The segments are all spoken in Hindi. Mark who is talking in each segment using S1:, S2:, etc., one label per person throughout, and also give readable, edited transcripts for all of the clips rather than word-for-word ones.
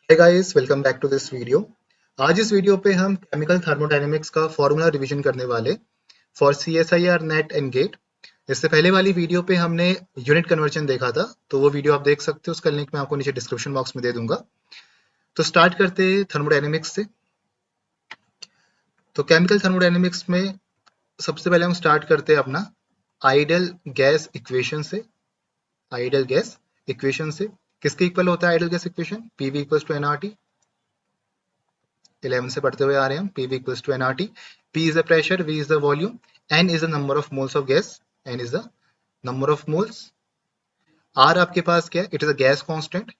S1: Hi guys, welcome back to this video. आज इस वीडियो पे हम केमिकल थर्मोडायनेमिक्स का फॉर्मूला रिवीजन करने वाले for CSIR NET and GATE. इससे पहले वाली वीडियो पे हमने यूनिट कन्वर्जन देखा था, तो वो वीडियो आप देख सकते हो। उसका लिंक मैं आपको नीचे डिस्क्रिप्शन बॉक्स में दे दूंगा। तो स्टार्ट करते हैं थर्मोडायनेमिक्स से। तो केमिकल थर्मोडायनेमिक्स में सबसे पहले हम स्टार्ट करते हैं अपना आइडियल गैस इक्वेशन से। आइडियल गैस इक्वेशन से किसके इक्वल होता है ideal gas equation? PV equals to NRT। 11 से पढ़ते हुए आ रहे हैं हम। PV equals to nRT. P is the pressure, V is the volume, N is the number of moles of gas. N is the number of moles. R आपके पास क्या है? It is a gas constant.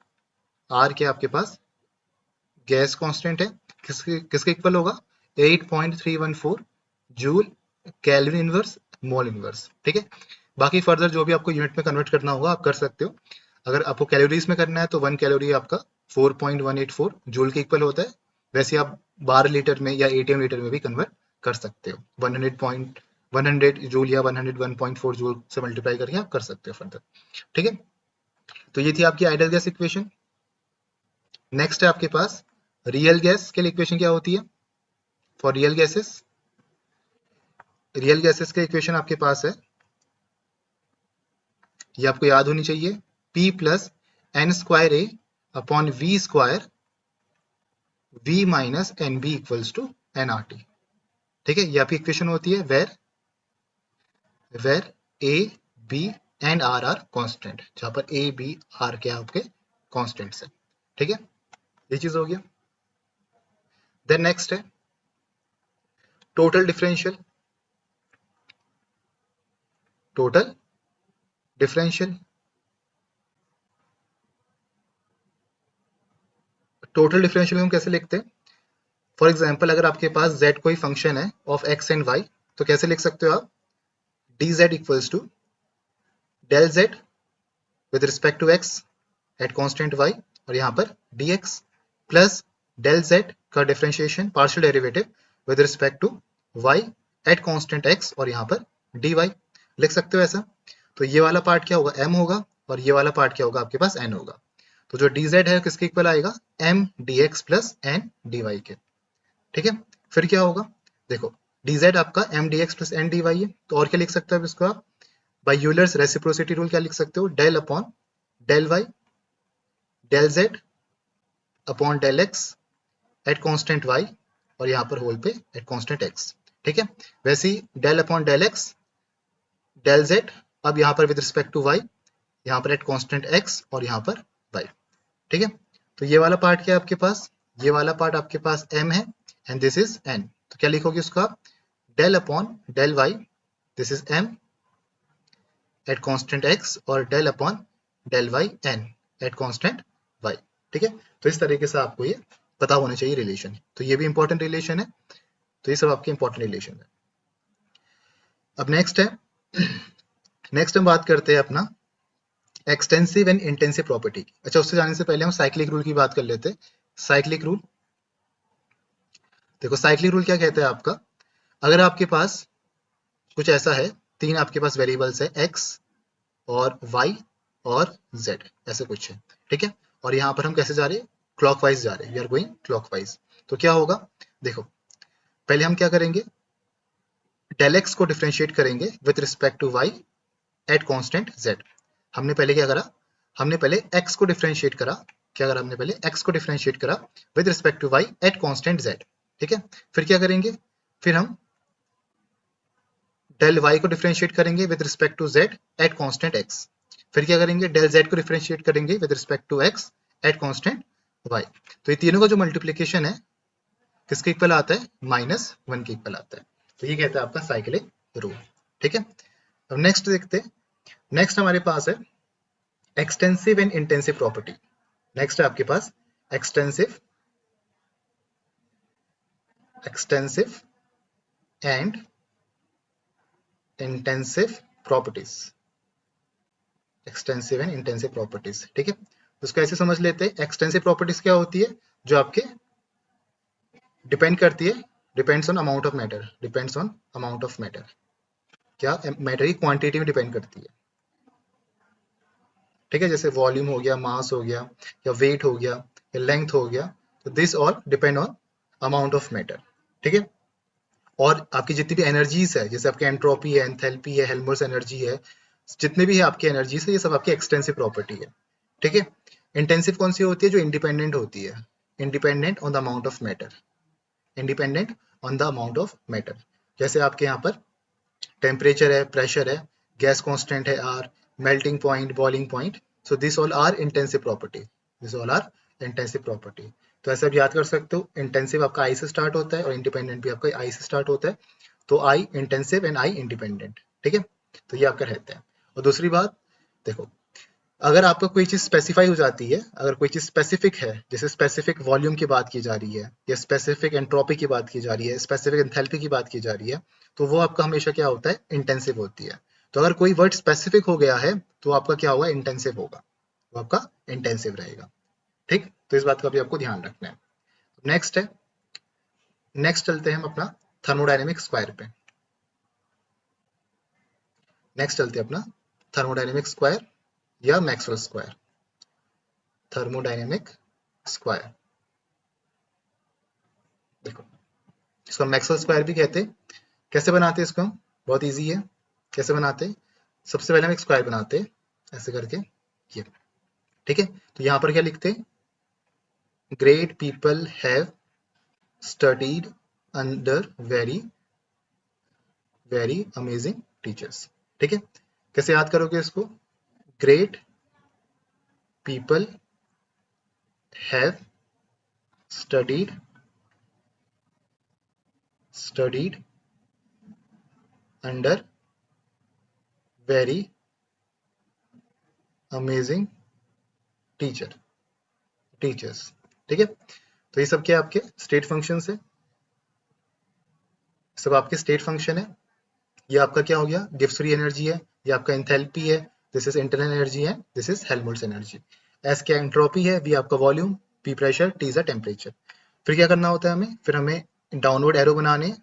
S1: R क्या आपके पास? गैस कांस्टेंट है। किसके किसके इक्वल होगा? 8.314 joule calorie inverse mole inverse. ठीक है। बाकी फर्दर जो भी आपको यूनिट में कन्वर्ट करना होगा आप कर सकते हो। अगर आपको कैलोरीज में करना है तो 1 कैलोरी आपका 4.184 जूल के इक्वल होता है। वैसे आप बार लीटर में या ATM लीटर में भी कन्वर्ट कर सकते हो। 100 जूल या 101.4 जूल से मल्टीप्लाई करके आप कर सकते हो फर्दर। ठीक है। तो ये थी आपकी आइडियल गैस इक्वेशन। नेक्स्ट है आपके पास रियल गैस के लिए इक्वेशन क्या होती है? For real gases, real gases के इक्वेशन आपके पास है, ये आपको याद होनी चाहिए। P plus N square A upon V square V minus N B equals to NRT। ठीक है, ये आपकी इक्वेशन होती है where A, B and R are constant, जहां पर A, B, R क्या आपके कॉन्स्टेंट्स है। ठीक है, ये चीज हो गया। देन नेक्स्ट है total differential. Total differential, total differential हम कैसे लिखते हैं? फॉर एग्जाम्पल अगर आपके पास z कोई फंक्शन है ऑफ x एंड y, तो कैसे लिख सकते हो आप? dz equals to del z with respect to x at constant y, और यहाँ पर dx प्लस डेल z का differentiation partial derivative with respect to y at constant x, और यहाँ पर dy लिख सकते हो ऐसा। तो ये वाला पार्ट क्या होगा? m होगा, और ये वाला पार्ट क्या होगा? आपके पास n होगा। तो जो dz है किसके इक्वल आएगा? m dx plus n dy के। ठीक है, फिर क्या होगा? देखो dz आपका m dx plus n dy है, तो और क्या लिख सकते हो अब इसको आप? बाय यूलर्स रेसिप्रोसिटी रूल क्या लिख सकते हो? Del upon del y del z upon del x at constant y, और यहाँ पर होल पे एट कांस्टेंट x। ठीक है, वैसे ही del upon del x del z, अब यहाँ पर विद रिस्पेक्ट टू y, यहाँ पर एट कांस्टेंट x, और यहाँ पर y। ठीक है, तो ये वाला पार्ट क्या है आपके पास? ये वाला पार्ट आपके पास m है एंड दिस इज n। तो क्या लिखोगे उसको आप? Del upon del y, this is m at constant x, और del upon del y n at constant y। ठीक है, तो इस तरीके से आपको ये पता होना चाहिए रिलेशन। तो ये भी इंपॉर्टेंट रिलेशन है। तो ये सब आपके इंपॉर्टेंट रिलेशन है। अब नेक्स्ट है, नेक्स्ट हम बात करते हैं अपना एक्सटेंसिव एंड इंटेंसिव प्रॉपर्टी की। अच्छा, उससे जाने से पहले हम साइक्लिक रूल की बात कर लेते हैं। साइक्लिक रूल, देखो साइक्लिक रूल क्या कहता है आपका? अगर आपके पास कुछ ऐसा है, तीन आपके पास वेरिएबल्स है x और y और z, ऐसे कुछ है। ठीक है, और यहाँ पर हम कैसे जा रहे हैं? क्लॉकवाइज जा रहे हैं, वी आर गोइंग क्लॉकवाइज। तो क्या होगा? देखो पहले हम क्या करेंगे? डेल एक्स को डिफरेंशिएट करेंगे with respect to Y at constant z। हमने पहले क्या करा? हमने पहले x को डिफरेंशिएट करा। क्या करा हमने? पहले x को डिफरेंशिएट करा with respect to y at constant z। ठीक है, फिर क्या करेंगे? फिर हम डेल y को डिफरेंशिएट करेंगे with respect to z at constant x। फिर क्या करेंगे? डेल z को डिफरेंशिएट करेंगे with respect to x at constant y। तो ये तीनों का जो मल्टीप्लिकेशन है किसके इक्वल आता है? -1 के इक्वल आता है। तो ये कहता है आपका साइक्लिक रूल। ठीक है, अब नेक्स्ट देखते हैं। नेक्स्ट हमारे पास है extensive and intensive property. Next है आपके पास extensive extensive and intensive properties. Extensive and intensive properties. ठीक है, उसको ऐसे समझ लेते हैं। एक्सटेंसिव प्रॉपर्टीज क्या होती है? जो आपके डिपेंड करती है, depends on amount of matter, depends on amount of matter. क्या? मैटर की क्वांटिटी में डिपेंड करती है। ठीक है, जैसे वॉल्यूम हो गया, मास हो गया, या वेट हो गया, या लेंथ हो गया, तो this all depend on amount of matter, ठीक है। और आपकी जितनी भी एनर्जीज है, जैसे आपकी एंट्रोपी है, एंथैल्पी है, हेल्महोल्ट्ज एनर्जी है, जितने भी है आपकी एनर्जीज है, ये सब आपकी एक्सटेंसिव प्रॉपर्टी है, ठीक है। इंटेंसिव कौन सी होती है? जो इंडिपेंडेंट होती है, independent on the amount of matter, independent on the amount of matter. जैसे आपके यहाँ पर टेम्परेचर है, प्रेशर है, गैस कांस्टेंट है R, melting point, boiling point, so this all are intensive property, this all are intensive property. तो ऐसे आप याद कर सकते हो, इंटेंसिव आपका आई से स्टार्ट होता है और इंडिपेंडेंट भी आपका आई से स्टार्ट होता है, तो आई इंटेंसिव एंड आई इंडिपेंडेंट, ठीक है। तो ये आपका रहता है। और दूसरी बात देखो, अगर आपको कोई चीज स्पेसिफाई हो जाती है, अगर कोई चीज स्पेसिफिक है, जैसे स्पेसिफिक वॉल्यूम की बात की जा रही है, या स्पेसिफिक एंट्रोपी की बात की जा रही है, स्पेसिफिक एंथैल्पी की बात की जा रही है, तो वो आपका हमेशा क्या होता है? इंटेंसिव होती है। तो अगर कोई वर्ड स्पेसिफिक हो गया है, तो आपका क्या होगा? इंटेंसिव होगा, वो आपका इंटेंसिव रहेगा, ठीक। तो इस बात का भी आपको ध्यान रखना है। नेक्स्ट है, नेक्स्ट चलते हैं हम अपना थर्मोडायनेमिक स्क्वायर पे। नेक्स्ट चलते हैं अपना थर्मोडायनेमिक स्क्वायर या मैक्सवेल स्क्वायर। थर्मोडायनेमिक स्क्वायर, देखो इसको मैक्सवेल स्क्वायर भी कहते हैं। कैसे बनाते हैं इसको हम? बहुत इजी है। कैसे बनाते हैं? सबसे पहले हम एक स्क्वायर बनाते हैं ऐसे करके, ये, ठीक है। तो यहाँ पर क्या लिखते हैं? Great people have studied under very very amazing teachers, ठीक है। कैसे याद करोगे इसको? Great people have studied studied under very amazing teacher teachers, ठीक है। तो ये सब क्या आपके स्टेट फंक्शन है, सब आपके स्टेट फंक्शन है। ये आपका क्या हो गया? गिब्स फ्री एनर्जी है, ये आपका एंथैल्पी है, दिस इज इंटरनल एनर्जी है, this is Helmholtz energy. S क्या एंट्रोपी है, वी आपका volume, P pressure, T is temperature. फिर क्या करना होता है हमें? फिर हमें डाउनवर्ड एरो बनाने,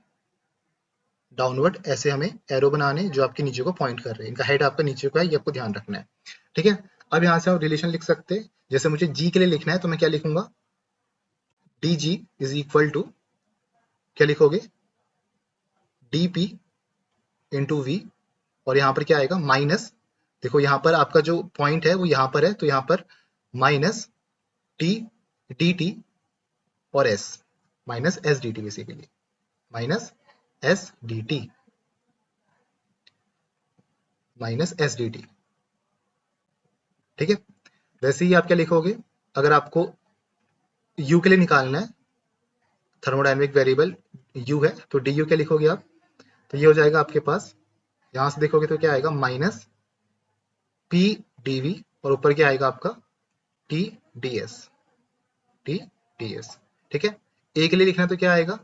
S1: डाउनवर्ड ऐसे हमें एरो बनाने जो आपके नीचे को पॉइंट कर रहे हैं, इनका हेड आपका नीचे को है, ये आपको ध्यान रखना है, ठीक है। अब यहाँ से हम रिलेशन लिख सकते हैं। जैसे मुझे जी के लिए लिखना है, तो मैं क्या लिखूंगा? D G is equal to, क्या लिखोगे? डी पी इंटू वी, और यहाँ पर क्या आएगा? माइनस, देखो यहाँ पर आपका जो पॉइंट है वो यहाँ पर है, तो यहाँ पर माइनस टी डी टी और S, minus S D T, basically minus S D T, minus S D T, ठीक है। वैसे ही आप क्या लिखोगे? अगर आपको यू के लिए निकालना है, थर्मोडायनेमिक वेरिएबल यू है, तो डी यू क्या लिखोगे आप? तो ये हो जाएगा आपके पास, यहां से देखोगे तो क्या आएगा? माइनस पी डी वी, और ऊपर क्या आएगा आपका? T D S, T D S, ठीक है। ए के लिए लिखना है तो क्या आएगा?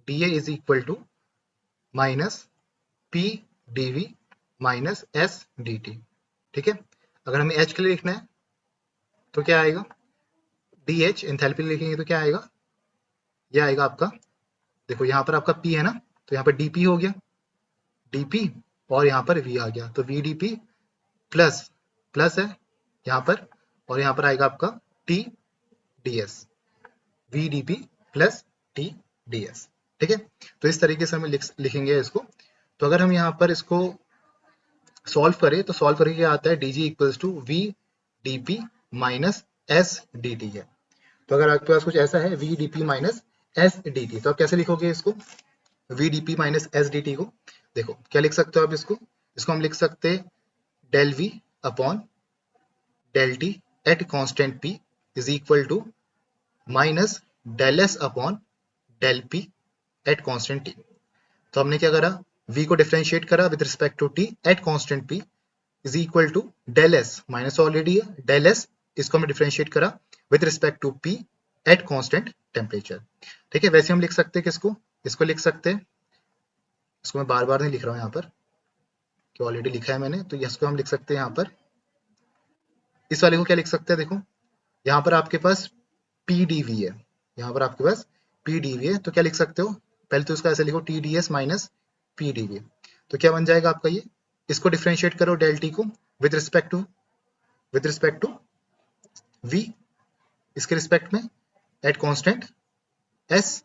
S1: D A is equal to minus P D V minus S D T, ठीक है। अगर हमें एच के लिए लिखना है तो क्या आएगा? डी एच एंथैल्पी लिखेंगे तो क्या आएगा? ये आएगा आपका, देखो यहाँ पर आपका पी है ना, तो यहाँ पर डीपी हो गया, डीपी, और यहाँ पर वी आ गया, तो वी डीपी प्लस, प्लस है यहाँ पर, और यहाँ पर आएगा आपका T D S, V D P plus T D S, ठीक है। तो इस तरीके से हम लिखेंगे इसको। तो अगर हम यहाँ पर इसको सॉल्व करें, तो सॉल्व करके क्या आता है? D G equals to V D P minus S D T है। तो अगर आपके पास कुछ ऐसा है V D P minus S D T, तो आप कैसे लिखोगे इसको? V D P minus S D T को देखो क्या लिख सकते हो आप इसको? इसको हम लिख सकते हैं del V upon del T at constant P is equal to minus del S upon del P at constant T. तो हमने क्या करा? v को डिफरेंशिएट करा with respect to t at constant p is equal to del S, minus already है, डेल एस, इसको हमने डिफरेंशिएट करा with respect to p at constant temperature, ठीक है। वैसे हम लिख सकते हैं किसको? इसको लिख सकते हैं, इसको मैं बार बार नहीं लिख रहा हूँ यहाँ पर, कि ऑलरेडी लिखा है मैंने, तो इसको हम लिख सकते हैं यहाँ पर, इस वाले को क्या लिख सकते हैं? देखो यहाँ पर आपके पास पी डी वी है, यहाँ पर आपके पास पी डी वी है, तो क्या लिख सकते हो? पहले तो इसका ऐसे लिखो T D S minus P D V, तो क्या बन जाएगा आपका ये? इसको डिफरेंशिएट करो डेल टी को विद रिस्पेक्ट टू वी, इसके रिस्पेक्ट में एट कांस्टेंट एस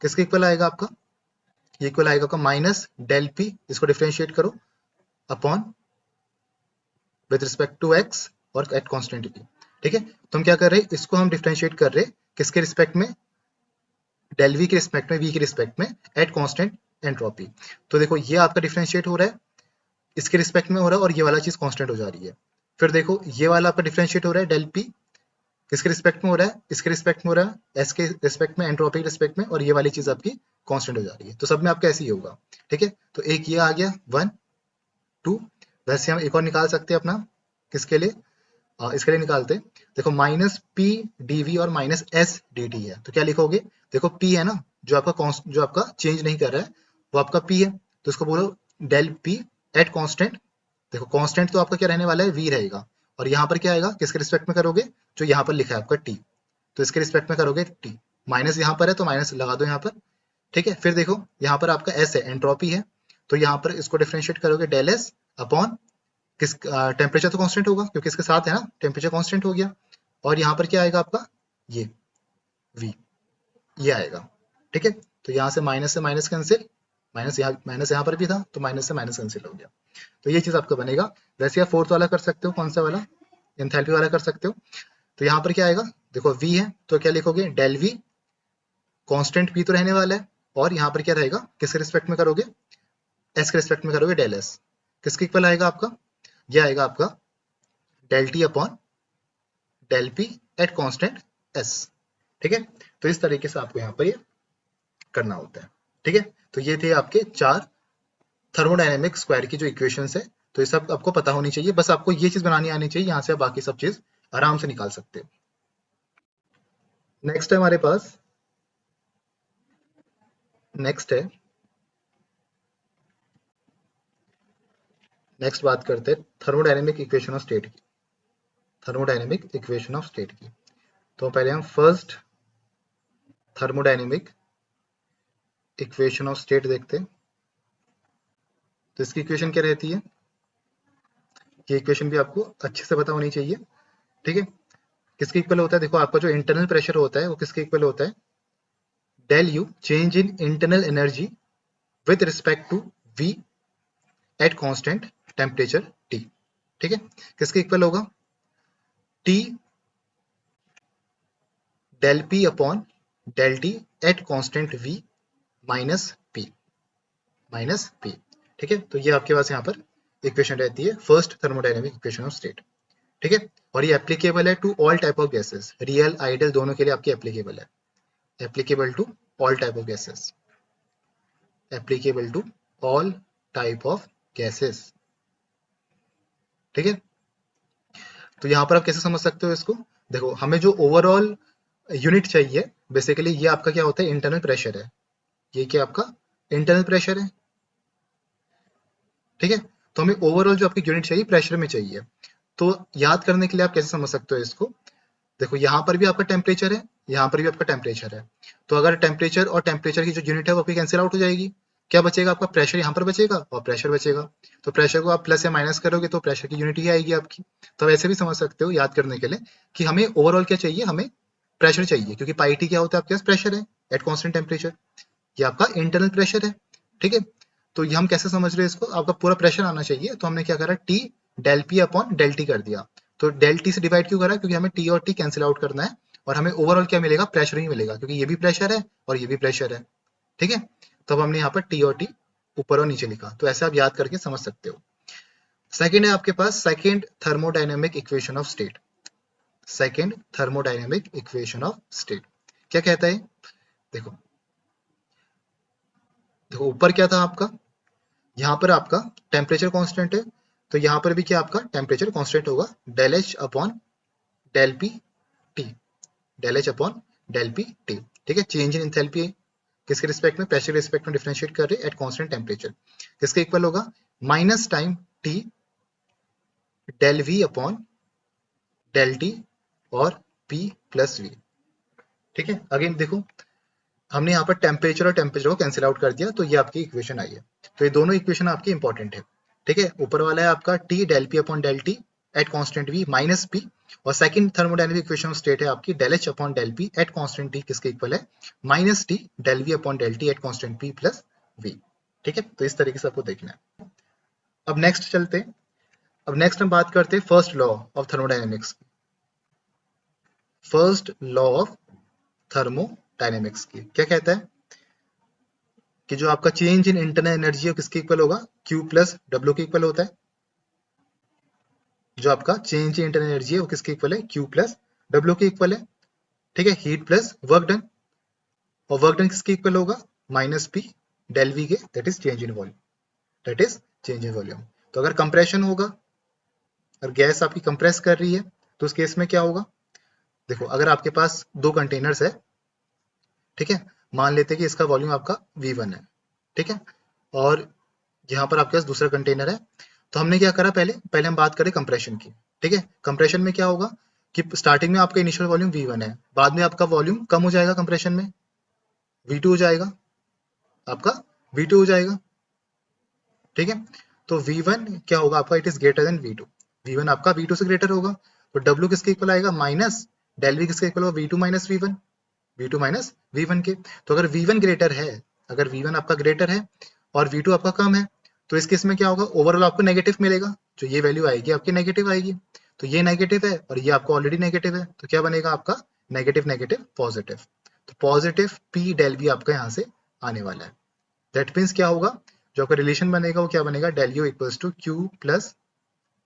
S1: किसके इक्वल आएगा आपका, ये इक्वल आएगा आपका माइनस डेल पी, इसको डिफरेंशिएट करो upon with respect to X और एट कांस्टेंट पी। ठीक है, तो हम क्या कर रहे हैं, इसको हम डिफरेंशिएट कर रहे हैं किसके रिस्पेक्ट में, डेल वी के रिस्पेक्ट में, वी के रिस्पेक्ट में एट कांस्टेंट एंट्रोपी। तो देखो ये आपका डिफरेंशिएट हो रहा है, इसके रिस्पेक्ट में हो रहा है और ये वाला चीज कांस्टेंट हो जा रही है। फिर देखो ये वाला आपका डिफरेंशिएट हो रहा है डेल पी, किसके रिस्पेक्ट में हो रहा है, इसके रिस्पेक्ट में हो रहा है, एस के रिस्पेक्ट में, एंट्रोपी के रिस्पेक्ट में, और ये वाली चीज आपकी कांस्टेंट हो जा रही है। तो सब में आपका ऐसे ही होगा। ठीक है, तो एक ये आ गया 1 2। वैसे हम एक और निकाल सकते हैं अपना, किसके लिए, इसके लिए निकालते हैं। देखो माइनस पी डी वी और माइनस एस डी टी है, तो क्या लिखोगे, देखो पी है ना, जो आपका चेंज नहीं कर रहा है वो आपका पी है, तो इसको बोलो डेल पी एट कांस्टेंट। देखो कांस्टेंट तो आपका क्या रहने वाला है, वी रहेगा, और यहाँ पर क्या आएगा, किसके रिस्पेक्ट में करोगे, जो यहाँ पर लिखा है आपका टी, तो इसके रिस्पेक्ट में करोगे टी, माइनस यहाँ पर है तो माइनस लगा दो यहाँ पर। ठीक है, फिर देखो यहाँ पर आपका एस है, एंट्रोपी है, तो यहाँ पर इसको डिफरेंशिएट करोगे डेल एस अपॉन किस, टेम्परेचर तो कांस्टेंट होगा क्योंकि इसके साथ है ना, टेम्परेचर कांस्टेंट हो गया, और यहाँ पर क्या आएगा आपका, ये v, ये आएगा। ठीक है, तो यहाँ से माइनस कैंसिल, माइनस यहाँ पर भी था तो माइनस से माइनस कैंसिल हो गया, तो ये चीज आपका बनेगा। वैसे आप फोर्थ वाला कर सकते हो, कौन सा वाला, एंथैल्पी वाला कर सकते हो। तो यहाँ पर क्या आएगा, देखो v है तो क्या लिखोगे, डेल वी, कांस्टेंट p तो रहने वाला है, और यहाँ पर क्या रहेगा, किसके रिस्पेक्ट में करोगे, s के रिस्पेक्ट में करोगे डेल s, किसके इक्वल आएगा आपका, ये आएगा आपका del T upon del P at constant s। ठीक है, तो इस तरीके से आपको यहाँ पर ये करना होता है। ठीक है, तो ये थे आपके 4 थर्मोडायनेमिक स्क्वायर की जो इक्वेशंस है, तो ये सब आपको पता होनी चाहिए, बस आपको ये चीज बनानी आनी चाहिए, यहाँ से आप बाकी सब चीज आराम से निकाल सकते हो। नेक्स्ट है हमारे पास, नेक्स्ट बात करते हैं थर्मोडायनेमिक इक्वेशन ऑफ स्टेट की, थर्मोडायनेमिक इक्वेशन ऑफ स्टेट की। तो पहले हम first thermodynamic equation of state देखते हैं। तो इसकी इक्वेशन क्या रहती है, ये इक्वेशन भी आपको अच्छे से पता होनी चाहिए। ठीक है, किसके इक्वल होता है, देखो आपका जो इंटरनल प्रेशर होता है वो किसके इक्वल होता है, del U change in internal energy with respect to V at constant temperature T. ठीक है, किसके इक्वल होगा, T del P upon del T at constant V minus P. ठीक है, तो ये आपके पास यहाँ पर इक्वेशन रहती है first thermodynamic equation of state. ठीक है, और ये एप्लीकेबल है to all type of gases, real ideal दोनों के लिए आपकी एप्लीकेबल है, applicable to all type of gases, applicable to all type of gases. ठीक है, तो यहाँ पर आप कैसे समझ सकते हो इसको, देखो हमें जो ओवरऑल यूनिट चाहिए, बेसिकली ये आपका क्या होता है, इंटरनल प्रेशर है, ये क्या आपका इंटरनल प्रेशर है। ठीक है, तो हमें ओवरऑल जो आपकी यूनिट चाहिए प्रेशर में चाहिए, तो याद करने के लिए आप कैसे समझ सकते हो इसको, देखो यहाँ पर भी आपका टेम्परेचर है, यहाँ पर भी आपका टेम्परेचर है, तो अगर टेम्परेचर और टेम्परेचर की जो यूनिट है वो आपकी कैंसिल आउट हो जाएगी, क्या बचेगा आपका, प्रेशर यहाँ पर बचेगा और प्रेशर बचेगा, तो प्रेशर को आप प्लस या माइनस करोगे तो प्रेशर की यूनिट ही आएगी आपकी। तो आप ऐसे भी समझ सकते हो याद करने के लिए कि हमें ओवरऑल क्या चाहिए, हमें प्रेशर चाहिए, क्योंकि पाई टी क्या होता है आपके पास, प्रेशर है एट कॉन्स्टेंट टेम्परेचर, ये आपका इंटरनल प्रेशर है। ठीक है, तो ये हम कैसे समझ रहे हैं इसको, आपका पूरा प्रेशर आना चाहिए, तो हमने क्या करा, T del P upon del T कर दिया, तो डेल टी से डिवाइड क्यों करा, क्योंकि हमें टी और टी कैंसिल आउट करना है, और हमें ओवरऑल क्या मिलेगा, प्रेशर ही मिलेगा, क्योंकि ये भी प्रेशर है और ये भी प्रेशर है। ठीक है, तो अब हमने यहाँ पर टी और टी ऊपर और नीचे लिखा, तो ऐसे आप याद करके समझ सकते हो। सेकेंड है आपके पास second thermodynamic equation of state, second thermodynamic equation of state क्या कहता है, देखो देखो ऊपर क्या था आपका, यहाँ पर आपका टेम्परेचर कांस्टेंट है, तो यहाँ पर भी क्या आपका टेम्परेचर कांस्टेंट होगा, del H upon del P T, del H upon del P T. ठीक है, चेंज इन एंथैल्पी किसके रिस्पेक्ट में, प्रेशर के रिस्पेक्ट में डिफरेंशिएट कर रहे हैं एट कांस्टेंट टेम्परेचर, किसके इक्वल होगा, minus time T del V upon del T और पी प्लस वी। ठीक है, अगेन देखो हमने यहाँ पर टेम्परेचर और टेम्परेचर को कैंसिल आउट कर दिया, तो ये आपकी इक्वेशन आई है, तो ये दोनों इक्वेशन आपकी इंपॉर्टेंट है। ठीक है, ऊपर वाला है आपका T del P upon del T at constant v minus p, और second thermodynamic equation of state है आपकी del H upon del P at constant t किसके इक्वल है, minus t del V upon del T at constant P plus V। ठीक है, तो इस तरीके से आपको देखना है। अब नेक्स्ट चलते हैं। अब नेक्स्ट हम बात करते हैं first law of thermodynamics. First law of thermodynamics की क्या कहता है कि जो आपका चेंज इन इंटरनल एनर्जी है किसके इक्वल होगा, Q प्लस W के इक्वल होता है। जो आपका चेंज इन इंटरनल एनर्जी है वो किसके इक्वल है, Q प्लस W के इक्वल है। ठीक है, हीट प्लस वर्क डन, और वर्क डन किसके इक्वल होगा, माइनस P डेल V के, that is change in volume, that is change in volume. तो अगर कंप्रेशन होगा और गैस आपकी कंप्रेस कर रही है तो उस केस में क्या होगा, देखो अगर आपके पास दो कंटेनर्स है, ठीक है, मान लेते हैं कि इसका वॉल्यूम आपका V1 है, ठीक है, और यहाँ पर आपके पास दूसरा कंटेनर है। तो हमने क्या करा, पहले हम बात करें कंप्रेशन की। ठीक है, कंप्रेशन में क्या होगा कि स्टार्टिंग में आपका इनिशियल वॉल्यूम V1 है, बाद में आपका वॉल्यूम कम हो जाएगा, कंप्रेशन में V2 हो जाएगा, आपका V2 हो जाएगा। ठीक है, तो V1 क्या होगा आपका, it is greater then V2, V1 आपका V2 से ग्रेटर होगा, तो W किसके इक्वल आएगा, माइनस डेल V किसके इक्वल होगा, V2 minus V1, V2 minus V1 के। तो अगर V1 ग्रेटर है, अगर V1 आपका ग्रेटर है और V2 आपका कम है, तो इस केस में क्या होगा, ओवरऑल आपको नेगेटिव मिलेगा, जो ये वैल्यू आएगी आपकी नेगेटिव आएगी। तो ये नेगेटिव है और ये आपको ऑलरेडी नेगेटिव है, तो क्या बनेगा आपका, नेगेटिव नेगेटिव पॉजिटिव। तो पॉजिटिव P डेल V आपका यहाँ से आने वाला है। दैट मीन्स क्या होगा, जो आपका रिलेशन बनेगा वो क्या बनेगा, del U equals to Q plus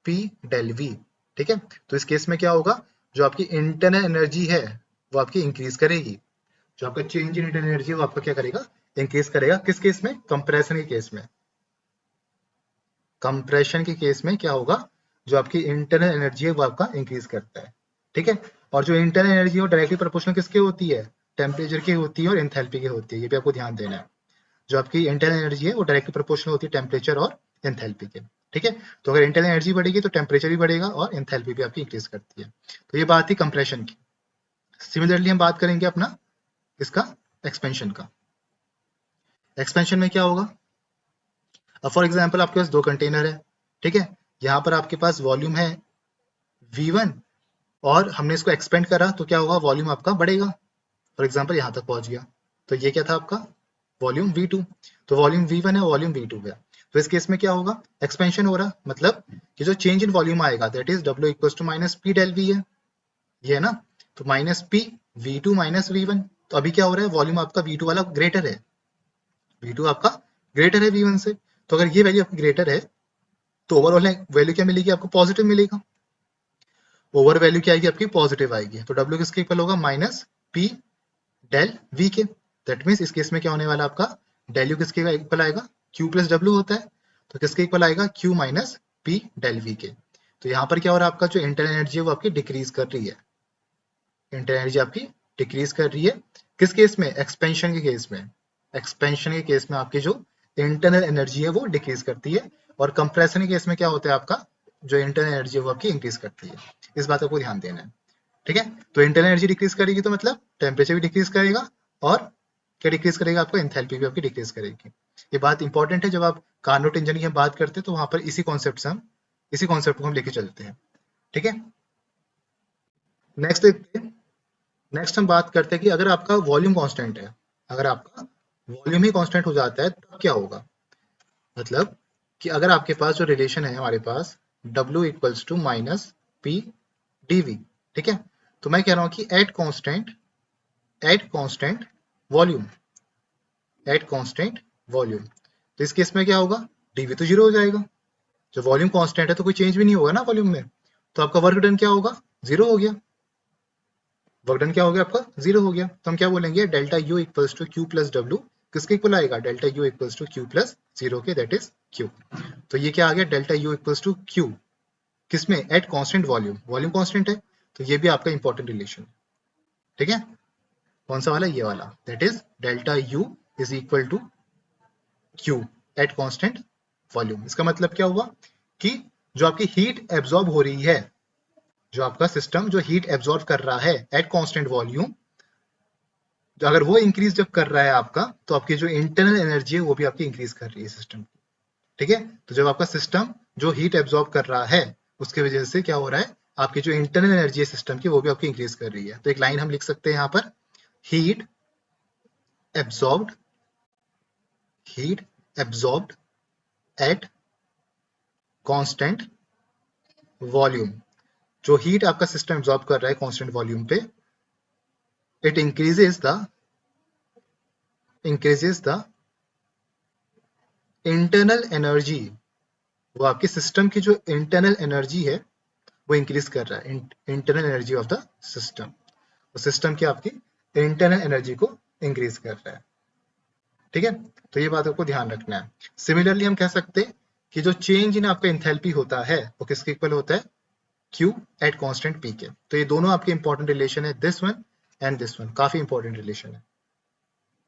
S1: P del V। ठीक है, तो इस केस में क्या होगा, जो आपकी इंटरनल एनर्जी है वो आपकी इंक्रीज करेगी, जो आपका चेंज इन इंटरनल एनर्जी वो आपका क्या करेगा, इंक्रीज करेगा। किस केस में, कंप्रेशन के केस में। कंप्रेशन के केस में क्या होगा, जो आपकी इंटरनल एनर्जी है वो आपका इंक्रीज करता है। ठीक है, और जो इंटरनल एनर्जी है वो डायरेक्टली प्रोपोर्शनल किसके होती है, टेम्परेचर की होती है और एंथैल्पी की होती है, ये भी आपको ध्यान देना है। जो आपकी इंटरनल एनर्जी है वो डायरेक्टली प्रोपोर्शनल होती है टेम्परेचर और एंथैल्पी के। ठीक है, तो अगर इंटरनल एनर्जी बढ़ेगी तो टेम्परेचर भी बढ़ेगा और एंथैल्पी भी आपकी इंक्रीज करती है। तो ये बात थी कंप्रेशन की। सिमिलरली हम बात करेंगे अपना इसका एक्सपेंशन का। एक्सपेंशन में क्या होगा, अब फॉर एग्जांपल आपके पास दो कंटेनर है, ठीक है, यहाँ पर आपके पास वॉल्यूम है V1 और हमने इसको एक्सपेंड करा तो क्या होगा, वॉल्यूम आपका बढ़ेगा। फॉर एग्जांपल यहाँ तक पहुंच गया, तो ये क्या था आपका वॉल्यूम V2, तो वॉल्यूम V1 है, वॉल्यूम V2 है। तो इस केस में क्या होगा, एक्सपेंशन हो रहा, मतलब कि जो चेंज इन वॉल्यूम आएगा that is W equals to minus P del V है, ये है ना, तो minus P V2 minus V1। तो अभी क्या हो रहा है, वॉल्यूम आपका V2 वाला ग्रेटर है, V2 आपका ग्रेटर है V1 से, तो अगर ये वैल्यू आपकी ग्रेटर है तो ओवरऑल वैल्यू क्या मिलेगी आपको, पॉजिटिव मिलेगा। ओवर वैल्यू क्या आएगी आपकी, पॉजिटिव आएगी। तो W किसके इक्वल होगा, माइनस P डेल V के। दैट मीन्स इस केस में क्या होने वाला आपका, डेल यू किसके इक्वल आएगा, Q प्लस W होता है, तो किसके इक्वल आएगा, Q minus P del V के। तो यहाँ पर क्या हो रहा है, आपका जो इंटरनल एनर्जी है वो आपकी डिक्रीज कर रही है, इंटरनल एनर्जी आपकी डिक्रीज कर रही है। किस केस में, एक्सपेंशन के केस में। एक्सपेंशन के केस में आपकी जो इंटरनल एनर्जी है वो डिक्रीज करती है, और कंप्रेशन के केस में क्या होता है आपका, जो इंटरनल एनर्जी है वो आपकी इंक्रीज करती है। इस बात को ध्यान देना है। ठीक है, तो इंटरनल एनर्जी डिक्रीज करेगी तो मतलब टेम्परेचर भी डिक्रीज करेगा, और क्या डिक्रीज करेगा आपका, एंथैल्पी भी आपकी डिक्रीज करेगी। ये बात इंपॉर्टेंट है, जब आप कार्नोट इंजन की बात करते हैं तो वहां पर इसी कॉन्सेप्ट को हम लेके चलते हैं। ठीक है, नेक्स्ट देखते हैं। नेक्स्ट हम बात करते हैं कि अगर आपका वॉल्यूम कांस्टेंट है, अगर आपका वॉल्यूम ही कांस्टेंट हो जाता है तब क्या होगा, मतलब कि अगर आपके पास जो रिलेशन है हमारे पास W equals to minus P dV, ठीक है, तो मैं कह रहा हूं कि eight constant volume, eight constant volume, तो इस केस में क्या होगा, dV तो जीरो हो जाएगा। जब वॉल्यूम कांस्टेंट है तो कोई चेंज भी नहीं होगा ना वॉल्यूम में, तो आपका वर्क डन क्या होगा, जीरो हो गया। वर्क डन क्या हो गया आपका, जीरो हो गया। तो हम क्या बोलेंगे, delta U equals to Q plus W किसके इक्वल आएगा, delta U equals to Q plus zero के, दैट इज क्यू। तो ये क्या आ गया, delta U equals to Q किसमें, at constant volume, volume constant है, तो ये भी आपका इंपॉर्टेंट रिलेशन। ठीक है, कौन सा वाला, ये वाला, that is delta U is equal to Q at constant volume. इसका मतलब क्या हुआ कि जो आपकी हीट एब्जॉर्ब हो रही है, जो आपका सिस्टम जो हीट एब्जॉर्ब कर रहा है एट कांस्टेंट वॉल्यूम, तो अगर वो इंक्रीज जब कर रहा है आपका, तो आपकी जो इंटरनल एनर्जी है वो भी आपकी इंक्रीज कर रही है सिस्टम। ठीक है, तो जब आपका सिस्टम जो हीट एब्जॉर्ब कर रहा है उसके वजह से क्या हो रहा है, आपकी जो इंटरनल एनर्जी है सिस्टम की वो भी आपकी इंक्रीज कर रही है। तो एक लाइन हम लिख सकते हैं यहाँ पर, heat absorbed, heat absorbed eight constant volume. जो हीट आपका सिस्टम एब्जॉर्ब कर रहा है कांस्टेंट वॉल्यूम पे, it increases the internal energy. वो आपके सिस्टम की जो इंटरनल एनर्जी है वो इंक्रीज कर रहा है, internal energy of the system. वो सिस्टम की आपकी इंटरनल एनर्जी को इंक्रीज कर रहा है। ठीक है, तो ये बात आपको ध्यान रखना है। सिमिलरली हम कह सकते हैं कि जो चेंज इन आपका एंथैल्पी होता है वो किसके इक्वल होता है, Q एट कांस्टेंट P के। तो ये दोनों आपके इंपॉर्टेंट रिलेशन है, this one and this one, काफी इंपॉर्टेंट रिलेशन है।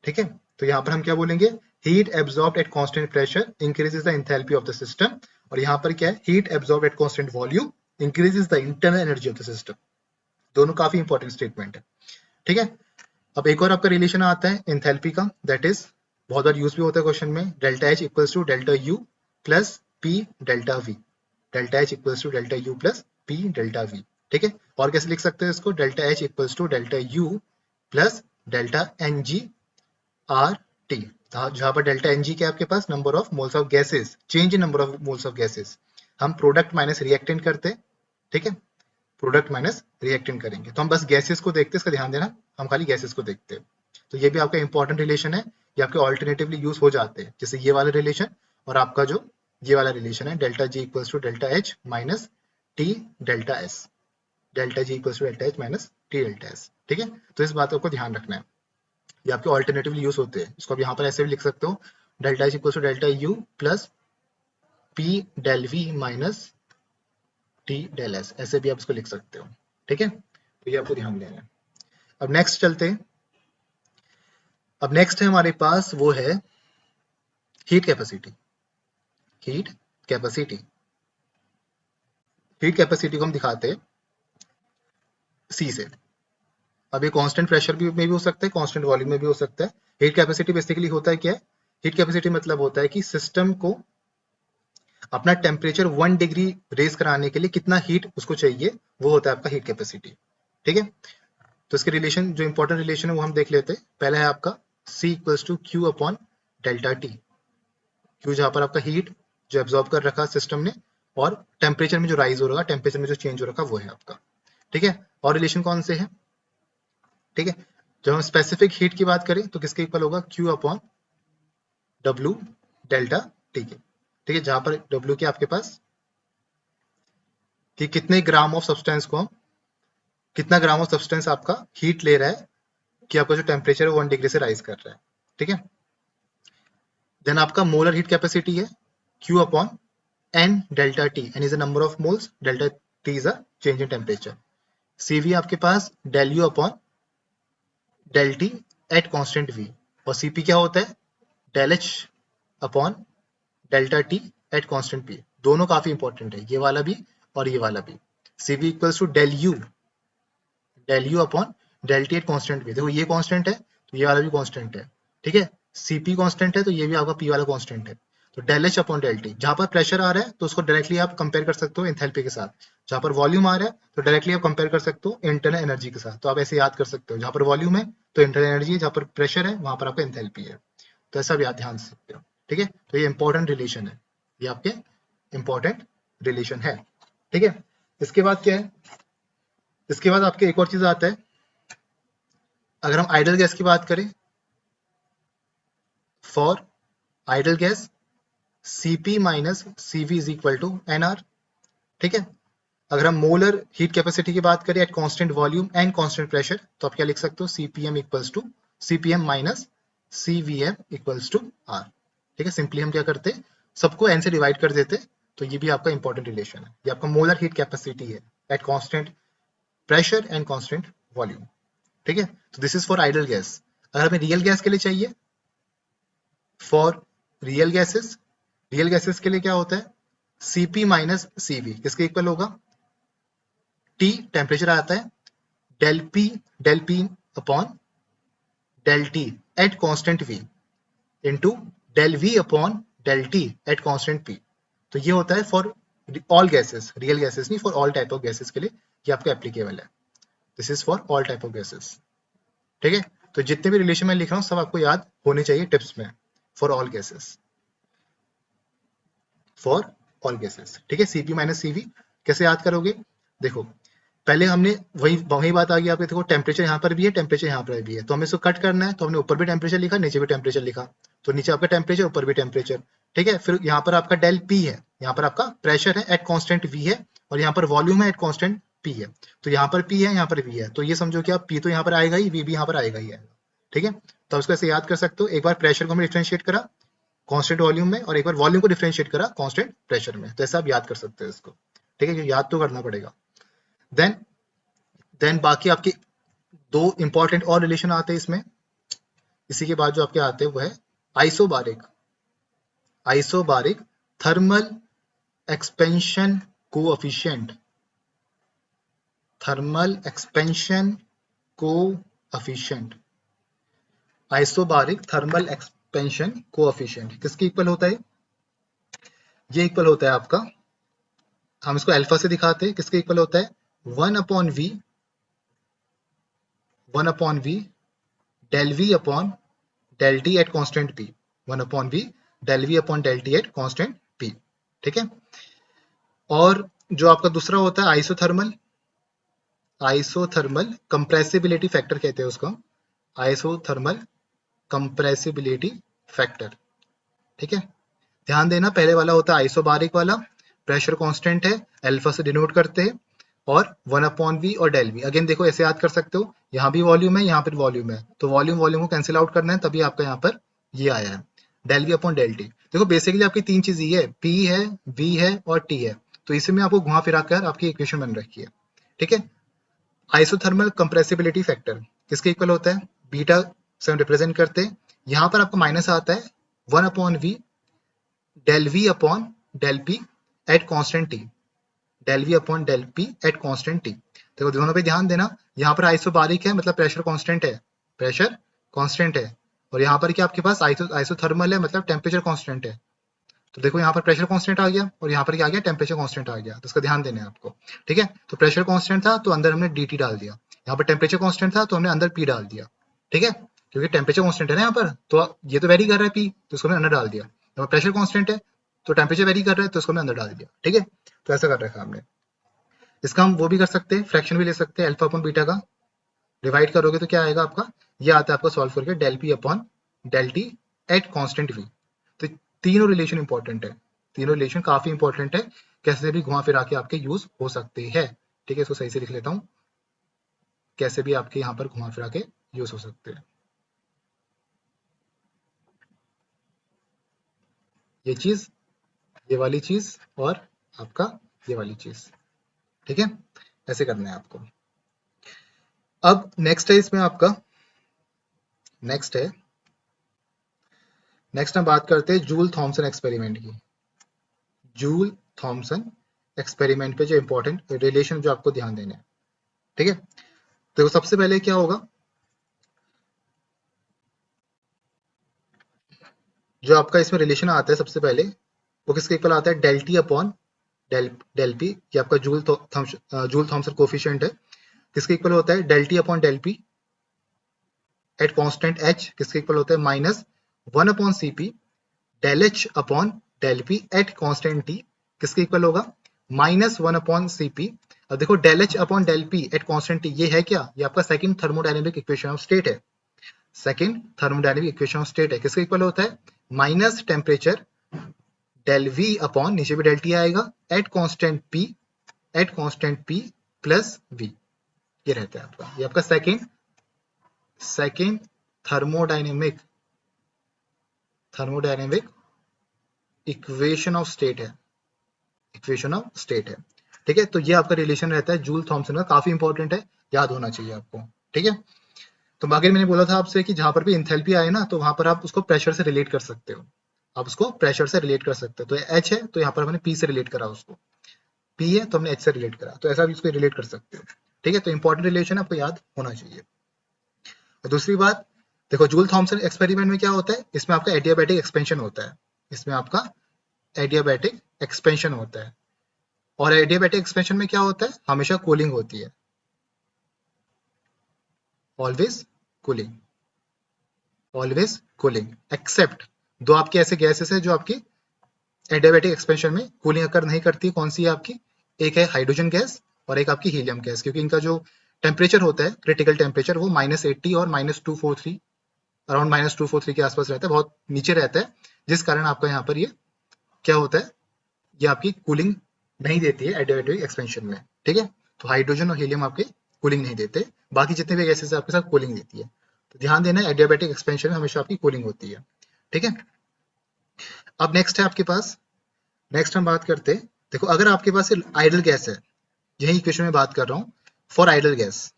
S1: ठीक है, तो यहाँ पर हम क्या बोलेंगे, heat absorbed eight constant pressure increases the enthalpy of the system, और यहाँ पर क्या है, heat absorbed eight constant volume increases the internal energy of the system. दोनों काफी इंपॉर्टेंट स्टेटमेंट है। ठीक है, अब एक और आपका रिलेशन आता है एंथैल्पी का, दैट इज बहुत बार यूज भी होता है क्वेश्चन में, delta H equals to delta U plus P delta V. Delta H equals to delta U plus P delta V. ठीक है, और कैसे लिख सकते हैं इसको, delta H equals to delta U plus delta N G R T, जहां पर डेल्टा एन जी क्या है आपके पास, number of moles of gases, change in number of moles of gases. हम प्रोडक्ट माइनस रिएक्टेंट करते हैं। ठीक है, प्रोडक्ट माइनस रिएक्टेंट करेंगे, तो हम बस गैसेस को देखते हैं, इसका ध्यान देना, हम खाली गैसेस को देखते हैं। तो ये भी आपका इंपॉर्टेंट रिलेशन है, ये आपके ऑल्टरनेटिवली यूज हो जाते हैं, जैसे ये वाला रिलेशन और आपका जो ये वाला रिलेशन है, delta G equals to delta H minus T delta S. Delta G equals to delta H minus T delta S. ठीक है, तो इस बात को आपको ध्यान रखना है, ये आपके ऑल्टरनेटिवली यूज होते हैं। इसको आप यहाँ पर ऐसे भी लिख सकते हो, delta H equals to delta U plus P del V minus T del S, ऐसे भी आप इसको लिख सकते हो। ठीक है, तो ये आपको ध्यान देना है। अब नेक्स्ट चलते हैं, अब नेक्स्ट है हमारे पास वो है heat capacity. Heat capacity, heat capacity को हम दिखाते हैं सी से। अब ये कांस्टेंट प्रेशर भी में भी हो सकता है, कांस्टेंट वॉल्यूम में भी हो सकता है। हीट कैपेसिटी बेसिकली होता है क्या है, हीट कैपेसिटी मतलब होता है कि सिस्टम को अपना टेम्परेचर 1 डिग्री रेज कराने के लिए कितना हीट उसको चाहिए, वो होता है आपका हीट कैपेसिटी। ठीक है, तो इसके रिलेशन, जो इंपॉर्टेंट रिलेशन है वो हम देख लेते हैं। पहला है आपका C equals to Q upon delta T. Q जहां पर आपका हीट जो एब्जॉर्ब कर रखा सिस्टम ने, और टेम्परेचर में जो राइज हो रहा, टेम्परेचर में जो चेंज हो रखा वो है आपका। ठीक है, और रिलेशन कौन से है, ठीक है, जब हम स्पेसिफिक हीट की बात करें तो किसके इक्वल होगा, Q upon W delta T के। ठीक है, जहां पर डब्ल्यू के आपके पास कि कितने ग्राम ऑफ सब्सटेंस को हम, कितना ग्राम ऑफ सब्सटेंस आपका हीट ले रहा है कि आपका जो टेम्परेचर है 1 डिग्री से राइज कर रहा है। ठीक है, देन आपका मोलर हीट कैपेसिटी है Q upon N delta T। N is the number of moles, delta T is a change in temperature. CV आपके पास del U upon del T at constant V, और CP क्या होता है, del H upon delta T at constant P। दोनों काफी इंपॉर्टेंट है, ये वाला भी और ये वाला भी। CV equals to del U upon del T at constant भी, देखो ये कांस्टेंट है तो ये वाला भी कांस्टेंट है। ठीक है, सीपी कांस्टेंट है तो ये भी आपका पी वाला कांस्टेंट है। तो del H upon del T, जहां पर प्रेशर आ रहा है तो उसको डायरेक्टली आप कंपेयर कर सकते हो एंथैल्पी के साथ, जहां पर वॉल्यूम आ रहा है तो डायरेक्टली आप कंपेयर कर सकते हो इंटरनल एनर्जी के साथ। तो आप ऐसे याद कर सकते हो, जहां पर वॉल्यूम है तो इंटरनल एनर्जी है, जहां पर प्रेशर है वहां पर आपका एंथैल्पी है। तो ऐसा भी आप ध्यान से सकते हो। ठीक है, तो ये इंपॉर्टेंट रिलेशन है, ये आपके इंपॉर्टेंट रिलेशन है। ठीक है, इसके बाद क्या है, इसके बाद आपके एक और चीज आता है, अगर हम आइडल गैस की बात करें, for ideal gas Cp minus Cv is equal to Nr। ठीक है, अगर हम मोलर हीट कैपेसिटी की बात करें at constant volume and constant pressure, तो आप क्या लिख सकते हो, Cpm equals to Cpm minus Cvm equals to R। ठीक है, सिंपली हम क्या करते हैं, सबको N से डिवाइड कर देते, तो ये भी आपका इंपॉर्टेंट रिलेशन है। ये आपका मोलर हीट कैपेसिटी है at constant pressure and constant volume. ठीक है, तो this is for ideal gas. अगर हमें रियल गैस के लिए चाहिए, for real gases, real gases के लिए क्या होता है, Cp माइनस Cv किसके इक्वल होगा, T टेम्परेचर आता है, del P upon del T at constant V into del V upon del T at constant P। तो ये होता है for all gases, real gases नहीं, for all type of gases के लिए ये आपको एप्लीकेबल है। This is for all type of gases. ठीक है, तो जितने भी रिलेशन मैं लिख रहा हूँ सब आपको याद होने चाहिए टिप्स में, for all gases, for all gases. ठीक है, सीपी माइनस सीवी कैसे याद करोगे? देखो पहले हमने वही वही बात आ गई आपके, देखो टेम्परेचर यहाँ पर भी है, टेम्परेचर यहाँ पर भी है, तो हमें इसको कट करना है, तो हमने ऊपर भी टेम्परेचर लिखा, नीचे भी टेम्परेचर लिखा, तो नीचे आपका टेम्परेचर, ऊपर भी टेम्परेचर। ठीक है, फिर यहाँ पर आपका डेल पी है, यहाँ पर आपका प्रेशर है एट कांस्टेंट वी है, और यहाँ पर वॉल्यूम है एट कांस्टेंट पी है। तो यहाँ पर पी है, यहाँ पर वी है, तो ये समझो कि आप पी तो यहाँ पर आएगा ही, वी भी यहाँ पर आएगा ही आएगा। ठीक है, तो उसको ऐसे याद कर सकते हो, एक बार प्रेशर को हमने डिफरेंशिएट करा कांस्टेंट वॉल्यूम में, और एक बार वॉल्यूम को डिफरेंशिएट करा कांस्टेंट प्रेशर में, तो ऐसा आप याद कर सकते हो इसको। ठीक है, ये याद तो करना पड़ेगा। देन बाकी आपके दो इंपॉर्टेंट और रिलेशन आते हैं इसमें, इसी के बाद जो आपके आते हैं वो है isobaric, isobaric thermal expansion coefficient, thermal expansion coefficient, isobaric thermal expansion coefficient किसके इक्वल होता है? ये इक्वल होता है आपका, हम इसको अल्फा से दिखाते हैं, किसके इक्वल होता है? 1/v, 1/v del v upon del t at constant p, 1/v del v upon del t at constant p। ठीक है, और जो आपका दूसरा होता है आइसोथर्मल, आइसोथर्मल कंप्रेसिबिलिटी फैक्टर कहते हैं उसको, आइसोथर्मल कंप्रेसिबिलिटी फैक्टर। ठीक है, ध्यान देना पहले वाला होता है आइसोबारिक वाला, प्रेशर कांस्टेंट है, अल्फा से डिनोट करते हैं, और 1/v और डेल वी। अगेन देखो ऐसे याद कर सकते हो, यहाँ भी वॉल्यूम है, यहाँ पर वॉल्यूम है, तो वॉल्यूम वॉल्यूम को कैंसिल आउट करना है, तभी आपका यहाँ पर ये आया है del V upon del T. देखो बेसिकली आपकी तीन चीज ये है, पी है, वी है और टी है, तो इसी में आपको घुमा फिरा कर आपकी इक्वेशन बन रखी है। ठीक है, आइसोथर्मल कंप्रेसिबिलिटी फैक्टर किसके इक्वल होता है? बीटा से हम रिप्रेजेंट करते हैं, यहाँ पर आपको माइनस आता है 1/v del V upon del P at constant T, del V upon del P at constant T. देखो दोनों पे ध्यान देना, यहाँ पर आइसोबारिक है मतलब प्रेशर कांस्टेंट है, प्रेशर कांस्टेंट है, और यहाँ पर क्या आपके पास आइसोथर्मल है मतलब टेम्परेचर कांस्टेंट है। तो देखो यहाँ पर प्रेशर कांस्टेंट आ गया, और यहाँ पर क्या आ गया? टेम्परेचर कांस्टेंट आ गया, तो इसका ध्यान देना है आपको। ठीक है, तो प्रेशर कांस्टेंट था तो अंदर हमने dt डाल दिया, यहाँ पर टेम्परेचर कांस्टेंट था तो हमने अंदर p डाल दिया। ठीक है, क्योंकि टेम्परेचर कांस्टेंट है ना यहाँ पर, तो ये तो वेरी कर रहा है p, तो इसको हमने अंदर डाल दिया। यहाँ प्रेशर कांस्टेंट है तो टेम्परेचर वेरी कर रहा है, तो इसको हमने अंदर डाल दिया। ठीक है, तो ऐसा कर रखा हमने। इसका हम वो भी कर सकते हैं, फ्रैक्शन भी ले सकते हैं, अल्फा अपॉन बीटा का डिवाइड करोगे तो क्या आएगा आपका? ये आता है आपका सॉल्व करके del P upon del T at constant V. तो तीनों रिलेशन इंपॉर्टेंट है, तीनों रिलेशन काफी इंपॉर्टेंट है, कैसे भी घुमा फिरा के आपके यूज हो सकते हैं। ठीक है, इसको सही से लिख लेता हूँ, कैसे भी आपके यहाँ पर घुमा फिरा के यूज हो सकते हैं। ये चीज, ये वाली चीज, और आपका ये वाली चीज। ठीक है, ऐसे करना है आपको। अब नेक्स्ट है इसमें आपका, नेक्स्ट है, नेक्स्ट हम बात करते हैं जूल थॉमसन एक्सपेरिमेंट की। जूल थॉमसन एक्सपेरिमेंट पे जो इंपॉर्टेंट रिलेशन जो आपको ध्यान देने हैं। ठीक है, तो सबसे पहले क्या होगा, जो आपका इसमें रिलेशन आता है सबसे पहले वो किसके इक्वल आता है? Del T upon del del P, ये आपका जूल थॉमसन कोफिशिएंट है, किसके इक्वल होता है? Del T upon del P at constant H, किसके इक्वल होता है? माइनस 1/सी P del H upon del P at constant T, किसके इक्वल होगा? माइनस 1/सी पी। अब देखो del H upon del P at constant T ये है क्या? ये आपका second thermodynamic equation of state है, second thermodynamic equation of state है, किसके इक्वल होता है? Minus temperature del V upon नीचे भी डेल टी आएगा at constant P plus V, ये रहता है आपका, ये आपका second thermodynamic equation of state है, इक्वेशन ऑफ स्टेट है। ठीक है, तो ये आपका रिलेशन रहता है जूल थॉमसन का, काफी इंपॉर्टेंट है, याद होना चाहिए आपको। ठीक है, तो बाकी मैंने बोला था आपसे कि जहां पर भी इंथैल्पी आए ना, तो वहां पर आप उसको प्रेशर से रिलेट कर सकते हो, आप उसको प्रेशर से रिलेट कर सकते हो। तो एच है तो यहाँ पर हमने पी से रिलेट करा, उसको पी है तो हमने एच से रिलेट करा, तो ऐसा भी इसको रिलेट कर सकते हो। ठीक है, तो इंपॉर्टेंट रिलेशन आपको याद होना चाहिए। और दूसरी बात, देखो जूल थॉमसन एक्सपेरिमेंट में क्या होता है, इसमें आपका एडियाबैटिक एक्सपेंशन होता है, इसमें आपका एडियाबैटिक एक्सपेंशन होता है। और एडियाबैटिक एक्सपेंशन में क्या होता है, हमेशा कूलिंग होती है, always cooling, always cooling, except दो आपके ऐसे गैसेस है जो आपकी एडियाबैटिक एक्सपेंशन में कूलिंग अकर नहीं करती। कौन सी है आपकी, एक है हाइड्रोजन गैस और एक आपकी हीलियम गैस, क्योंकि इनका जो टेम्परेचर होता है क्रिटिकल टेम्परेचर वो -80 और -243, अराउंड -243 के आसपास रहता है, बहुत नीचे रहता है, जिस कारण आपका यहाँ पर ये क्या होता है, ये आपकी कूलिंग नहीं देती है एडियाबैटिक एक्सपेंशन में। ठीक है, तो हाइड्रोजन और हीलियम आपके कूलिंग नहीं देते, बाकी जितने भी गैसेस आपके साथ कूलिंग देती है। तो ध्यान देना, एडियाबैटिक एक्सपेंशन में हमेशा आपकी कूलिंग होती है। ठीक है, अब नेक्स्ट है आपके पास, नेक्स्ट हम बात करते हैं, देखो अगर आपके पास आइडल गैस है, यही इक्वेशन में बात कर रहा हूँ, for ideal gas,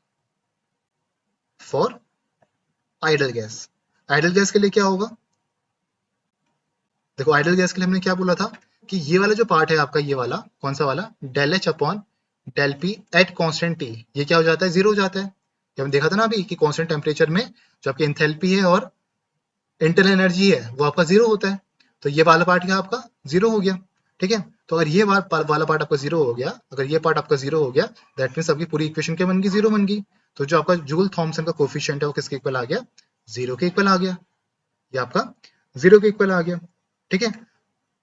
S1: for ideal gas, idol gas के लिए क्या होगा, देखो आइडल गैस के लिए हमने क्या बोला था कि ये वाला जो पार्ट है आपका, ये वाला कौन सा वाला, del H upon del P at constant T, ये क्या हो जाता है, जीरो हो जाता है। ये हम देखा था ना अभी कि कांस्टेंट टेम्परेचर में जो आपकी एंथैल्पी है और इंटरनल एनर्जी है वो आपका जीरो होता है, तो ये वाला पार्ट क्या आपका जीरो हो गया। ठीक है, तो अगर ये वाला पार्ट आपका जीरो हो गया, अगर ये पार्ट आपका जीरो हो गया, दैट मीन्स आपकी पूरी इक्वेशन क्या बन गई, जीरो बन गई। तो जो आपका जूल थॉमसन का कोफिशिएंट है वो किसके इक्वल आ गया, जीरो के इक्वल आ गया, ये आपका जीरो के इक्वल आ गया। ठीक है,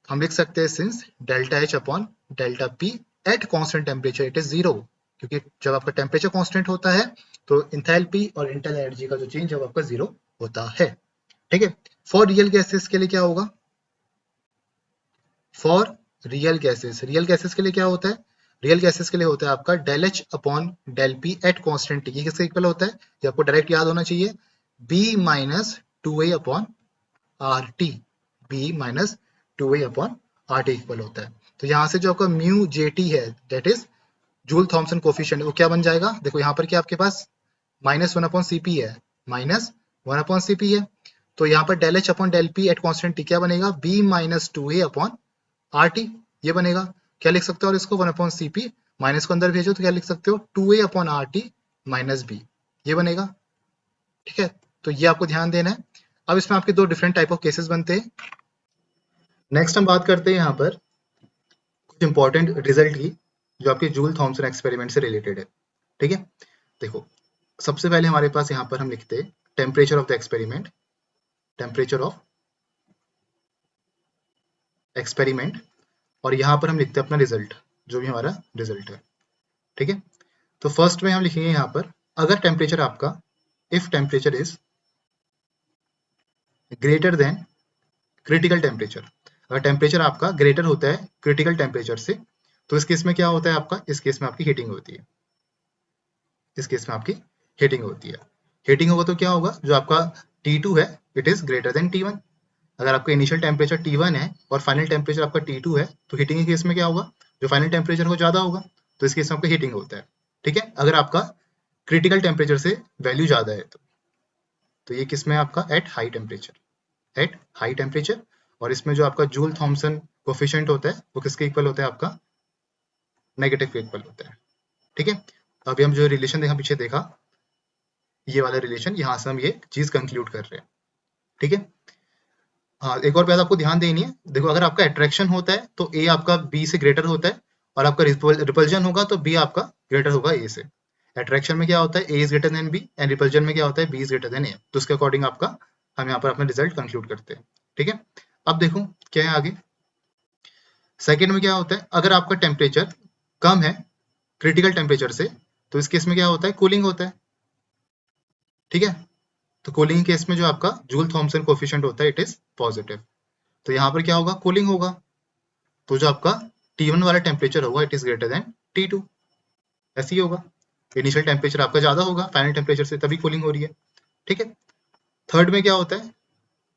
S1: हम लिख सकते हैं since delta H upon delta P at constant temperature it is zero, क्योंकि जब आपका टेम्परेचर कांस्टेंट होता है तो इंथैल्पी और इंटरनल एनर्जी का जो चेंज है वो आपका जीरो होता है। ठीक है, फॉर रियल गैसेस के लिए क्या होगा, फॉर रियल गैसेस के लिए क्या होता है, रियल गैसेस के लिए होता है आपका del H upon del P at constant T, ये किसके इक्वल होता है, ये आपको डायरेक्ट याद होना चाहिए, B minus two A upon R T, B minus two A upon R T equal होता है। तो यहाँ से जो आपका म्यू जे टी है that is Joule Thomson coefficient, वो क्या बन जाएगा, देखो यहाँ पर क्या आपके पास -1 अपॉन सी पी है, -1 अपॉन सी पी है, तो यहाँ पर del H upon del P at constant T क्या बनेगा, B minus two A upon R T, ये बनेगा। क्या लिख सकते हो, और इसको 1 अपॉन सी पी, माइनस को अंदर भेजो तो क्या लिख सकते हो, two A upon R T minus B, ये बनेगा। ठीक है, तो ये आपको ध्यान देना है। अब इसमें आपके दो डिफरेंट टाइप ऑफ केसेस बनते हैं। नेक्स्ट हम बात करते हैं यहाँ पर कुछ इंपॉर्टेंट रिजल्ट की जो आपके जूल थॉमसन एक्सपेरिमेंट से रिलेटेड है। ठीक है, देखो सबसे पहले हमारे पास यहाँ पर हम लिखते हैं temperature of the experiment, temperature of experiment, और यहाँ पर हम लिखते हैं अपना रिजल्ट, जो भी हमारा रिजल्ट है। ठीक है, तो फर्स्ट में हम लिखेंगे यहाँ पर, अगर टेम्परेचर आपका, if temperature is greater than critical temperature, अगर टेम्परेचर आपका ग्रेटर होता है क्रिटिकल टेम्परेचर से, तो इस केस में क्या होता है आपका, इस केस में आपकी हीटिंग होती है, इस केस में आपकी हीटिंग होती है। हीटिंग होगा तो क्या होगा, जो आपका T2 है it is greater then T1, अगर आपका इनिशियल टेम्परेचर T1 है और फाइनल टेम्परेचर आपका T2 है, तो हीटिंग के केस में क्या होगा, जो फाइनल टेम्परेचर हो ज्यादा होगा, तो इस केस में आपका हीटिंग होता है। ठीक है, अगर आपका क्रिटिकल टेम्परेचर से वैल्यू ज्यादा है तो ये किस में आपका at high temperature, at high temperature, और इसमें जो आपका जूल थॉमसन कोफिशिएंट होता है वो किसके इक्वल होता है, आपका नेगेटिव के इक्वल होता है। ठीक है, अभी हम जो रिलेशन देखा पीछे देखा, ये वाला रिलेशन, यहाँ से हम ये चीज कंक्लूड कर रहे हैं। ठीक है, हाँ एक और बात आपको ध्यान देनी है, देखो अगर आपका अट्रैक्शन होता है तो ए आपका बी से ग्रेटर होता है, और आपका रिपल्जन होगा तो बी आपका ग्रेटर होगा ए से। अट्रैक्शन में क्या होता है, A is greater than B, and repulsion में क्या होता है, B is greater than A, तो उसके अकॉर्डिंग आपका हम यहाँ पर अपना रिजल्ट कंक्लूड करते हैं। ठीक है, अब देखो क्या है आगे, सेकेंड में क्या होता है, अगर आपका टेम्परेचर कम है क्रिटिकल टेम्परेचर से, तो इस केस में क्या होता है, कूलिंग होता है। ठीक है, तो कूलिंग केस में जो आपका जूल थॉमसन कोफिशिएंट होता है इट इज पॉजिटिव, तो यहाँ पर क्या होगा, कूलिंग होगा, तो जो आपका T1 वाला टेम्परेचर होगा it is greater then T2, ऐसे ही होगा, इनिशियल टेम्परेचर आपका ज्यादा होगा फाइनल टेम्परेचर से, तभी कूलिंग हो रही है। ठीक है, थर्ड में क्या होता है,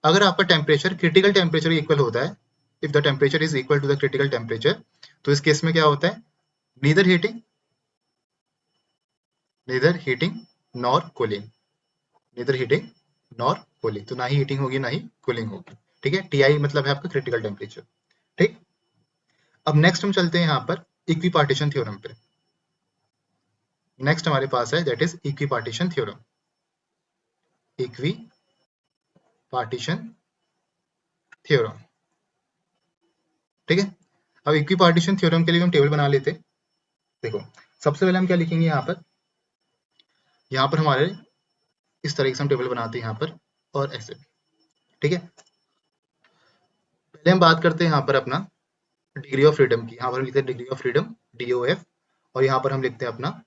S1: अगर आपका टेम्परेचर क्रिटिकल टेम्परेचर इक्वल होता है, if the temperature is equal to the critical temperature, तो इस केस में क्या होता है, neither heating, neither heating nor cooling, neither heating nor cooling, तो ना ही हीटिंग होगी ना ही कूलिंग होगी। ठीक है, टीआई मतलब है आपका क्रिटिकल टेम्परेचर। ठीक, अब नेक्स्ट हम चलते हैं यहाँ पर इक्वी पार्टीशन थ्योरम पे। नेक्स्ट हमारे पास है that is equi partition theorem, equi partition theorem. ठीक है, अब इक्विपार्टीशन थ्योरम के लिए हम टेबल बना लेते। देखो सबसे पहले हम क्या लिखेंगे यहाँ पर हमारे इस तरीके से हम टेबल बनाते हैं यहाँ पर और ऐसे, ठीक है। पहले हम बात करते हैं यहाँ पर अपना डिग्री ऑफ फ्रीडम की। यहाँ पर हम लिखते हैं डिग्री ऑफ फ्रीडम DOF, और यहाँ पर हम लिखते हैं अपना,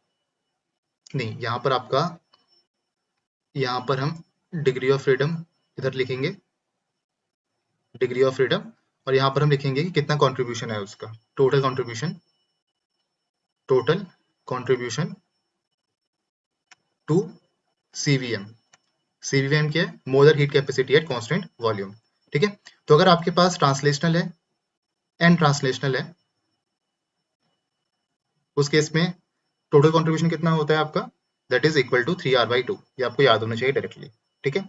S1: नहीं यहाँ पर आपका, यहाँ पर हम डिग्री ऑफ फ्रीडम इधर लिखेंगे डिग्री ऑफ फ्रीडम, और यहाँ पर हम लिखेंगे कि कितना कंट्रीब्यूशन है उसका, total contribution to CVM। CVM क्या है? Molar heat capacity at constant volume, ठीक है। तो अगर आपके पास ट्रांसलेशनल है एंड ट्रांसलेशनल है, उस केस में टोटल कंट्रीब्यूशन कितना होता है आपका, that is equal to 3R/2। ये आपको याद होना चाहिए डायरेक्टली, ठीक है।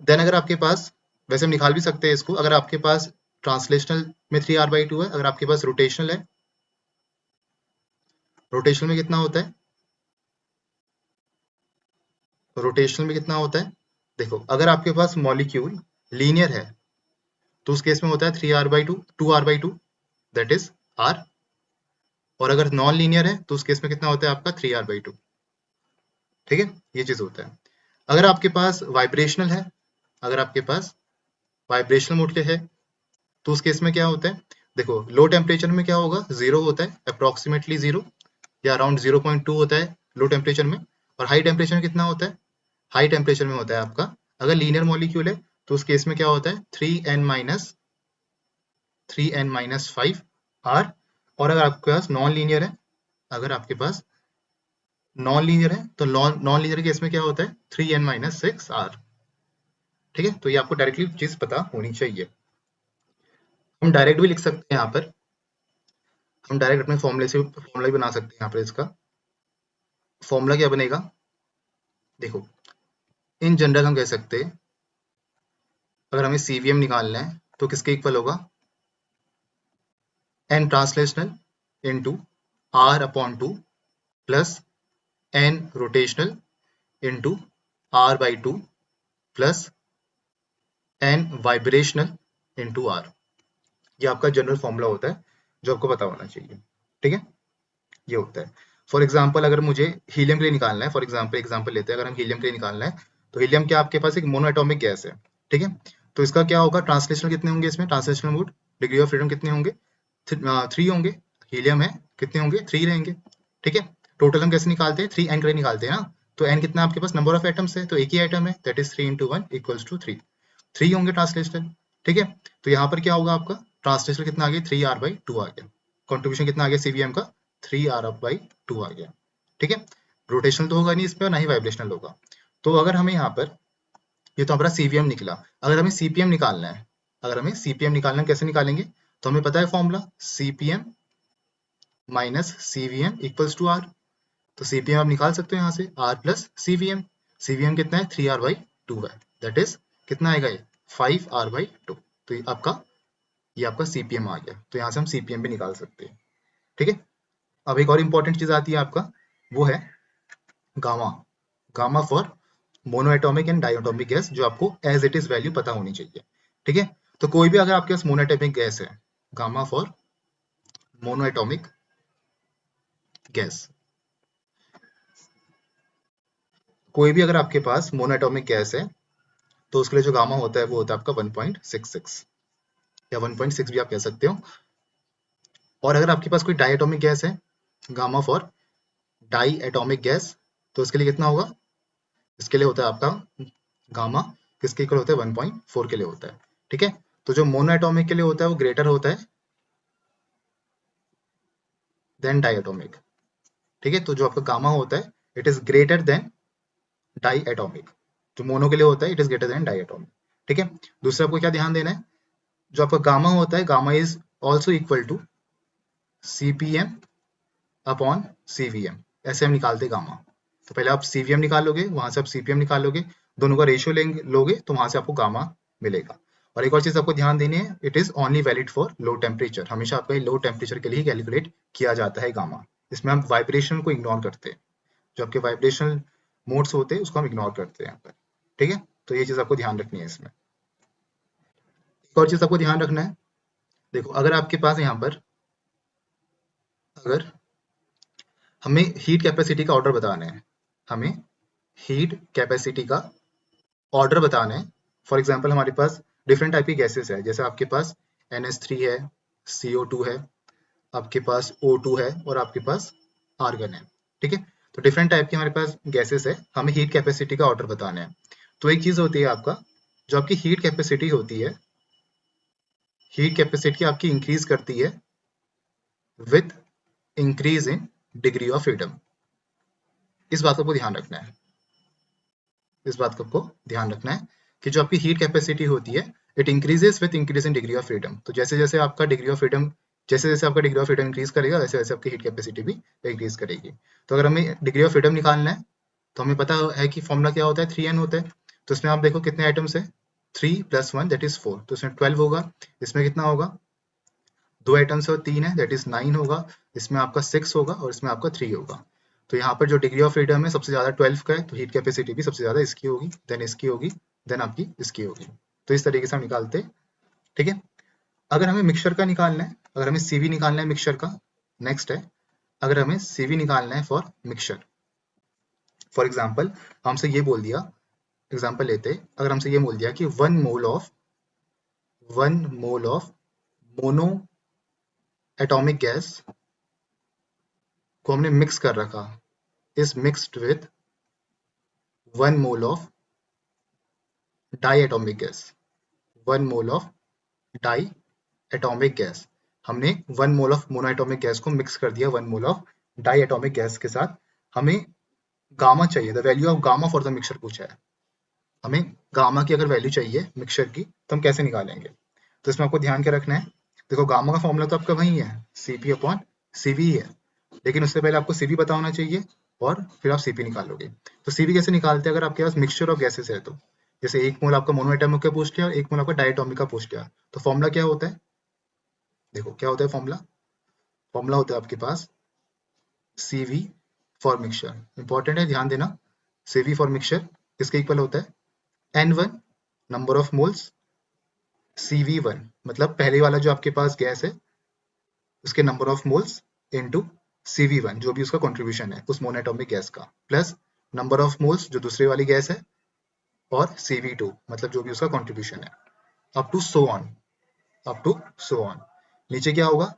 S1: देन अगर आपके पास, वैसे हम निकाल भी सकते हैं इसको, अगर आपके पास ट्रांसलेशनल में 3R/2 है, अगर आपके पास रोटेशनल है, रोटेशनल में कितना होता है, रोटेशनल में कितना होता है, देखो अगर आपके पास मॉलिक्यूल लीनियर है तो उस केस में होता है 3R/2 2R/2, that is R, और अगर नॉन लीनियर है तो उस केस में कितना होता है आपका 3R/2, ठीक है। ये चीज होता है। अगर आपके पास वाइब्रेशनल है, अगर आपके पास वाइब्रेशनल मोड के है तो उस केस में क्या होता है, देखो लो टेम्परेचर में क्या होगा, जीरो होता है, अप्रोक्सीमेटली जीरो या अराउंड 0.2 होता है लो टेम्परेचर में, और हाई टेम्परेचर में कितना होता है, हाई टेम्परेचर में होता है आपका, अगर लीनियर मॉलिक्यूल है तो उस केस में क्या होता है 3n-5 R, और अगर आपके पास नॉन लीनियर है, अगर आपके पास नॉन लीनियर है तो नॉन लीनियर केस में क्या होता है 3n-6R, ठीक है। तो ये आपको डायरेक्टली चीज पता होनी चाहिए। हम डायरेक्ट भी लिख सकते हैं यहाँ पर, हम डायरेक्ट अपने फॉर्मूले से फॉर्मूला भी बना सकते हैं यहाँ पर। इसका फॉर्मूला क्या बनेगा, देखो इन जनरल हम कह सकते हैं, अगर हमें CVM निकालना है तो किसके इक्वल होगा, n translational into R/2 plus n rotational into R/2 plus n vibrational into R। ये आपका जनरल फॉर्मूला होता है जो आपको पता होना चाहिए, ठीक है। ये होता है। फॉर एग्जाम्पल अगर मुझे हीलियम के लिए निकालना है, फॉर एग्जाम्पल लेते हैं, अगर हम हीलियम के लिए निकालना है तो हीलियम क्या आपके पास एक मोनोएटॉमिक गैस है, ठीक है। तो इसका क्या होगा, ट्रांसलेशनल कितने होंगे इसमें, translational mode degree of freedom कितने होंगे, 3 होंगे। हीलियम है कितने होंगे, 3 रहेंगे, ठीक है। टोटल हम कैसे निकालते हैं, 3n करके निकालते हैं ना, तो n कितना आपके पास नंबर ऑफ एटम्स है, तो एक ही एटम है, दैट इज 3 × 1 = 3, 3 होंगे ट्रांसलेशनल, ठीक है। तो यहाँ पर क्या होगा आपका, ट्रांसलेशनल कितना आ गया 3R/2 आ गया, कॉन्ट्रीब्यूशन कितना आ गया CVM का 3R/2 आ गया, ठीक है। रोटेशनल तो होगा नहीं इसमें, ना ही वाइब्रेशनल होगा। तो अगर हमें यहाँ पर, ये तो हमारा CVM निकला, अगर हमें CPM निकालना है, अगर हमें CPM निकालना है कैसे निकालेंगे, तो हमें पता है formula CPM minus CVM equals to R। तो CPM आप निकाल सकते हो यहाँ से R प्लस CVM। CVM कितना है 3R/2 है, दैट इज कितना आएगा ये 5R/2। तो ये आपका CPM आ गया, तो यहाँ से हम CPM भी निकाल सकते हैं, ठीक है। अब एक और इम्पोर्टेंट चीज आती है आपका, वो है gamma, gamma for monoatomic and diatomic gas, जो आपको एज इट इज वैल्यू पता होनी चाहिए, ठीक है। तो कोई भी अगर आपके पास मोनोएटॉमिक गैस है, गामा फॉर मोनोएटॉमिक गैस, कोई भी अगर आपके पास मोनोएटॉमिक गैस है तो उसके लिए जो गामा होता है वो होता है आपका 1.66 या 1.6 भी आप कह सकते हो। और अगर आपके पास कोई डायटोमिक गैस है, gamma for di atomic gas, तो इसके लिए कितना होगा, इसके लिए होता है आपका गामा किसके इक्वल होता है 1.4 के लिए होता है, ठीक है। तो जो मोनोएटॉमिक के लिए होता है वो ग्रेटर होता है देन डायटोमिक, ठीक है। तो जो आपका गामा होता है it is greater than di atomic, जो मोनो के लिए होता है it is greater than di atomic, ठीक है। दूसरा आपको क्या ध्यान देना है, जो आपका गामा होता है, gamma is also equal to CPM upon CVM, ऐसे हम निकालते गामा। तो पहले आप CVM निकालोगे, वहां से आप CPM निकालोगे, दोनों का रेशियो लेंगे लोगे तो वहां से आपको गामा मिलेगा। और एक और चीज आपको ध्यान देनी है, it is only valid for low temperature, हमेशा आपका लो टेम्परेचर के लिए कैलकुलेट किया जाता है गामा। इसमें हम वाइब्रेशन को इग्नोर करते हैं, जो आपके वाइब्रेशनल मोड्स होते हैं उसको हम इग्नोर करते हैं यहाँ पर, ठीक है। तो ये चीज आपको ध्यान रखनी है इसमें। एक और चीज आपको ध्यान रखना है, देखो अगर आपके पास यहाँ पर अगर हमें हीट कैपेसिटी का ऑर्डर बताना है, हमें हीट कैपेसिटी का ऑर्डर बताना है। फॉर एग्जांपल हमारे पास डिफरेंट टाइप की गैसेस है, जैसे आपके पास NH3 है, CO2 है, आपके पास O2 है और आपके पास आर्गन है। ठीक है, तो डिफरेंट टाइप की हमारे पास गैसेस है, हमें हीट कैपेसिटी का ऑर्डर बताना है। तो एक चीज होती है आपका, जो आपकी हीट कैपेसिटी होती है, हीट कैपेसिटी आपकी इंक्रीज करती है with increase in degree of freedom. इस बात को आपको ध्यान रखना है, इस बात को आपको ध्यान रखना है कि जो आपकी हीट कैपेसिटी होती है, it increases with increase in degree of freedom. तो जैसे जैसे आपका डिग्री ऑफ फ्रीडम, जैसे जैसे आपका डिग्री ऑफ फ्रीडम इंक्रीज करेगा, वैसे वैसे आपकी हीट कैपेसिटी भी इंक्रीज करेगी। तो अगर हमें डिग्री ऑफ फ्रीडम निकालना है, तो हमें पता है कि फॉर्मूला क्या होता है, 3n होता है। तो इसमें आप देखो कितने आइटम्स है, 3 + 1 दैट इज 4, तो इसमें 12 होगा। इसमें कितना होगा, 2 आइटम्स और 3 है दैट इज 9 होगा। इसमें आपका 6 होगा और इसमें आपका 3 होगा। तो यहाँ पर जो डिग्री ऑफ फ्रीडम है सबसे ज्यादा 12 का है, तो हीट कैपेसिटी भी सबसे ज्यादा इसकी होगी, देन इसकी होगी, देन आपकी इसकी होगी। तो इस तरीके से हम निकालते हैं। ठीक है, अगर हमें मिक्सचर का निकालना है, अगर हमें सीवी निकालना है मिक्सचर का, नेक्स्ट है, अगर हमें सीवी निकालना है फॉर मिक्सचर, फॉर एग्जाम्पल हमसे ये बोल दिया, एग्जाम्पल लेते, अगर हमसे ये बोल दिया कि 1 mole of mono atomic gas को हमने मिक्स कर रखा, is mixed with 1 mole of di atomic gas, 1 mole of di atomic gas. हमने 1 mole of mono atomic gas को मिक्स कर दिया 1 mole of di atomic gas के साथ। हमें गामा चाहिए, the value of gamma for the mixture पूछा है। हमें गामा की अगर वैल्यू चाहिए मिक्सचर की, तो हम कैसे निकालेंगे? तो इसमें आपको ध्यान क्या रखना है, देखो गामा का फॉर्मूला तो आपका वही है, CP/CV है, लेकिन उससे पहले आपको CV पता होना चाहिए और फिर आप CP निकालोगे। तो CV कैसे निकालते हैं, अगर आपके पास मिक्सचर ऑफ गैसेस है तो, जैसे 1 मोल आपका मोनो एटॉमिक का पूछ लिया और 1 मोल आपका डायटोमिक का पूछ लिया, तो फॉर्मूला क्या होता है, देखो क्या होता है फॉर्मूला, फॉर्मूला होता है आपके पास CV फॉर मिक्सचर, इंपॉर्टेंट है ध्यान देना। CV फॉर मिक्सचर किसके इक्वल होता है, N1 number of moles, CV1 मतलब पहले वाला जो आपके पास गैस है उसके number of moles into CV1 जो भी उसका कंट्रीब्यूशन है उस मोनोएटॉमिक गैस का, प्लस नंबर ऑफ मोल्स जो दूसरी वाली गैस है, और CV2 मतलब जो भी उसका कंट्रीब्यूशन है, up to so on, up to so on. नीचे क्या होगा,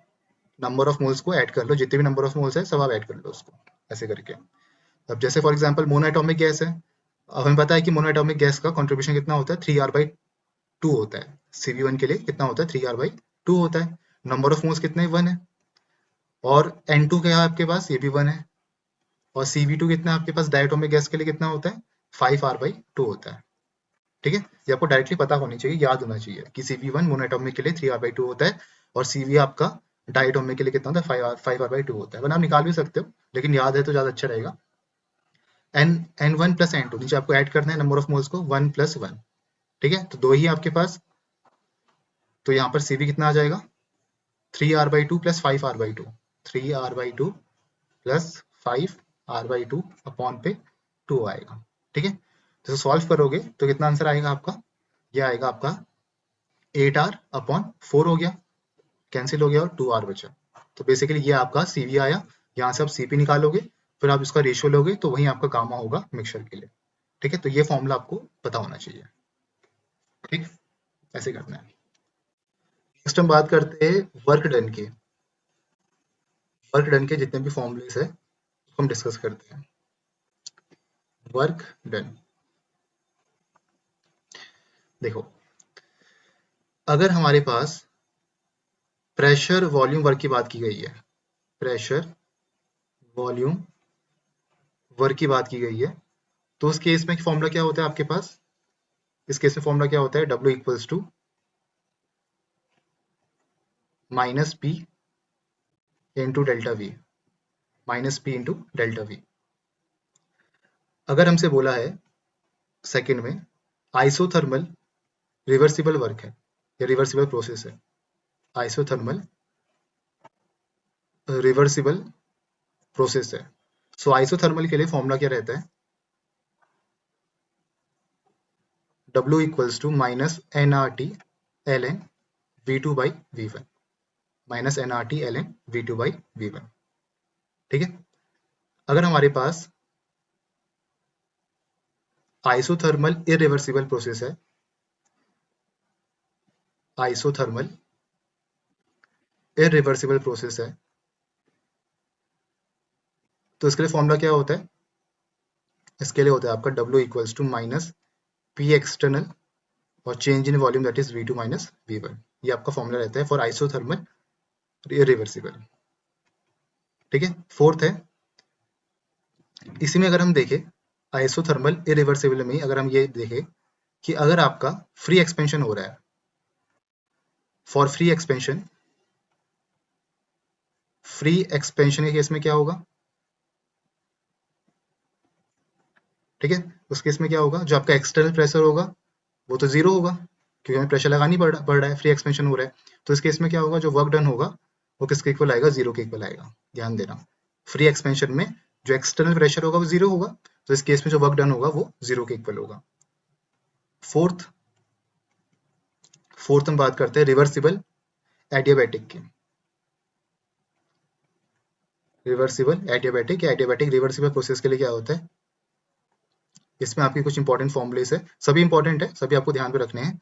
S1: नंबर ऑफ मोल्स को ऐड कर लो, जितने भी नंबर ऑफ मोल्स है सब आप ऐड कर लो उसको, ऐसे करके। अब जैसे फॉर एग्जांपल मोनोएटॉमिक गैस है, अब हमें पता है कि मोनोएटॉमिक गैस का कंट्रीब्यूशन कितना होता है, 3r/2 होता है। CV1 के लिए कितना होता है, 3r/2 होता है। नंबर ऑफ मोल्स कितने, 1 है, और N2 क्या है आपके पास, ये भी 1 है, और CV2 कितना है आपके पास डायटोमिक गैस के लिए, कितना होता है, 5r/2 होता है। ठीक है, ये आपको डायरेक्टली पता होनी चाहिए, याद होना चाहिए कि CV1 मोनोएटॉमिक के लिए 3r/2 होता है, और CV आपका डायटोमिक के लिए कितना होता है, 5r/2 होता है। वरना आप निकाल भी सकते हो, लेकिन याद है तो ज्यादा अच्छा रहेगा। N1 + N2 नीचे आपको ऐड करना है नंबर ऑफ मोल्स को, 1 + 1। ठीक है, तो दो ही है आपके पास, तो यहाँ पर CV कितना आ जाएगा, 3r/2 + 5r/2, 3r/2 + 5r/2 upon पे 2 आएगा। ठीक है, तो सॉल्व करोगे तो कितना आंसर आएगा आपका, ये आएगा आपका 8r/4 हो गया, कैंसिल हो गया और 2r बचा। तो बेसिकली ये आपका CV आया, यहाँ से आप CP निकालोगे, फिर आप इसका रेशियो लोगे तो वही आपका गामा होगा मिक्सचर के लिए। ठीक है, तो ये फॉर्मूला आपको पता होना चाहिए। ठीक, ऐसे करना है। नेक्स्ट हम बात करते हैं वर्क डन के, वर्क डन के जितने भी फॉर्मूलेस है उसको हम डिस्कस करते हैं। वर्क डन, देखो अगर हमारे पास प्रेशर वॉल्यूम वर्क की बात की गई है, प्रेशर वॉल्यूम वर्क की बात की गई है, तो उस केस में फॉर्मूला क्या होता है आपके पास, इस केस में फॉर्मूला क्या होता है, W equals to -P into delta V, -P into delta V. अगर हमसे बोला है सेकंड में आइसोथर्मल रिवर्सिबल वर्क है या रिवर्सिबल प्रोसेस है, आइसोथर्मल रिवर्सिबल प्रोसेस है, सो आइसोथर्मल के लिए फॉर्मूला क्या रहता है, W equals to -nRT ln V2/V1, -nRT ln V2/V1। ठीक है। अगर हमारे पास आइसोथर्मल इरिवर्सिबल प्रोसेस है, आइसोथर्मल इरिवर्सिबल प्रोसेस है, तो इसके लिए फॉर्मूला क्या होता है? इसके लिए होता है आपका W equals to minus P external और change in volume that is V2 minus V1। ये आपका फॉर्मूला रहता है फॉर आइसोथर्मल इरिवर्सिबल। ठीक है। फोर्थ है, इसी में अगर हम देखें आइसोथर्मल इरिवर्सिबल में अगर हम ये देखें कि अगर आपका फ्री एक्सपेंशन हो रहा है, फॉर फ्री एक्सपेंशन के केस में क्या होगा? ठीक है, उस केस में क्या होगा? जो आपका एक्सटर्नल प्रेशर होगा वो तो जीरो होगा, क्योंकि हमें प्रेशर लगानी पड़ रहा है, फ्री एक्सपेंशन हो रहा है। तो इस केस में क्या होगा? जो वर्क डन होगा वो किसके इक्वल आएगा? जीरो के इक्वल आएगा। ध्यान देना, फ्री एक्सपेंशन में जो एक्सटर्नल प्रेशर होगा वो जीरो होगा, तो इस केस में जो वर्क डन होगा वो जीरो के इक्वल होगा। फोर्थ हम बात करते हैं रिवर्सिबल एडियाबैटिक की। रिवर्सिबल एडियाबैटिक या एडियाबैटिक रिवर्सिबल प्रोसेस के लिए क्या होता है? इसमें आपके कुछ इंपॉर्टेंट फॉर्मूलेस है, सभी इंपॉर्टेंट है, सभी आपको ध्यान पे रखने हैं।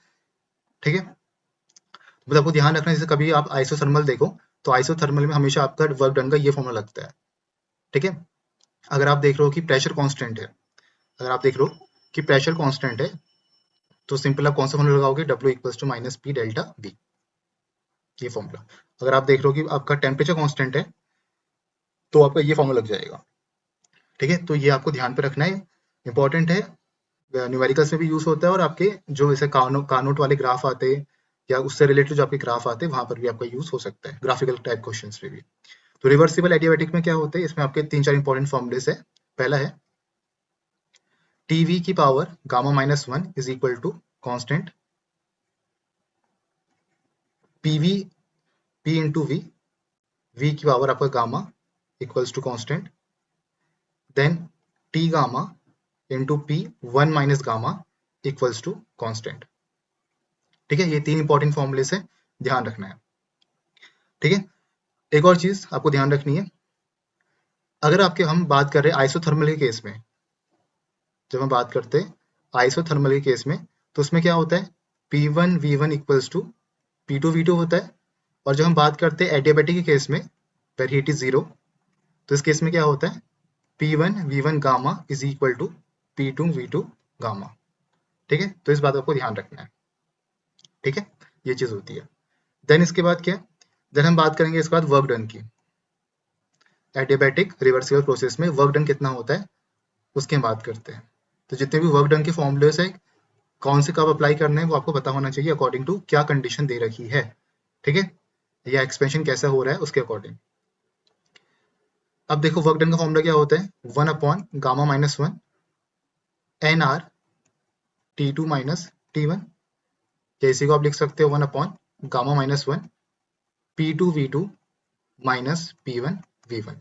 S1: ठीक है, मतलब आपको ध्यान रखना है, जैसे कभी आप आइसोथर्मल देखो तो आइसोथर्मल में हमेशा आपका वर्क डन का ये फॉर्मूला लगता है। ठीक है, अगर आप देख रहे हो कि प्रेशर कांस्टेंट है, अगर आप देख रहे हो कि प्रेशर कांस्टेंट है, तो सिंपल आप कौन सा फॉर्मूला लगाओगे? W equals to minus P delta V, ये फॉर्मूला। अगर आप देख रहे हो कि आपका टेम्परेचर कांस्टेंट है, तो आपका ये फॉर्मूला लग जाएगा। ठीक है, तो ये आपको ध्यान पे रखना है, इंपॉर्टेंट है, न्यूमेरिकल्स में भी यूज होता है, और आपके जो जैसे कार्नोट वाले ग्राफ आते हैं या उससे रिलेटेड जो आपके ग्राफ आते हैं वहां पर भी आपका यूज हो सकता है, ग्राफिकल टाइप क्वेश्चंस पे भी। तो रिवर्सिबल एडियाबैटिक में क्या होता है? इसमें आपके तीन चार इंपॉर्टेंट फॉर्मुलेस है। पहला है टीवी की power gamma minus one is equal to constant PV P into V, V की पावर आपका gamma equals to constant, then T gamma into P one minus gamma equals to constant. ठीक है, ये तीन इंपॉर्टेंट फॉर्मुलेस है, ध्यान रखना है। ठीक है, एक और चीज आपको ध्यान रखनी है, अगर आपके हम बात कर रहे हैं आइसोथर्मल के केस में, जब हम बात करते हैं आइसोथर्मल के केस में, तो उसमें क्या होता है? P1 V1 equals to P2 V2 होता है। और जब हम बात करते हैं एडियाबैटिक के केस में, वेर हीट इज जीरो, तो इस केस में क्या होता है? P1 V1 gamma is equal to P2 V2 gamma. ठीक है, तो इस बात का आपको ध्यान रखना है। ठीक है, ये चीज होती है। देन इसके बाद क्या? देन हम बात करेंगे इसके बाद वर्क डन की। एडियाबैटिक रिवर्सिबल प्रोसेस में वर्क डन कितना होता है उसकी हम बात करते हैं। तो जितने भी वर्क डन के फॉर्मूलेस है, कौन से कब अप्लाई करना है वो आपको पता होना चाहिए, अकॉर्डिंग टू क्या कंडीशन दे रखी है। ठीक है, या एक्सपेंशन कैसा हो रहा है उसके अकॉर्डिंग। अब देखो वर्क डन का फॉर्मूला क्या होता है? One upon gamma minus one N R T two minus T one, या इसी को आप लिख सकते हो one upon gamma minus one P two V two minus P one V one,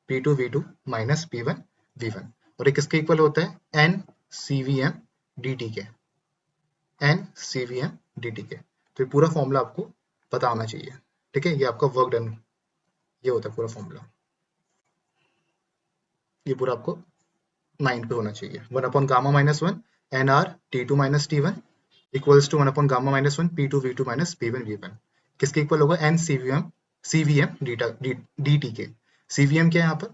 S1: P two V two minus P one V one. और ये किसके इक्वल होता है? N C V M D T के, N C V M D T के। तो ये पूरा फॉर्मूला आपको पता होना चाहिए। ठीक है, ये आपका वर्क डन, ये होता है पूरा फॉर्मूला, ये पूरा आपको माइंड पे होना चाहिए। One upon gamma minus one N R T two minus T one equals to one upon gamma minus one P two V two minus P one V one, किसके इक्वल होगा? N C V M D T के। सी वी एम क्या है यहाँ पर?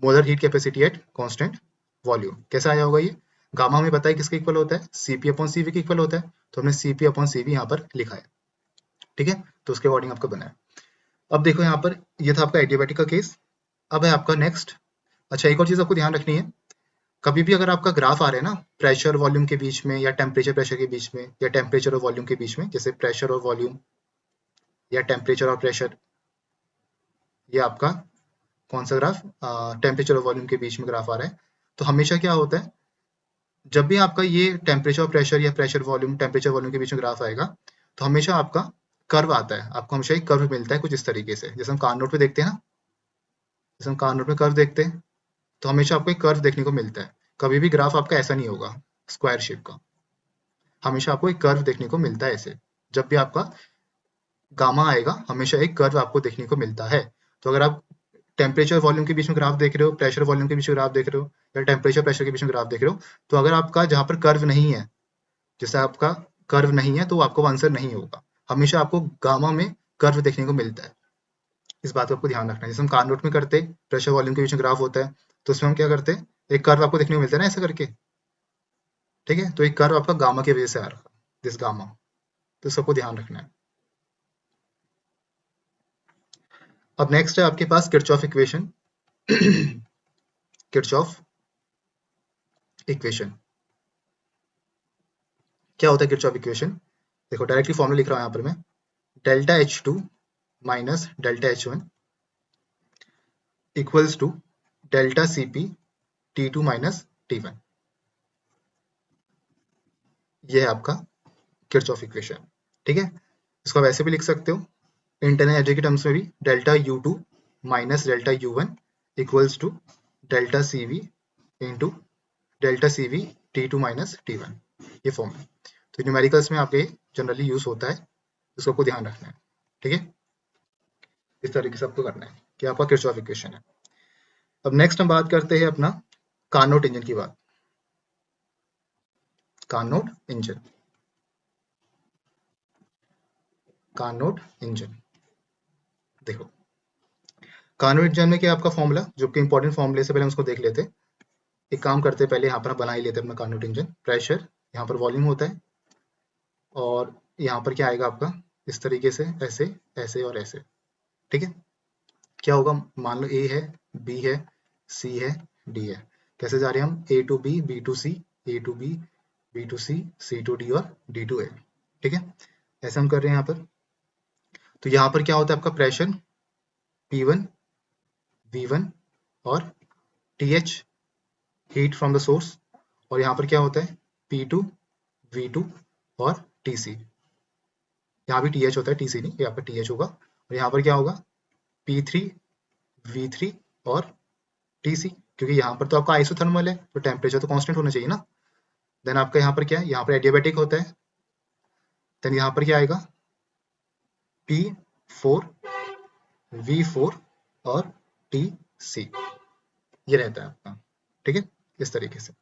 S1: Molar heat capacity at constant volume. कैसे आया होगा ये? गामा हमें पता है किसके इक्वल होता है? सीपी अपॉन सीवी के इक्वल होता है, तो हमने सीपी अपॉन सीवी यहाँ पर लिखा है। ठीक है, तो उसके अकॉर्डिंग आपका बना है। अब देखो यहाँ पर, ये था आपका एडियाबैटिक का केस। अब है आपका नेक्स्ट। अच्छा, एक और चीज आपको ध्यान रखनी है, कभी भी अगर आपका ग्राफ आ रहा है ना प्रेशर वॉल्यूम के बीच में, या टेम्परेचर प्रेशर के बीच में, या टेम्परेचर और वॉल्यूम के बीच में, जैसे प्रेशर और वॉल्यूम या टेम्परेचर और प्रेशर, ये आपका कौन सा ग्राफ? टेम्परेचर और वॉल्यूम के बीच में ग्राफ आ रहा है, तो हमेशा क्या होता है? जब भी आपका ये टेम्परेचर और प्रेशर या प्रेशर वॉल्यूम टेम्परेचर वॉल्यूम के बीच में ग्राफ आएगा, तो हमेशा आपका कर्व आता है, आपको हमेशा एक कर्व मिलता है कुछ इस तरीके से, जैसे हम कार्नोट पे देखते हैं ना, जैसे हम कार्नोट में कर्व देखते हैं, तो हमेशा आपको एक कर्व देखने को मिलता है। कभी भी ग्राफ आपका ऐसा नहीं होगा स्क्वायर शेप का, हमेशा आपको एक कर्व देखने को मिलता है ऐसे। जब भी आपका गामा आएगा हमेशा एक कर्व आपको देखने को मिलता है। तो अगर आप टेम्परेचर वॉल्यूम के बीच में ग्राफ देख रहे हो, प्रेशर वॉल्यूम के बीच में ग्राफ देख रहे हो, या टेम्परेचर प्रेशर के बीच में ग्राफ देख रहे हो, तो अगर आपका जहाँ पर कर्व नहीं है, जैसे आपका कर्व नहीं है, तो आपको आंसर नहीं होगा। हमेशा आपको गामा में कर्व देखने को मिलता है, इस बात को आपको ध्यान रखना है। जैसे हम कार्नोट में करते, प्रेशर वॉल्यूम के बीच में ग्राफ होता है, तो उसमें हम क्या करते हैं, एक कर्व आपको देखने को मिलता है ना ऐसे करके, ठीक है, तो एक कर्व आपका गामा की वजह से आ रहा है, दिस गामा, तो सबको ध्यान रखना है। अब नेक्स्ट है आपके पास किरचॉफ इक्वेशन। किरचॉफ इक्वेशन क्या होता है? किरचॉफ इक्वेशन देखो, डायरेक्टली फॉर्मूला लिख रहा हूं यहाँ पर मैं, delta H2 minus delta H1 equals to delta Cp T2 minus T1। ये है आपका किरचॉफ इक्वेशन, ठीक है। इसको वैसे भी लिख सकते हो इंटरनल एनर्जी के टर्म्स में भी, delta U2 minus delta U1 equals to delta CV into delta CV T2 minus T1, ये फॉर्म है। तो न्यूमेरिकल्स में आपके जनरली यूज होता है, इसको आपको ध्यान रखना है, ठीक है। इस तरीके से आपको करना है कि आपका किरचॉफ इक्वेशन है। अब नेक्स्ट हम बात करते हैं अपना कार्नोट इंजन की बात। कार्नोट इंजन, कार्नोट इंजन देखो, कार्नोट इंजन में क्या आपका फॉर्मूला, जो कि इंपॉर्टेंट फॉर्मूले से पहले हम उसको देख लेते हैं। एक काम करते हैं, पहले यहाँ पर बना ही लेते हैं अपना कार्नोट इंजन। प्रेशर, यहाँ पर वॉल्यूम होता है, और यहाँ पर क्या आएगा आपका, इस तरीके से, ऐसे ऐसे और ऐसे, ठीक है। क्या होगा, मान लो ए है, बी है, सी है, डी है, कैसे जा रहे हैं हम, A to B, B to C, A to B, B to C to D और डी टू ए, ठीक है, ऐसे हम कर रहे हैं यहाँ पर। तो यहाँ पर क्या होता है आपका प्रेशर P1 V1 और TH heat from the source, और यहाँ पर क्या होता है P2 V2 और TC, यहाँ भी TH होता है, TC नहीं, यहाँ पर TH होगा, और यहाँ पर क्या होगा P3 V3 और TC, क्योंकि यहाँ पर तो आपका आइसोथर्मल है, तो टेम्परेचर तो कांस्टेंट होना चाहिए ना। देन आपका यहाँ पर क्या है, यहाँ पर एडियाबैटिक होता है, देन यहाँ पर क्या आएगा P4 V4 और TC, ये रहता है आपका, ठीक है, इस तरीके से।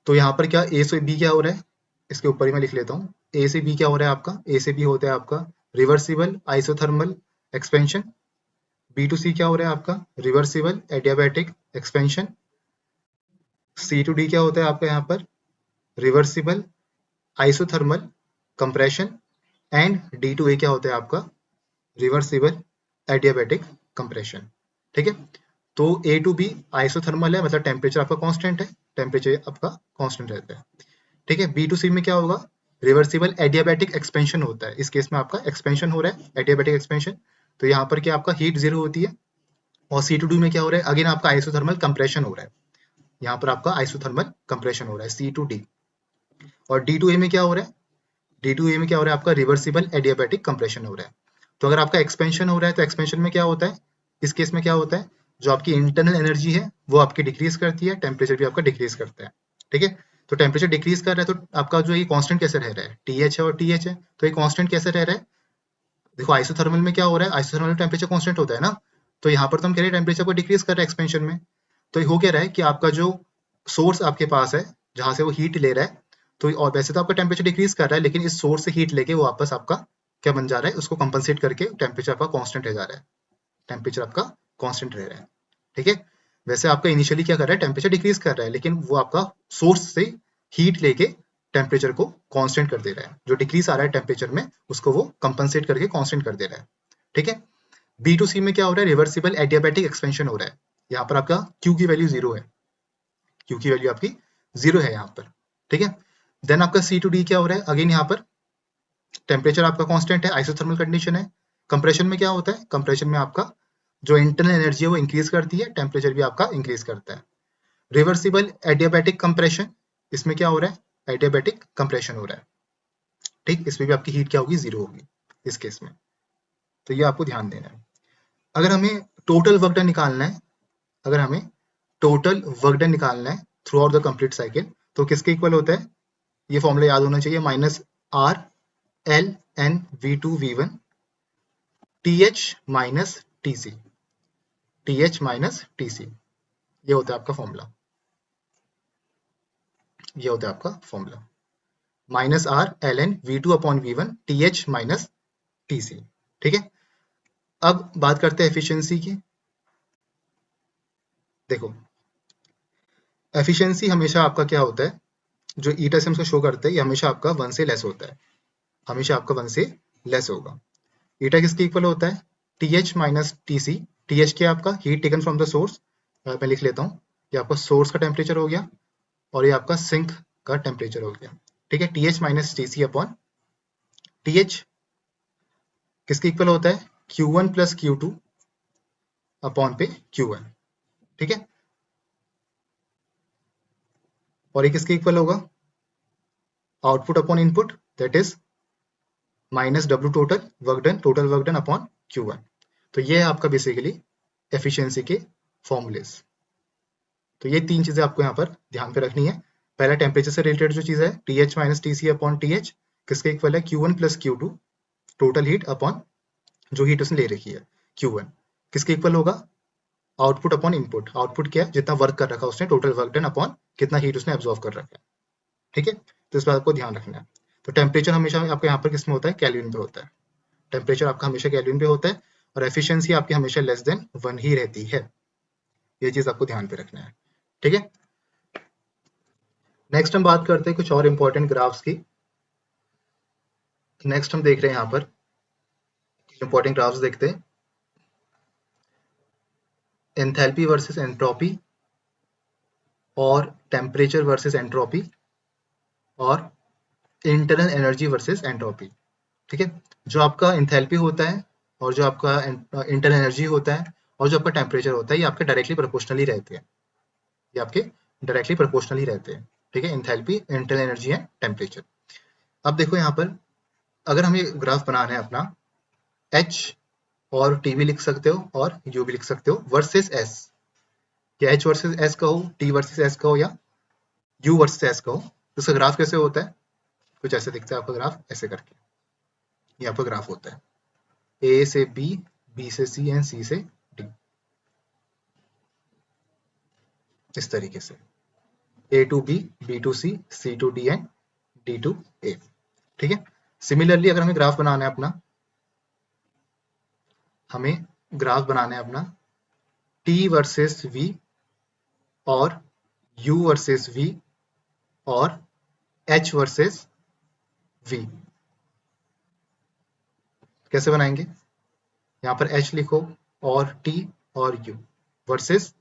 S1: तो यहाँ पर क्या ए से बी क्या हो रहा है, इसके ऊपर ही मैं लिख लेता हूँ। ए से बी क्या हो रहा है आपका, ए से बी होता है आपका reversible isothermal expansion, B to C क्या हो रहा है आपका reversible adiabatic expansion, C to D क्या होता है आपका यहाँ पर reversible isothermal compression, and D to A क्या होता है आपका रिवर्सिबल एडियाबैटिक कंप्रेशन, ठीक है। तो ए टू बी आइसोथर्मल है, मतलब टेम्परेचर आपका कांस्टेंट है, टेम्परेचर आपका कांस्टेंट रहता है, ठीक है। बी टू सी में क्या होगा रिवर्सिबल एडियाबैटिक एक्सपेंशन होता है, इस केस में आपका एक्सपेंशन हो रहा है, एडियाबैटिक एक्सपेंशन, तो यहाँ पर क्या आपका हीट जीरो होती है। और सी टू डी में क्या हो रहा है, अगेन आपका आइसोथर्मल कंप्रेशन हो रहा है, यहाँ पर आपका आइसोथर्मल कंप्रेशन हो रहा है सी टू डी। और डी टू ए में क्या हो रहा है, डी टू ए में क्या हो रहा है आपका रिवर्सिबल एडियाबैटिक कंप्रेशन हो रहा है। तो अगर आपका एक्सपेंशन हो रहा है, तो एक्सपेंशन में क्या होता है, इस केस में क्या होता है, जो आपकी इंटरनल एनर्जी है वो आपकी डिक्रीज करती है, टेम्परेचर भी आपका डिक्रीज करता है, ठीक है। तो टेम्परेचर डिक्रीज कर रहा है, तो आपका जो ये कांस्टेंट कैसे रह रहा है, TH है और TH है, तो ये कांस्टेंट कैसे रह रहा है, देखो आइसोथर्मल में क्या हो रहा है, आइसोथर्मल में टेम्परेचर कांस्टेंट होता है ना, तो यहाँ पर तो हम कह रहे हैं टेम्परेचर को डिक्रीज कर रहा है एक्सपेंशन में। तो ये हो क्या रहा है कि आपका जो सोर्स आपके पास है, जहां से वो हीट ले रहा है, तो और वैसे तो आपका टेम्परेचर डिक्रीज कर रहा है, लेकिन इस सोर्स से हीट लेके वो वापस आपका क्या बन जा रहा है, उसको कंपनसेट करके टेम्परेचर आपका कांस्टेंट रह जा रहा है, टेम्परेचर आपका कांस्टेंट रह रहा है, ठीक है। वैसे आपका इनिशियली क्या कर रहा है, टेम्परेचर डिक्रीज कर रहा है, लेकिन वो आपका सोर्स से हीट लेके टेम्परेचर को कांस्टेंट कर दे रहा है, जो डिक्रीज आ रहा है टेम्परेचर में उसको वो कंपनसेट करके कांस्टेंट कर दे रहा है, ठीक है। बी टू सी में क्या हो रहा है, रिवर्सिबल एडियाबैटिक एक्सपेंशन हो रहा है, यहाँ पर आपका क्यू की वैल्यू जीरो है, क्यू की वैल्यू आपकी जीरो है यहाँ पर, ठीक है। देन आपका सी टू डी क्या हो रहा है, अगेन यहाँ पर टेम्परेचर आपका कांस्टेंट है, आइसोथर्मल कंडीशन है। कंप्रेशन में क्या होता है, कंप्रेशन में आपका जो इंटरनल एनर्जी है वो इंक्रीज करती है, टेम्परेचर भी आपका इंक्रीज करता है। रिवर्सिबल एडियाबैटिक कंप्रेशन, इसमें क्या हो रहा है, एडियाबैटिक कंप्रेशन हो रहा है, ठीक, इसमें भी आपकी हीट क्या होगी, जीरो होगी इस केस में, तो ये आपको ध्यान देना है। अगर हमें टोटल वर्क डन निकालना है, अगर हमें टोटल वर्क डन निकालना है through out the complete cycle, तो किसके इक्वल होता है, ये फॉर्मूला याद होना चाहिए, minus R L N V two V one T H minus T C, T H minus T C, ये होता है आपका फॉर्मूला, ये होता है आपका formula, minus R L N V two upon V one T H minus T C. ठीक है, अब बात करते हैं एफिशिएंसी की। देखो एफिशिएंसी हमेशा आपका क्या होता है, जो ई टेस्ट हमको शो करता है ये हमेशा आपका 1 से लेस होता है, हमेशा आपका 1 से लेस होगा। ईटा किसके इक्वल होता है, T H minus T C. T H क्या है आपका, heat taken from the source, मैं लिख लेता हूँ, ये आपका सोर्स का टेम्परेचर हो गया और ये आपका सिंक का टेम्परेचर हो गया। ठीक है, T H minus T C upon T H किसके इक्वल होता है, Q one plus Q two upon पे क्यू वन। ठीक है, और ये किसके इक्वल होगा, output upon input, that is minus W total work done, total work done upon Q one. तो ये है आपका बेसिकली एफिशिएंसी के फॉर्मूलेस। तो ये तीन चीजें आपको यहाँ पर ध्यान पे रखनी है। पहला टेम्परेचर से रिलेटेड जो चीज है, T H minus T C upon T H किसके इक्वल है, Q one plus Q two total heat upon जो हीट उसने ले रखी है क्यू वन, किसके इक्वल होगा, आउटपुट अपॉन इनपुट। आउटपुट क्या है, जितना वर्क कर रखा है उसने, टोटल वर्क डन अपॉन कितना हीट उसने एब्जॉर्व कर रखा है। ठीक है, तो इस बात को ध्यान रखना है। तो टेम्परेचर हमेशा आपका यहाँ पर किस में होता है, केल्विन पे होता है। टेम्परेचर आपका हमेशा केल्विन पे होता है और एफिशिएंसी आपकी हमेशा लेस देन 1 ही रहती है, ये चीज आपको ध्यान पे रखना है। ठीक है, नेक्स्ट हम बात करते हैं कुछ और इंपॉर्टेंट ग्राफ्स की। नेक्स्ट हम देख रहे हैं यहाँ पर इंपॉर्टेंट ग्राफ्स देखते हैं, एंथैल्पी वर्सेस एंट्रोपी और टेम्परेचर वर्सेस एंट्रोपी और इंटरनल एनर्जी वर्सेस एंट्रोपी। ठीक है, जो आपका एंथैल्पी होता है और जो आपका इंटरनल एनर्जी होता है और जो आपका टेम्परेचर होता है, ये आपके डायरेक्टली प्रोपोर्शनली रहते हैं, ये आपके डायरेक्टली प्रोपोर्शनली रहते हैं। ठीक है, enthalpy, internal energy and temperature. अब देखो यहाँ पर अगर हमें ग्राफ बनाना है अपना, एच और टी भी लिख सकते हो और यू भी लिख सकते हो वर्सेस एस, या एच वर्सेस एस कहो, टी वर्सेस एस कहो या यू वर्सेस एस कहो। तो उसका ग्राफ कैसे होता है, कुछ ऐसे दिखता है आपका ग्राफ, ऐसे करके ये आपका ग्राफ होता है, ए से बी, बी से सी एंड सी से डी, इस तरीके से A to B to C to D and D to A. ठीक है, सिमिलरली अगर हमें ग्राफ बनाना है अपना, हमें ग्राफ बनाना है अपना टी वर्सेस वी और यू वर्सेस वी और एच वर्सेस वी, कैसे बनाएंगे, यहाँ पर एच लिखो और टी और यू वर्सेस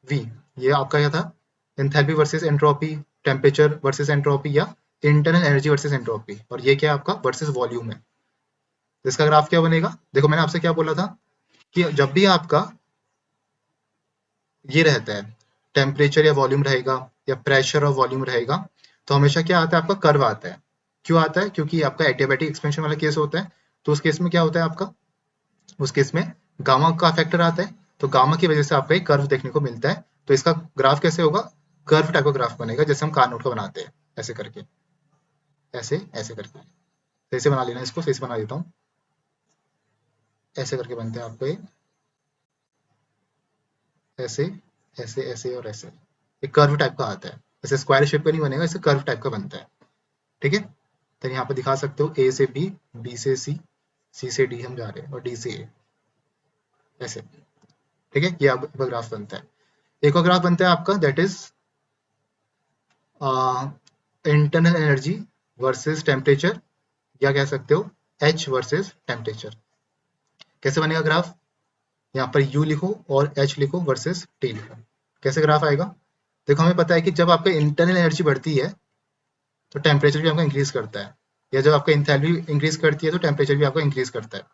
S1: वी, ये आपका क्या था, enthalpy versus entropy, temperature versus entropy या इंटरनल एनर्जी वर्सेस एंट्रोपी, और ये क्या आपका वर्सेस वॉल्यूम है। तो इसका ग्राफ क्या बनेगा, देखो मैंने आपसे क्या बोला था कि जब भी आपका ये रहता है, टेम्परेचर या वॉल्यूम रहेगा या प्रेशर और वॉल्यूम रहेगा, तो हमेशा क्या आता है, आपका कर्व आता है। क्यों आता है, क्योंकि आपका एडियाबैटिक एक्सपेंशन वाला केस होता है, तो उस केस में क्या होता है आपका, उस केस में गामा का फैक्टर आता है, तो गामा की वजह से आपका एक कर्व देखने को मिलता है। तो इसका ग्राफ कैसे होगा, कर्व टाइप का ग्राफ बनेगा, जैसे हम कार नोट का बनाते हैं, ऐसे करके, ऐसे ऐसे करके, सही से बना लेना, इसको सही से बना देता हूँ, ऐसे करके बनते हैं आपको ये, ऐसे ऐसे ऐसे और ऐसे, एक कर्व टाइप का आता है, ऐसे स्क्वायर शेप का नहीं बनेगा, ऐसे कर्व टाइप का बनता है। ठीक है, तो यहाँ पर दिखा सकते हो ए से बी से सी से डी हम जा रहे हैं और डी से ए, ऐसे। ठीक है, ये आपका ग्राफ बनता है। एक और ग्राफ बनता है आपका, that is internal energy versus temperature, या कह सकते हो एच वर्सेस टेम्परेचर। कैसे बनेगा ग्राफ, यहाँ पर यू लिखो और एच लिखो वर्सेस टी लिखो, कैसे ग्राफ आएगा, देखो हमें पता है कि जब आपका इंटरनल एनर्जी बढ़ती है तो टेम्परेचर भी आपका इंक्रीज करता है, या जब आपका इंथैल्पी इंक्रीज करती है तो टेम्परेचर भी आपका इंक्रीज करता है।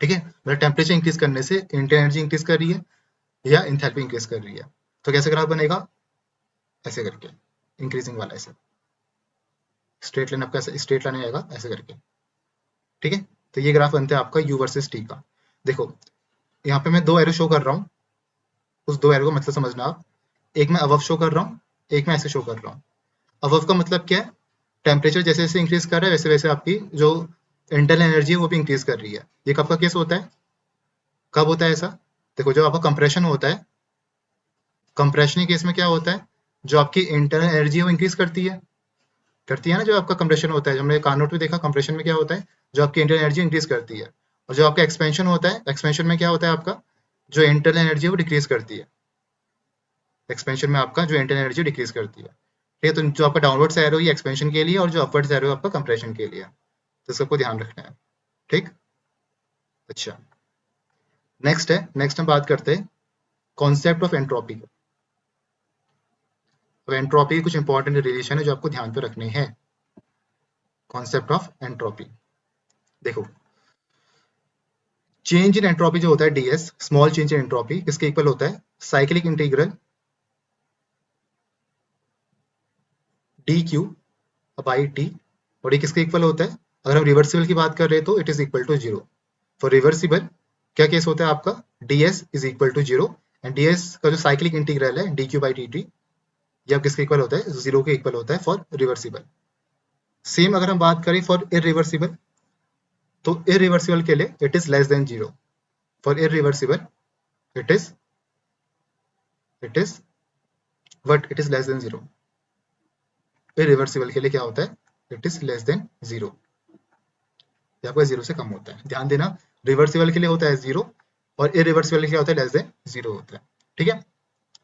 S1: ठीक है, मतलब टेम्परेचर इंक्रीज करने से इंटरनल एनर्जी इंक्रीज कर रही है या इंथैल्पी इंक्रीज कर रही है। तो कैसे ग्राफ बनेगा, ऐसे करके, इंक्रीजिंग वाला, ऐसे स्ट्रेट लाइन, आपका स्ट्रेट लाइन आएगा ऐसे करके। ठीक है, तो ये ग्राफ बनता है आपका यू वर्सेस टी का। देखो यहाँ पे मैं दो एरो शो कर रहा हूँ, उस दो एरो का मतलब समझना आप, एक मैं अबव शो कर रहा हूँ, एक मैं ऐसे शो कर रहा हूँ। अबव का मतलब क्या है, टेम्परेचर जैसे जैसे इंक्रीज कर रहा है वैसे वैसे आपकी जो इंटरनल एनर्जी है वो भी इंक्रीज कर रही है। ये कब का केस होता है, कब होता है ऐसा, देखो जब आपका कंप्रेशन होता है, कंप्रेशन के केस में क्या होता है, जो आपकी इंटरनल एनर्जी है वो इंक्रीज करती है ना। जो आपका कंप्रेशन होता है, जो हमने कार्नोट में देखा, कंप्रेशन में क्या होता है, जो आपकी इंटरनल एनर्जी इंक्रीज करती है। और जो आपका एक्सपेंशन होता है, एक्सपेंशन में क्या होता है आपका, जो इंटरनल एनर्जी है वो डिक्रीज करती है। एक्सपेंशन में आपका जो इंटरनल एनर्जी डिक्रीज करती है, ठीक है। तो जो आपका डाउनवर्ड एरो ये एक्सपेंशन के लिए, और जो अपवर्ड एरो आपका कंप्रेशन के लिए, तो सबको ध्यान रखना है, ठीक। अच्छा, नेक्स्ट है, नेक्स्ट हम बात करते हैं कॉन्सेप्ट ऑफ एंट्रोपी का। तो एंट्रोपी के कुछ इंपॉर्टेंट रिलेशन है जो आपको ध्यान पे रखने हैं। कॉन्सेप्ट ऑफ एंट्रोपी, देखो चेंज इन एंट्रोपी जो होता है DS, small change in entropy, किसके इक्वल होता है, cyclic integral D Q by T. और ये किसके इक्वल होता है, अगर हम रिवर्सिबल की बात कर रहे हैं तो it is equal to zero. For reversible क्या केस होता है आपका, ds is equal to zero, and ds का जो साइक्लिक इंटीग्रल है D Q by D T, ये अब किसके इक्वल होता है, जीरो के इक्वल होता है फॉर रिवर्सिबल। सेम अगर हम बात करें फॉर इरिवर्सिबल, तो इरिवर्सिबल के लिए it is less than zero. For irreversible it is but it is less than zero. Irreversible के लिए क्या होता है, it is less than zero, या आपका जीरो से कम होता है। ध्यान देना, रिवर्सिबल के लिए होता है जीरो, और इरिवर्सिबल क्या होता है, लेस देन जीरो होता है, ठीक है।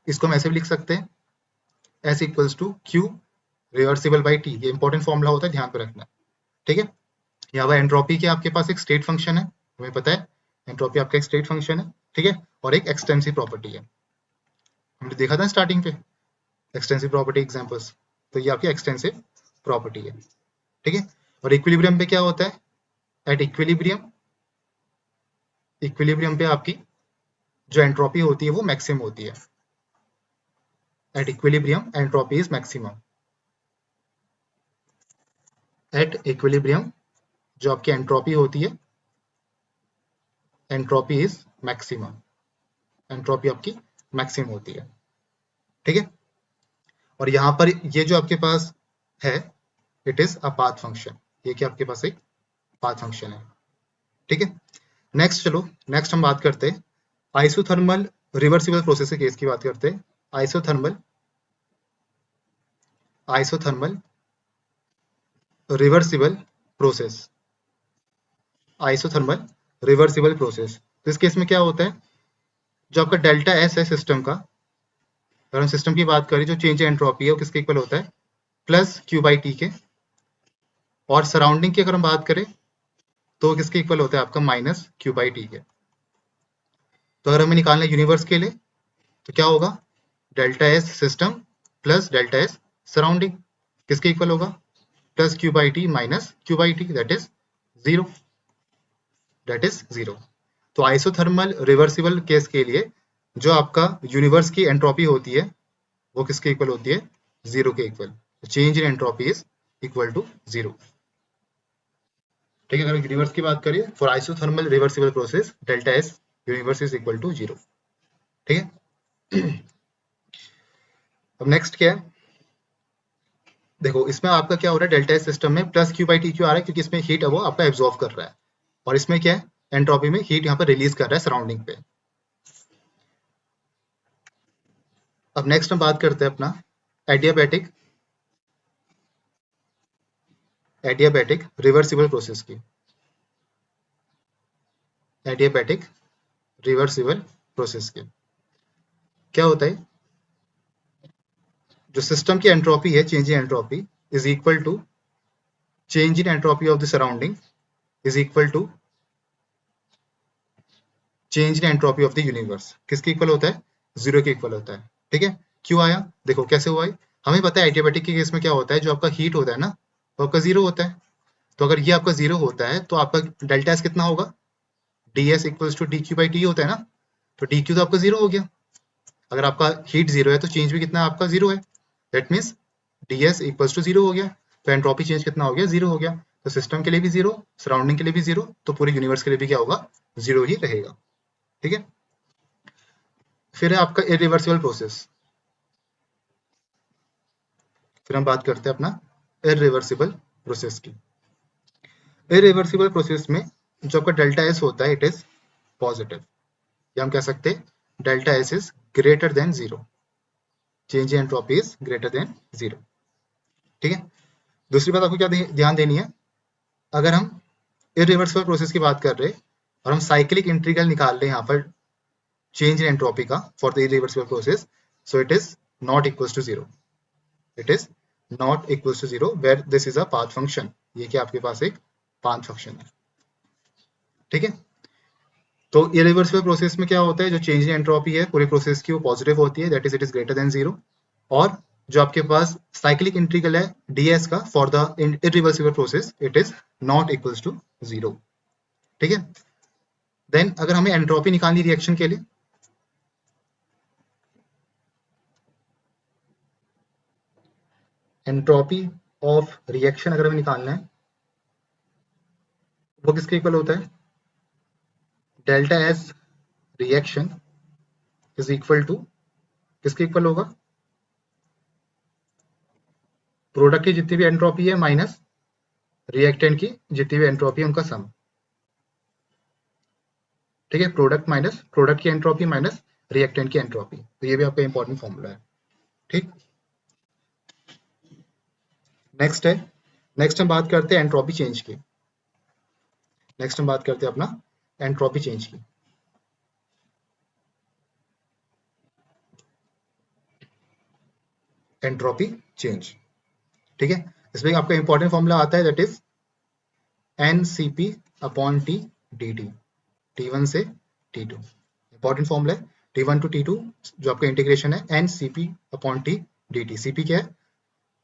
S1: इसको हम ऐसे भी लिख सकते हैं, S equals to Q reversible by T. ये इंपॉर्टेंट फॉर्मूला होता है, ध्यान पे रखना, ठीक है। यहाँ पर एंट्रोपी के आपके पास एक स्टेट फंक्शन है, हमें पता है एंट्रोपी आपका एक स्टेट फंक्शन है, ठीक है, और एक एक्सटेंसिव प्रॉपर्टी है, हमने देखा था स्टार्टिंग पे एक्सटेंसिव प्रॉपर्टी एग्जांपल्स। तो ये आपकी एक्सटेंसिव प्रॉपर्टी है, ठीक है। और इक्विलिब्रियम पे क्या होता है, एट इक्विलिब्रियम, इक्विलिब्रियम पे आपकी जो एंट्रोपी होती है वो मैक्सिमम होती है। At equilibrium entropy is maximum. At equilibrium जो आपकी एंट्रोपी होती है, एंट्रोपी इज मैक्सिमम, एंट्रोपी आपकी मैक्सिमम होती है, ठीक है। और यहाँ पर ये जो आपके पास है, it is a path function, ये क्या आपके पास एक पाथ फंक्शन है, ठीक है। नेक्स्ट चलो, नेक्स्ट हम बात करते हैं आइसोथर्मल रिवर्सिबल प्रोसेस के केस की बात करते हैं। Isothermal, isothermal reversible process, isothermal reversible process. तो इस केस में क्या होता है, जो आपका डेल्टा एस है सिस्टम का, अगर हम सिस्टम की बात करें, जो चेंज एंट्रोपी है वो किसके इक्वल होता है, प्लस क्यू बाई टी के। और सराउंडिंग की अगर हम बात करें तो किसके इक्वल होता है आपका, माइनस क्यू बाई टी के। तो अगर हमें निकालना है यूनिवर्स के लिए, तो क्या होगा, delta S system plus delta S surrounding, किसके इक्वल होगा, plus Q by T minus Q by T, that is zero, that is zero. तो आइसोथर्मल रिवर्सिबल केस के लिए जो आपका यूनिवर्स की एंट्रोपी होती है वो किसके इक्वल होती है, जीरो के इक्वल। Change in entropy is equal to zero, ठीक है। अगर यूनिवर्स की बात करें, for isothermal reversible process delta S universe is equal to zero, ठीक है। अब नेक्स्ट क्या है, देखो इसमें आपका क्या हो रहा है, डेल्टा एस सिस्टम में plus Q by T Q आ रहा है, क्योंकि इसमें हीट है वो आपका एब्जॉर्व कर रहा है, और इसमें क्या है, एंट्रोपी में हीट यहाँ पर रिलीज कर रहा है सराउंडिंग पे। अब नेक्स्ट हम बात करते हैं अपना एडियाबैटिक, एडियाबैटिक रिवर्सिबल प्रोसेस की। एडियाबैटिक रिवर्सिबल प्रोसेस के क्या होता है, जो सिस्टम की एंट्रोपी है, change in entropy is equal to change in entropy of the surrounding is equal to change in entropy of the universe. किसके इक्वल होता है, जीरो के इक्वल होता है, ठीक है। क्यों आया, देखो कैसे हुआ है, हमें पता है एडियाबैटिक के केस में क्या होता है, जो आपका हीट होता है ना वो आपका जीरो होता है। तो अगर ये आपका जीरो होता है तो आपका डेल्टा एस कितना होगा, D S equals to D Q by T होता है ना, तो डी क्यू तो आपका जीरो हो गया। अगर आपका हीट जीरो है तो चेंज भी कितना आपका जीरो है, that means D S equals to zero हो गया। तो एंट्रोपी चेंज कितना हो गया, जीरो हो गया। तो सिस्टम के लिए भी जीरो, सराउंडिंग के लिए भी जीरो, तो पूरे यूनिवर्स के लिए भी क्या होगा, जीरो ही रहेगा, ठीक है। फिर है आपका इरिवर्सिबल प्रोसेस, फिर हम बात करते हैं अपना इरिवर्सिबल प्रोसेस की। इरिवर्सिबल प्रोसेस में जो आपका डेल्टा एस होता है इट इज पॉजिटिव, या हम कह सकते हैं delta S is greater than zero, change in entropy is greater than zero. ठीक है, दूसरी बात आपको क्या ध्यान देनी है, अगर हम इरिवर्सिबल प्रोसेस की बात कर रहे हैं और हम साइक्लिक इंटीग्रल निकाल रहे हैं यहाँ पर चेंज इन एंट्रोपी का for the irreversible process, so it is not equals to zero, it is not equals to zero where this is a path function, ये कि आपके पास एक पाथ फंक्शन है। ठीक है, तो इरिवर्सिबल प्रोसेस में क्या होता है, जो चेंज इन एंट्रोपी है पूरे प्रोसेस की वो पॉजिटिव होती है, that is it is greater than zero. और जो आपके पास साइक्लिक इंटीग्रल है ds का for the irreversible process, it is not equals to zero. ठीक है, देन अगर हमें एंट्रोपी निकालनी रिएक्शन के लिए, एंट्रोपी ऑफ रिएक्शन अगर हमें निकालना है, वो किसके इक्वल होता है, delta S reaction is equal to, किसके इक्वल होगा, प्रोडक्ट की जितनी भी एंट्रोपी है माइनस रिएक्टेंट की जितनी भी एंट्रोपी है उनका सम। ठीक है, प्रोडक्ट माइनस प्रोडक्ट की एंट्रोपी माइनस रिएक्टेंट की एंट्रोपी, तो ये भी आपका इंपॉर्टेंट फॉर्मूला है। ठीक, नेक्स्ट है, नेक्स्ट हम बात करते हैं एंट्रोपी चेंज की, नेक्स्ट हम बात करते हैं अपना एंट्रोपी चेंज की। एंट्रोपी चेंज, ठीक है, इसमें आपका इंपॉर्टेंट फॉर्मूला आता है that is N C P upon T D T, T one से टी टू, इंपॉर्टेंट फॉर्मूला है T one to T two, जो आपका इंटीग्रेशन है N C P upon T D T. C P क्या है,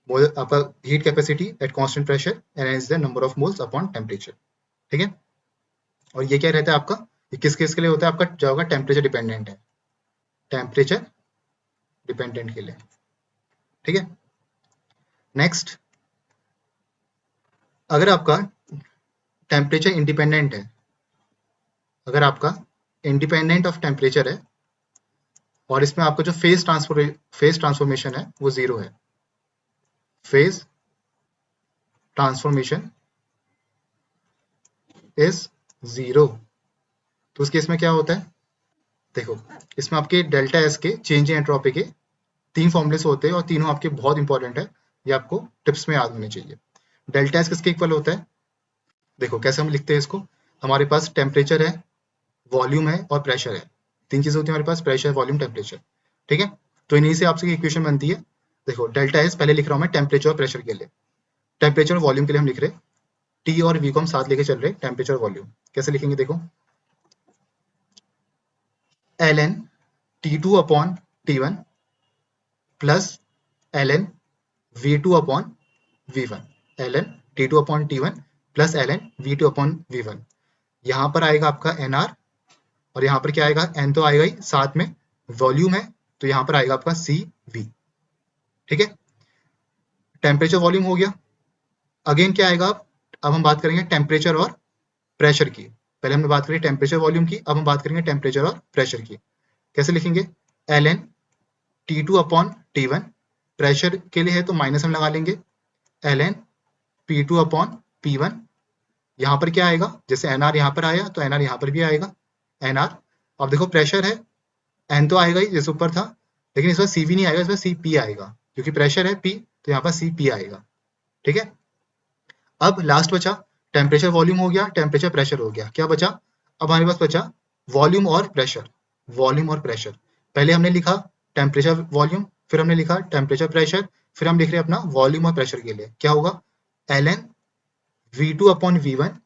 S1: मोल आपका heat capacity at constant pressure and is the number of moles upon temperature. ठीक है, और ये क्या रहता है आपका, ये किस केस के लिए होता है आपका, जो होगा टेम्परेचर डिपेंडेंट है, टेम्परेचर डिपेंडेंट के लिए। ठीक है, नेक्स्ट, अगर आपका टेम्परेचर इंडिपेंडेंट है, अगर आपका इंडिपेंडेंट ऑफ टेम्परेचर है और इसमें आपका जो फेज ट्रांसफॉर्मेशन है वो जीरो है, फेज ट्रांसफॉर्मेशन इज जीरो, तो उस केस में क्या होता है, देखो इसमें आपके डेल्टा एस के चेंज इन एंट्रोपी के तीन फॉर्मुलेस होते हैं और तीनों आपके बहुत इंपॉर्टेंट है, ये आपको टिप्स में याद होने चाहिए। डेल्टा एस किसके इक्वल होता है, देखो कैसे हम लिखते हैं इसको, हमारे पास टेम्परेचर है, वॉल्यूम है और प्रेशर है, तीन चीजें होती है हमारे पास, प्रेशर वॉल्यूम टेम्परेचर। ठीक है, तो इन्हीं से आपसे इक्वेशन बनती है। देखो डेल्टा एस पहले लिख रहा हूँ मैं टेम्परेचर और प्रेशर के लिए, टेम्परेचर और वॉल्यूम के लिए हम लिख रहे हैं, टी और वी को हम साथ लेके चल रहे हैं, टेम्परेचर और वॉल्यूम कैसे लिखेंगे, देखो L N T two upon T one plus L N V two upon V one, L N T two upon T one plus L N V two upon V one, यहाँ पर आएगा आपका एन आर और यहाँ पर क्या आएगा, एन तो आएगा ही, साथ में वॉल्यूम है तो यहाँ पर आएगा आपका सी वी। ठीक है, टेम्परेचर वॉल्यूम हो गया, अगेन क्या आएगा, अब हम बात करेंगे टेम्परेचर और प्रेशर की, पहले हमने बात करी टेम्परेचर वॉल्यूम की, अब हम बात करेंगे टेम्परेचर और प्रेशर की। कैसे लिखेंगे, L N T two upon T one, pressure के लिए है तो माइनस हम लगा लेंगे, L N P two upon P one, यहाँ पर क्या आएगा, जैसे एन आर यहाँ पर आया तो एन आर यहाँ पर भी आएगा, एन आर, अब देखो प्रेशर है, एन तो आएगा ही जैसे ऊपर था, लेकिन इस बार सी वी नहीं आएगा, इस बार सी पी आएगा, क्योंकि प्रेशर है पी तो यहाँ पर सी पी आएगा। ठीक है, अब लास्ट बचा टेम्परेचर वॉल्यूम हो गया, टेम्परेचर प्रेशर हो गया, क्या बचा, अब हमारे पास बचा वॉल्यूम और प्रेशर, वॉल्यूम और प्रेशर, पहले हमने लिखा टेम्परेचर वॉल्यूम, फिर हमने लिखा टेम्परेचर प्रेशर, फिर हम लिख रहे हैं अपना वॉल्यूम और प्रेशर के लिए, क्या होगा, L N V two upon V one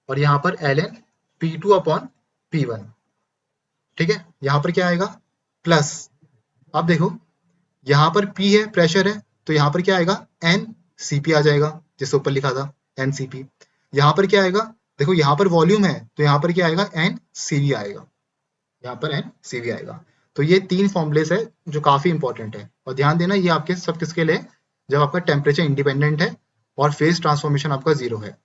S1: और यहाँ पर L N P two upon P one. ठीक है, यहाँ पर क्या आएगा, प्लस, अब देखो यहाँ पर P है प्रेशर है तो यहाँ पर क्या आएगा, एन सी पी आ जाएगा, जैसे ऊपर लिखा था एन सी पी, यहाँ पर क्या आएगा, देखो यहाँ पर वॉल्यूम है तो यहाँ पर क्या आएगा, एन सी वी आएगा, यहाँ पर एन सी वी आएगा। तो ये तीन फॉर्मुलेस है जो काफी इंपॉर्टेंट है, और ध्यान देना ये आपके सब किसके लिए, जब आपका टेम्परेचर इंडिपेंडेंट है और फेज ट्रांसफॉर्मेशन आपका जीरो है,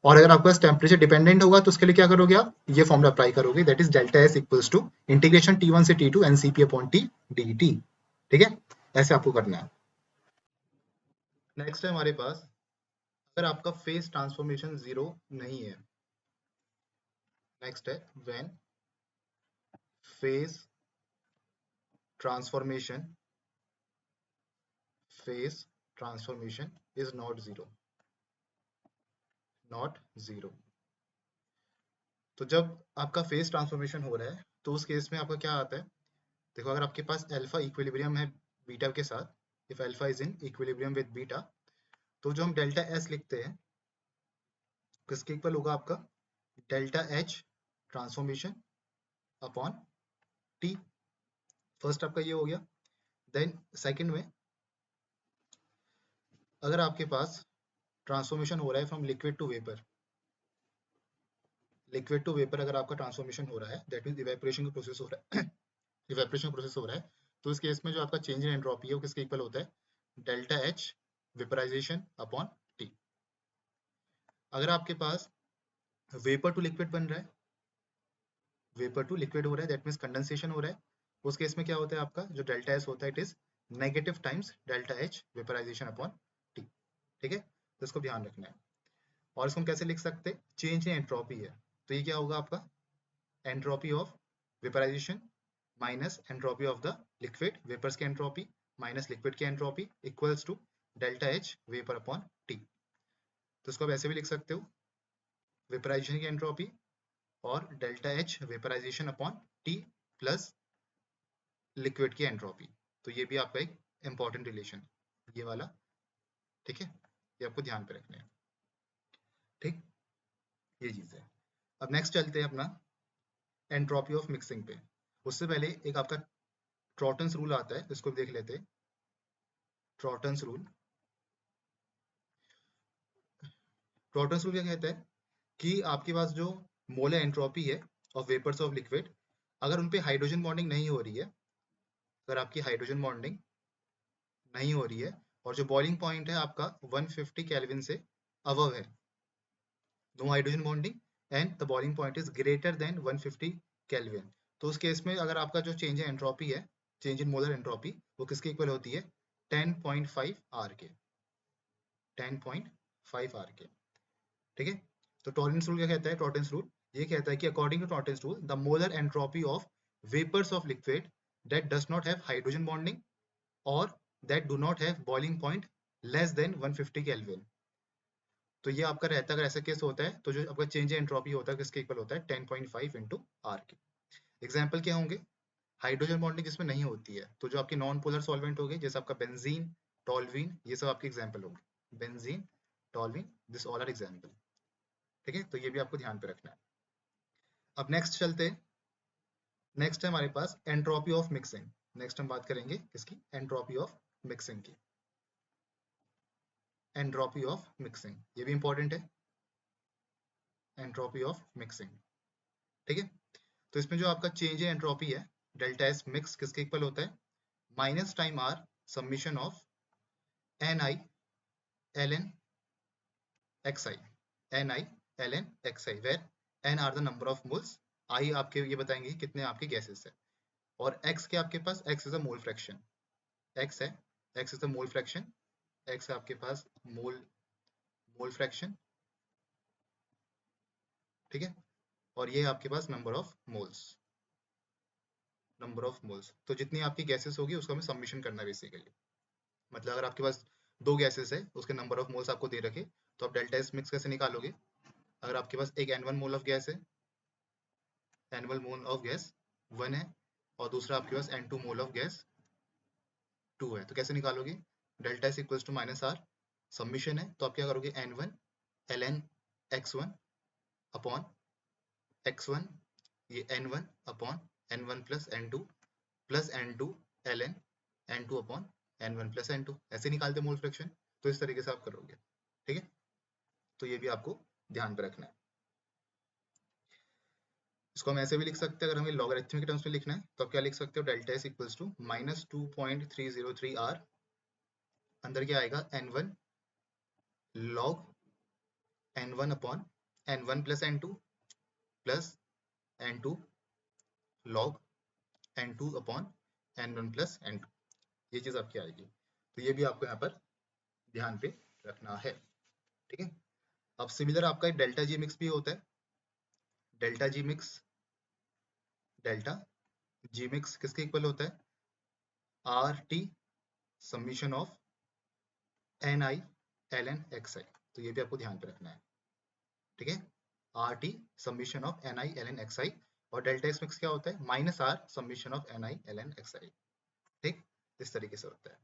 S1: और अगर आपके पास टेम्परेचर डिपेंडेंट होगा तो उसके लिए क्या करोगे, आप ये फॉर्मूला अप्लाई करोगे, that is delta S equals to integration T one से T two N C P upon T D T. ठीक है, ऐसे आपको करना है। नेक्स्ट है हमारे पास, अगर आपका फेज ट्रांसफॉर्मेशन जीरो नहीं है, नेक्स्ट है when phase transformation is not zero, not zero। तो जब आपका फेज ट्रांसफॉर्मेशन हो रहा है तो उस केस में आपका क्या आता है, देखो अगर आपके पास अल्फा इक्विलिब्रियम है बीटा के साथ, if alpha is in equilibrium with beta, तो जो हम डेल्टा एस लिखते हैं किसके इक्वल होगा आपका, delta H transformation upon T. First आपका ये हो गया। देन सेकंड में अगर आपके पास ट्रांसफॉर्मेशन हो रहा है from liquid to vapour, liquid to vapour अगर आपका ट्रांसफॉर्मेशन हो रहा है, दैट मीन इवेपोरेशन का प्रोसेस हो रहा है इवेपोरेशन प्रोसेस हो रहा है, तो इस केस में जो आपका चेंज इन एंट्रोपी है वो किसके इक्वल होता है, delta H vaporisation upon T. अगर आपके पास वेपर टू लिक्विड बन रहा है, वेपर टू लिक्विड हो रहा है, दैट मीन्स कंडेंसेशन हो रहा है, उस केस में क्या होता है आपका जो डेल्टा एस होता है, it is negative times delta H vaporisation upon T. ठीक है, तो इसको ध्यान रखना है। और इसको हम कैसे लिख सकते हैं, चेंज इन एंट्रोपी है तो ये क्या होगा आपका, entropy of vaporisation minus entropy of the liquid, vapours की एंट्रोपी माइनस लिक्विड की entropy equals to delta H vapour upon T. तो इसको आप ऐसे भी लिख सकते हो, वेपराइजेशन की एंट्रोपी और delta H vaporisation upon T plus liquid की एंट्रोपी। तो ये भी आपका एक इंपॉर्टेंट रिलेशन है ये वाला। ठीक है, ये आपको ध्यान पे रखना है। ठीक, ये चीज है। अब नेक्स्ट चलते हैं अपना एंट्रोपी ऑफ मिक्सिंग पे। उससे पहले एक आपका ट्रॉटन्स रूल आता है, इसको भी देख लेते हैं। ट्रॉटन्स रूल, ट्रॉटन्स रूल क्या कहता है कि आपके पास जो मोलर एंट्रोपी है ऑफ वेपर्स ऑफ लिक्विड, अगर उन पे हाइड्रोजन बॉन्डिंग नहीं हो रही है, अगर आपकी हाइड्रोजन बॉन्डिंग नहीं हो रही है और जो बॉइलिंग पॉइंट है आपका 150 केल्विन से अबव है, no hydrogen bonding and the boiling point is greater than 150 kelvin, तो उस केस में अगर आपका जो चेंज इन एंट्रोपी है, चेंज इन मोलर एंट्रोपी, वो किसके इक्वल होती है, 10.5 आर के, 10.5 आर के। ठीक है, तो टॉरेंस रूल क्या कहता है, टॉरेंस रूल ये कहता है कि according to Trouton's rule the molar entropy of vapours of liquid that does not have hydrogen bonding और that do not have boiling point less than 150 kelvin, तो ये आपका रहता है अगर ऐसा केस होता है तो जो आपका चेंज इन एंट्रोपी होता है किसके इक्वल होता है, 10.5 इंटू आर के। एग्जाम्पल क्या होंगे, हाइड्रोजन बॉन्डिंग इसमें नहीं होती है तो जो आपके नॉन पोलर सॉल्वेंट हो गए जैसे आपका बेंजीन, टॉल्वीन, ये सब आपके एग्जाम्पल होंगे, benzene, toluene, this all are example. ठीक है, तो ये भी आपको ध्यान पे रखना है। अब नेक्स्ट चलते हैं, नेक्स्ट है हमारे पास एंट्रोपी ऑफ मिक्सिंग। नेक्स्ट हम बात करेंगे किसकी, एंट्रोपी ऑफ मिक्सिंग की। एंट्रोपी ऑफ मिक्सिंग ये भी इंपॉर्टेंट है, एंट्रोपी ऑफ मिक्सिंग। ठीक है, तो इसमें जो आपका चेंज इन एंट्रोपी है, डेल्टा एस मिक्स किसके इक्वल होता है, minus time R summation of n i l n x i, n i l n x i, where n are the number of moles, i आपके ये बताएंगे कितने आपके गैसेस है, और एक्स के आपके पास X is a mole fraction, X है, X is the mole fraction, X है आपके पास मोल, मोल फ्रैक्शन। ठीक है, और ये है आपके पास number of moles, number of moles, तो जितनी आपकी गैसेस होगी उसका हमें सबमिशन करना है बेसिकली। मतलब अगर आपके पास दो गैसेस है उसके नंबर ऑफ मोल्स आपको दे रखे, तो आप डेल्टा एस मिक्स कैसे निकालोगे, अगर आपके पास एक N1 मोल ऑफ गैस है, N1 मोल ऑफ गैस 1 है, और दूसरा आपके पास N2 मोल ऑफ गैस 2 है, तो कैसे निकालोगे, delta S equals to minus R, submission है तो आप क्या करोगे, N1 ln x1 upon x1, ये N1 upon N1 plus N2 plus N2 ln N2 upon N1 plus N2, ऐसे निकालते मोल फ्रैक्शन। तो इस तरीके से आप करोगे। ठीक है, तो ये भी आपको ध्यान पे रखना है। इसको हम ऐसे भी लिख सकते हैं, अगर हमें लॉगरिथमिक टर्म्स में लिखना है तो आप क्या लिख सकते हो, delta S equals to minus 2.303 R, अंदर क्या आएगा, N1 log N1 upon N1 plus N2 plus N2 log N2 upon N1 plus N2, ये चीज आपकी आएगी। तो ये भी आपको यहाँ पर ध्यान पे रखना है। ठीक है, अब सिमिलर आपका डेल्टा जी मिक्स भी होता है, delta G mix, delta G mix किसके इक्वल होता है, R T summation of n i l n x i. तो ये भी आपको ध्यान पे रखना है, ठीक है। R T summation of n i l n x i, और डेल्टा एक्स मिक्स क्या होता है, minus R summation of n i l n x i, ठीक। इस तरीके से होता है।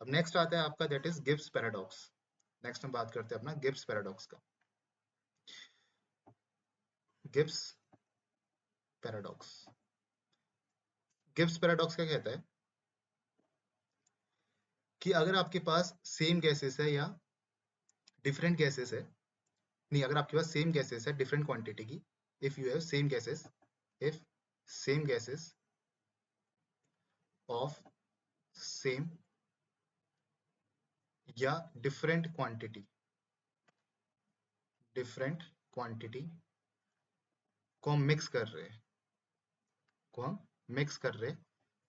S1: अब नेक्स्ट आता है आपका that is Gibbs paradox. Next हम बात करते हैं अपना गिब्स पैराडॉक्स का। गिब्स पैराडॉक्स, गिब्स पैराडॉक्स क्या कहता है कि अगर आपके पास सेम गैसेस है या डिफरेंट गैसेस है, नहीं, अगर आपके पास सेम गैसेस है डिफरेंट क्वांटिटी की, if you have same gases, if same gases of same या डिफरेंट क्वांटिटी को हम मिक्स कर रहे हैं, को हम मिक्स कर रहे हैं,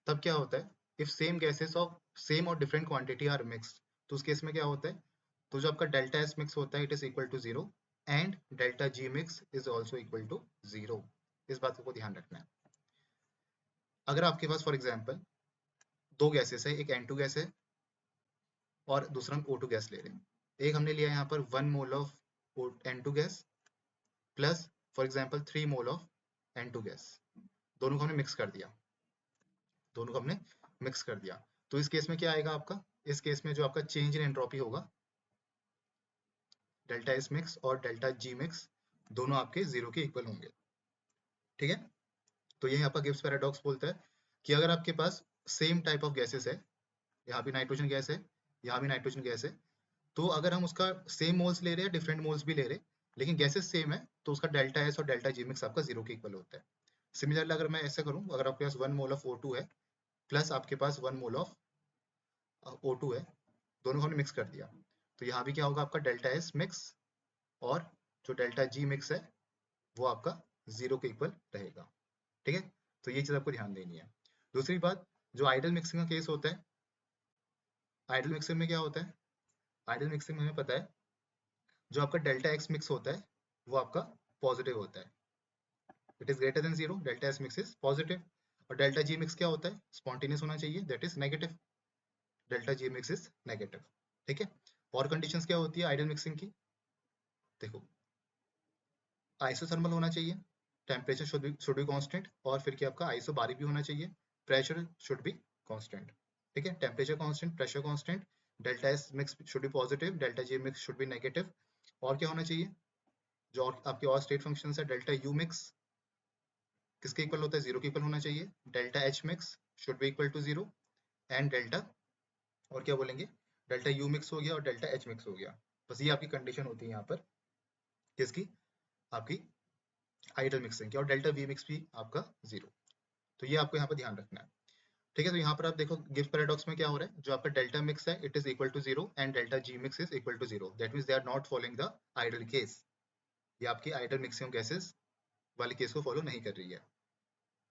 S1: तब क्या होता है, if same gases of same और डिफरेंट क्वांटिटी आर मिक्स्ड, तो उस केस में क्या होता है, तो जो आपका डेल्टा एस मिक्स होता है it is equal to zero and delta G mix is also equal to zero. इस बात को ध्यान रखना है। अगर आपके पास फॉर एग्जाम्पल दो गैसेस है, एक N2 गैस है और दूसरा हम O2 गैस ले रहे हैं। एक हमने लिया यहाँ पर 1 mole of N2 gas plus for example 3 mole of N2 gas, दोनों को हमने मिक्स कर दिया, दोनों को हमने मिक्स कर दिया। तो इस केस में क्या आएगा आपका, इस केस में जो आपका चेंज इन एंट्रोपी होगा, डेल्टा एस मिक्स और डेल्टा जी मिक्स दोनों आपके जीरो के इक्वल होंगे, ठीक है। तो यही आपका गिब्स पैराडॉक्स बोलता है कि अगर आपके पास सेम टाइप ऑफ गैसेस है, यहाँ भी नाइट्रोजन गैस है, यहाँ भी नाइट्रोजन गैस है, तो अगर हम उसका सेम मोल्स ले रहे हैं, डिफरेंट मोल्स भी ले रहे हैं, लेकिन गैसेस सेम है, तो उसका डेल्टा एस और डेल्टा जी मिक्स आपका जीरो के इक्वल होता है। सिमिलरली अगर मैं ऐसा करूं, अगर आपके पास 1 मोल ऑफ O2 है प्लस आपके पास 1 मोल ऑफ O2 है, दोनों को हमने मिक्स कर दिया, तो यहाँ भी क्या होगा, आपका डेल्टा एस मिक्स और जो डेल्टा जी मिक्स है वो आपका जीरो के इक्वल रहेगा, ठीक है। तो ये चीज आपको ध्यान देनी है। दूसरी बात, जो आइडल मिक्सिंग का केस होता है, आइडल मिक्सिंग में क्या होता है, आइडल मिक्सिंग में हमें पता है जो आपका डेल्टा एक्स मिक्स होता है वो आपका पॉजिटिव होता है, it is greater than zero, delta S mix is positive. और डेल्टा जी मिक्स क्या होता है, स्पॉन्टेनियस होना चाहिए, that is negative, delta G mix is negative, ठीक है। और कंडीशंस क्या होती है आइडल मिक्सिंग की, देखो, आइसोथर्मल होना चाहिए, टेम्परेचर शुड बी कांस्टेंट, और फिर क्या आपका आइसो बारिक भी होना चाहिए, प्रेशर शुड बी कांस्टेंट, ठीक है। Temperature constant, pressure constant, delta S mix should be positive, delta G mix should be negative, और क्या होना चाहिए, जो और आपके और स्टेट फंक्शंस है, डेल्टा यू मिक्स किसके इक्वल होता है, जीरो के इक्वल होना चाहिए, delta H mix should be equal to zero and delta, और क्या बोलेंगे, डेल्टा यू मिक्स हो गया और डेल्टा एच मिक्स हो गया। बस ये आपकी कंडीशन होती है यहाँ पर किसकी, आपकी आइडल मिक्सिंग की, और डेल्टा वी मिक्स भी आपका जीरो। तो ये आपको यहाँ पर ध्यान रखना है, ठीक है। तो यहाँ पर आप देखो गिब्स पैराडॉक्स में क्या हो रहा है, जो आपका डेल्टा मिक्स है it is equal to zero and delta G mix is equal to zero, that means they are not following the ideal case. ये आपकी आइडल मिक्सिंग गैसेस वाली केस को फॉलो नहीं कर रही है,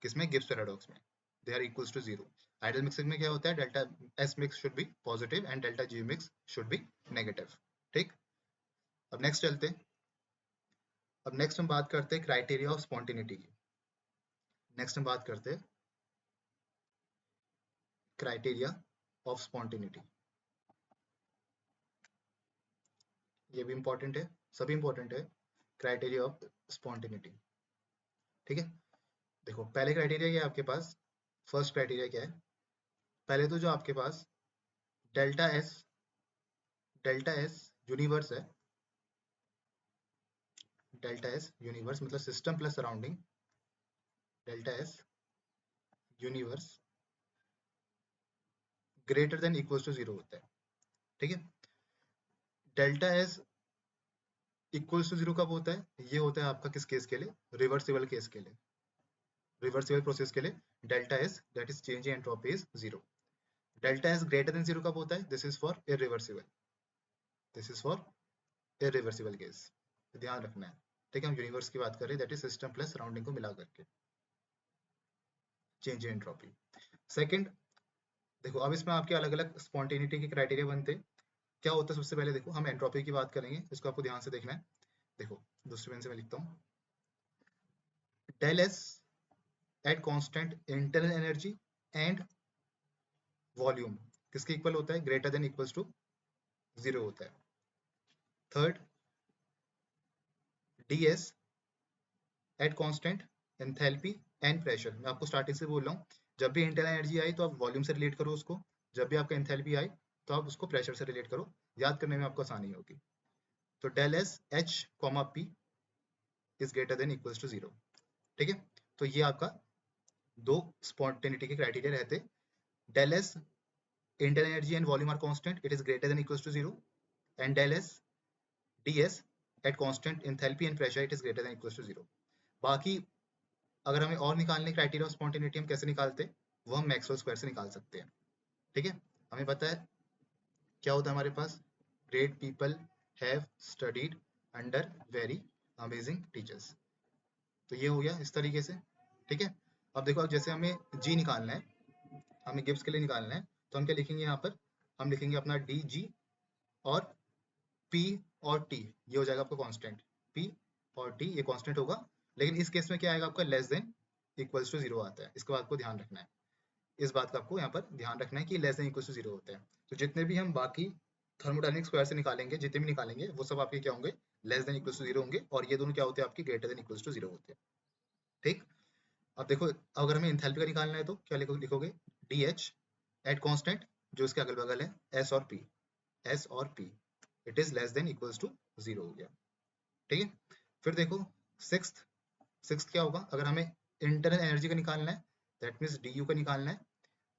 S1: किसमें, गिब्स पैराडॉक्स में, they are equals to zero. Ideal mixing में क्या होता है, delta S mix should be positive and delta G mix should be negative, ठीक। अब नेक्स्ट चलते हैं, अब नेक्स्ट हम बात करते हैं क्राइटेरिया ऑफ स्पॉन्टेनिटी की। नेक्स्ट हम बात करते हैं क्राइटेरिया ऑफ स्पॉन्टेनिटी, ये भी इंपॉर्टेंट है, सभी इंपॉर्टेंट है, क्राइटेरिया ऑफ स्पॉन्टेनिटी, ठीक है। देखो पहले क्राइटेरिया क्या है आपके पास, फर्स्ट क्राइटेरिया क्या है, पहले तो जो आपके पास डेल्टा एस यूनिवर्स है, डेल्टा एस यूनिवर्स मतलब system plus surrounding, delta S universe greater than equals to zero होता है, ठीक है। Delta S equals to zero कब होता है, ये होता है आपका किस केस के लिए, रिवर्सिबल केस के लिए, रिवर्सिबल प्रोसेस के लिए delta S that is change in entropy is zero. Delta S greater than zero कब होता है, this is for irreversible, this is for irreversible case, ध्यान रखना है, ठीक है। हम यूनिवर्स की बात कर रहे हैं, that is system plus surrounding को मिला करके चेंज इन एंट्रोपी। सेकंड, देखो अब इसमें आपके अलग अलग स्पॉन्टेनिटी के क्राइटेरिया बनते हैं, क्या होता है, सबसे पहले देखो हम एंट्रोपी की बात करेंगे, इसको आपको ध्यान से देखना है। देखो दूसरे पेन से मैं लिखता हूँ, del S at constant internal energy and volume किसके इक्वल होता है, ग्रेटर देन इक्वल्स टू 0 होता है। Third, ds at constant enthalpy and pressure. मैं आपको स्टार्टिंग से बोल रहा हूँ, जब भी इंटरनल एनर्जी आई तो आप वॉल्यूम से रिलेट करो उसको, जब भी आपका एंथैल्पी आई तो आप उसको प्रेशर से रिलेट करो, याद करने में आपको आसानी होगी। तो del S H comma P is greater than equals to 0। ठीक है, तो ये आपका दो स्पॉन्टेनिटी के क्राइटेरिया रहते। Del S internal energy and volume are constant, it is greater than equals to 0, and del S ds at constant enthalpy and pressure it is greater than equals to 0। बाकी अगर हमें और निकालने क्राइटेरिया ऑफ स्पॉन्टेनिटी हम कैसे निकालते हैं, वो हम मैक्सवेल स्क्वायर से निकाल सकते हैं। ठीक है, हमें पता है क्या होता है हमारे पास, great people have studied under very amazing teachers. तो ये हो गया इस तरीके से। ठीक है, अब देखो, अब जैसे हमें जी निकालना है, हमें गिब्स के लिए निकालना है, तो हम क्या लिखेंगे यहाँ पर, हम लिखेंगे अपना डी जी और P और T, ये हो जाएगा आपका कांस्टेंट, P और T ये कांस्टेंट होगा। लेकिन इस केस में क्या आएगा आपका, लेस देन इक्वल्स टू 0 आता है। इसके बाद आपको ध्यान रखना है, इस बात का आपको यहाँ पर ध्यान रखना है कि लेस देन इक्वल्स टू 0 होता है। तो जितने भी हम बाकी थर्मोडायनेमिक स्क्वायर से निकालेंगे, जितने भी निकालेंगे, वो सब आपके क्या होंगे, लेस देन इक्वल्स टू 0 होंगे, और ये दोनों क्या होते हैं आपके, ग्रेटर देन इक्वल्स टू 0 होते हैं। ठीक, अब देखो, अगर हमें इंथैल्पी का निकालना है तो क्या लिखोगे, डी एच एट कॉन्स्टेंट, जो इसके अगल बगल है, एस और पी, एस और P it is less than equals to 0 हो गया। ठीक है, फिर देखो सिक्स्थ क्या होगा, अगर हमें इंटरनल एनर्जी का निकालना है, दैट मीन्स डी यू का निकालना है,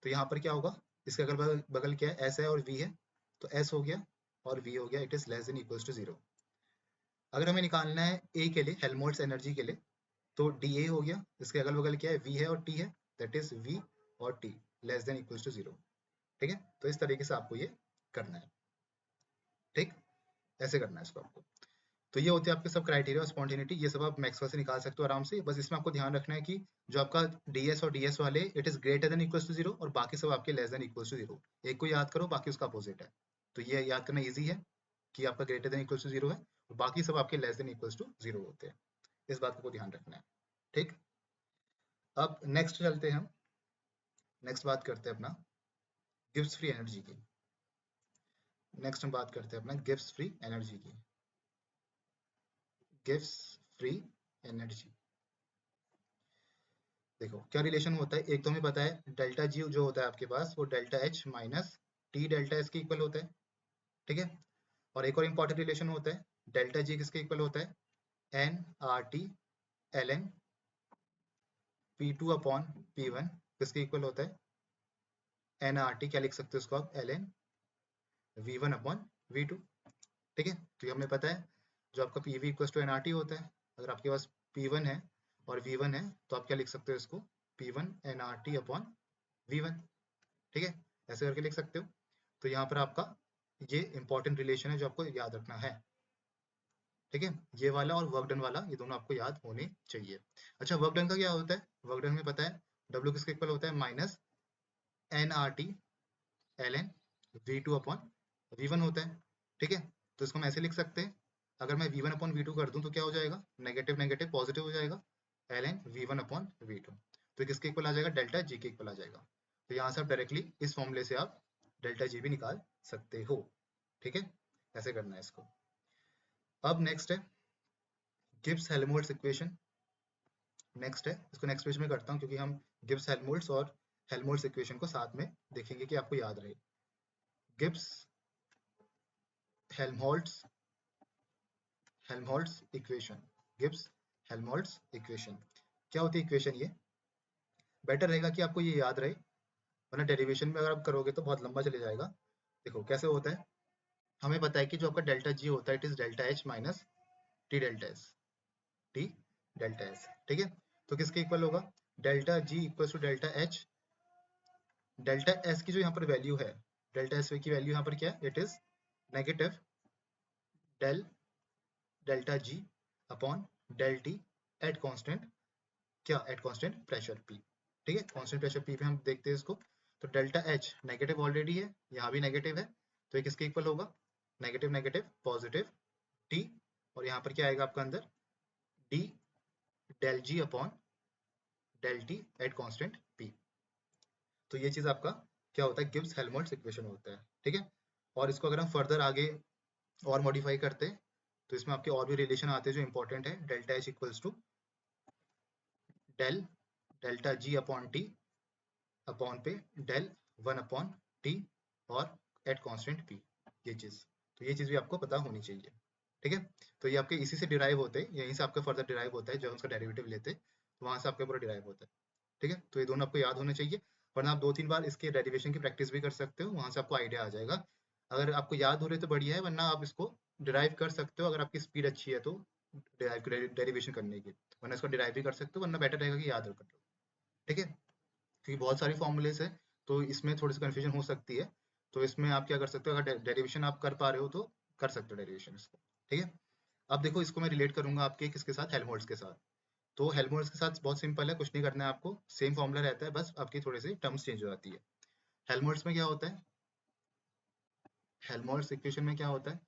S1: तो यहाँ पर क्या होगा, इसके अगल बगल क्या है, एस है और वी है, तो एस हो गया और वी हो गया, it is less than equals to 0। अगर हमें निकालना है ए के लिए, हेल्महोल्ट्ज एनर्जी के लिए, तो डी ए हो गया, इसके अगल बगल क्या है, वी है और टी है, दैट इज वी और T less than equals to 0। ठीक है, तो इस तरीके से आपको ये करना है। ठीक, ऐसे करना है इसको आपको। तो ये होते हैं आपके सब क्राइटेरिया ऑफ स्पॉन्टेनिटी, ये सब आप मैक्सवेल से निकाल सकते हो आराम से। बस इसमें आपको ध्यान रखना है कि जो आपका ds और ds वाले it is greater than equals to 0, और बाकी सब आपके लेस देन इक्वल्स टू 0। एक को याद करो, बाकी उसका अपोजिट है। तो ये याद करना इजी है कि आपका ग्रेटर देन इक्वल्स टू 0 है, और बाकी सब आपके लेस देन इक्वल्स टू 0 होते हैं। इस बात को ध्यान रखना है। ठीक, अब नेक्स्ट चलते हैं हम, नेक्स्ट बात करते हैं अपना गिब्स फ्री एनर्जी की। नेक्स्ट हम बात करते हैं अपना गिब्स फ्री एनर्जी की। गिब्स फ्री एनर्जी, देखो क्या रिलेशन होता है, एक तो हमें पता है डेल्टा जी जो होता है आपके पास, वो delta H minus T delta S के इक्वल होता है। ठीक है, और एक और इंपॉर्टेंट रिलेशन होता है, डेल्टा जी किसके इक्वल होता है, N R T L N P two upon P one किसके इक्वल होता है, एन आर टी क्या लिख सकते हो उसको आप, L N V one upon V two. ठीक है, तो ये हमें पता है, जो आपका P V equal to N R T होता है, अगर आपके पास पी वन है और वी वन है, तो आप क्या लिख सकते हो इसको, P one N R T upon V one. ठीक है, ऐसे करके लिख सकते हो। तो यहाँ पर आपका ये इंपॉर्टेंट रिलेशन है जो आपको याद रखना है। ठीक है, ये वाला और वर्क डन वाला, ये दोनों आपको याद होने चाहिए। अच्छा, वर्क डन का क्या होता है, वर्क डन में पता है W किसके इक्वल होता है, minus N R T L N V two upon V one होता है। ठीक है, तो इसको हम ऐसे लिख सकते हैं, अगर मैं V one upon V two कर दूं तो क्या हो जाएगा, नेगेटिव नेगेटिव पॉजिटिव हो जाएगा, L N V one upon V two, तो किसके इक्वल आ जाएगा, डेल्टा जी के इक्वल आ जाएगा। तो यहाँ से आप डायरेक्टली इस फॉर्मूले से आप डेल्टा जी भी निकाल सकते हो। ठीक है, ऐसे करना है इसको। अब नेक्स्ट है गिब्स हेल्महोल्ट्ज इक्वेशन। नेक्स्ट है, इसको नेक्स्ट पेज में करता हूँ क्योंकि हम गिब्स हेल्महोल्ट्ज और हेल्महोल्ट्ज इक्वेशन को साथ में देखेंगे कि आपको याद रहे। Gibbs Helmholtz Helmholtz equation, Gibbs Helmholtz equation क्या होती है इक्वेशन, ये बेटर रहेगा कि आपको ये याद रहे, वरना डेरिवेशन में अगर आप करोगे तो बहुत लंबा चले जाएगा। देखो कैसे होता है, हमें पता है कि जो आपका डेल्टा जी होता है it is delta H minus T delta S, T delta S. ठीक है, तो किसके इक्वल होगा, delta G equal to delta H, delta S की जो यहाँ पर वैल्यू है, डेल्टा एस की वैल्यू यहाँ पर क्या है, it is negative del delta G upon del T at constant, क्या एट कांस्टेंट प्रेशर पी। ठीक है, कांस्टेंट प्रेशर पी पे हम देखते हैं इसको, तो डेल्टा एच नेगेटिव ऑलरेडी है, यहाँ भी नेगेटिव है, तो ये किसके इक्वल होगा, नेगेटिव नेगेटिव पॉजिटिव टी, और यहाँ पर क्या आएगा आपका अंदर, D del G upon del T at constant P. तो ये चीज आपका क्या होता है, गिब्स हेल्महोल्ट्ज इक्वेशन होता है, ठीक है। और इसको अगर हम फर्दर आगे और मॉडिफाई करते हैं तो इसमें आपके और भी रिलेशन आते हैं जो इंपॉर्टेंट है। Delta H equals to del delta G upon T upon पे डेल वन अपॉन टी और एट कांस्टेंट पी, ये चीज। तो ये चीज भी आपको पता होनी चाहिए, ठीक है। तो ये आपके इसी से डिराइव होते हैं, यहीं से आपका फर्दर डिराइव होता है, जब हम उसका डेरिवेटिव लेते हैं तो वहां से आपका पूरा डिराइव होता है, ठीक है। तो ये दोनों आपको याद होने चाहिए, वरना आप 2-3 बार इसके डेरिवेशन की प्रैक्टिस भी कर सकते हो, वहां से आपको आइडिया आ जाएगा। अगर आपको याद हो रहे तो बढ़िया है, वरना आप इसको डिराइव कर सकते हो अगर आपकी स्पीड अच्छी है तो, डेरिवेशन करने की। वरना इसको डिराइव भी कर सकते हो, वरना बेटर रहेगा कि याद कर लो, ठीक है। क्योंकि बहुत सारी फॉर्मूलेस है तो इसमें थोड़ी सी कन्फ्यूजन हो सकती है। तो इसमें आप क्या कर सकते हो, अगर डेरिवेशन आप कर पा रहे हो तो कर सकते हो डेरिवेशन इसको, ठीक है। अब देखो इसको मैं रिलेट करूंगा आपके किसके साथ, हेल्महोल्ट्ज के साथ। तो हेल्महोल्ट्ज के साथ बहुत सिंपल है, कुछ नहीं करना है आपको, सेम फॉर्मूला रहता है, बस आपकी थोड़ी सी टर्म्स चेंज हो जाती है। हेल्महोल्ट्ज में क्या होता है, हेल्महोल्ट्ज इक्वेशन में क्या होता है,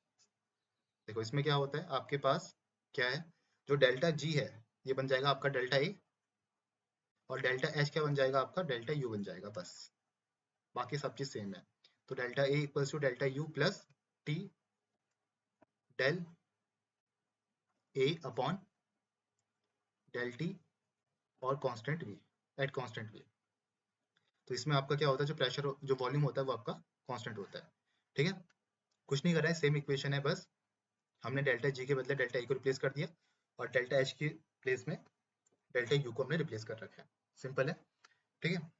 S1: देखो इसमें क्या होता है आपके पास, क्या है, जो डेल्टा जी है ये बन जाएगा आपका डेल्टा ए, और डेल्टा एच क्या बन जाएगा आपका, डेल्टा यू बन जाएगा बस, बाकी सब चीज सेम है। तो delta A equals to delta U plus T del A upon del T और constant V at constant V. तो इसमें आपका क्या होता है, जो प्रेशर जो वॉल्यूम होता है वो आपका कांस्टेंट होता है, ठीक है। कुछ नहीं कर रहा है, सेम इक्वेशन है, बस हमने डेल्टा जी के बदले डेल्टा ई को रिप्लेस कर दिया और डेल्टा एच के प्लेस में डेल्टा यू को हमने रिप्लेस कर रखा है, सिंपल है, ठीक है।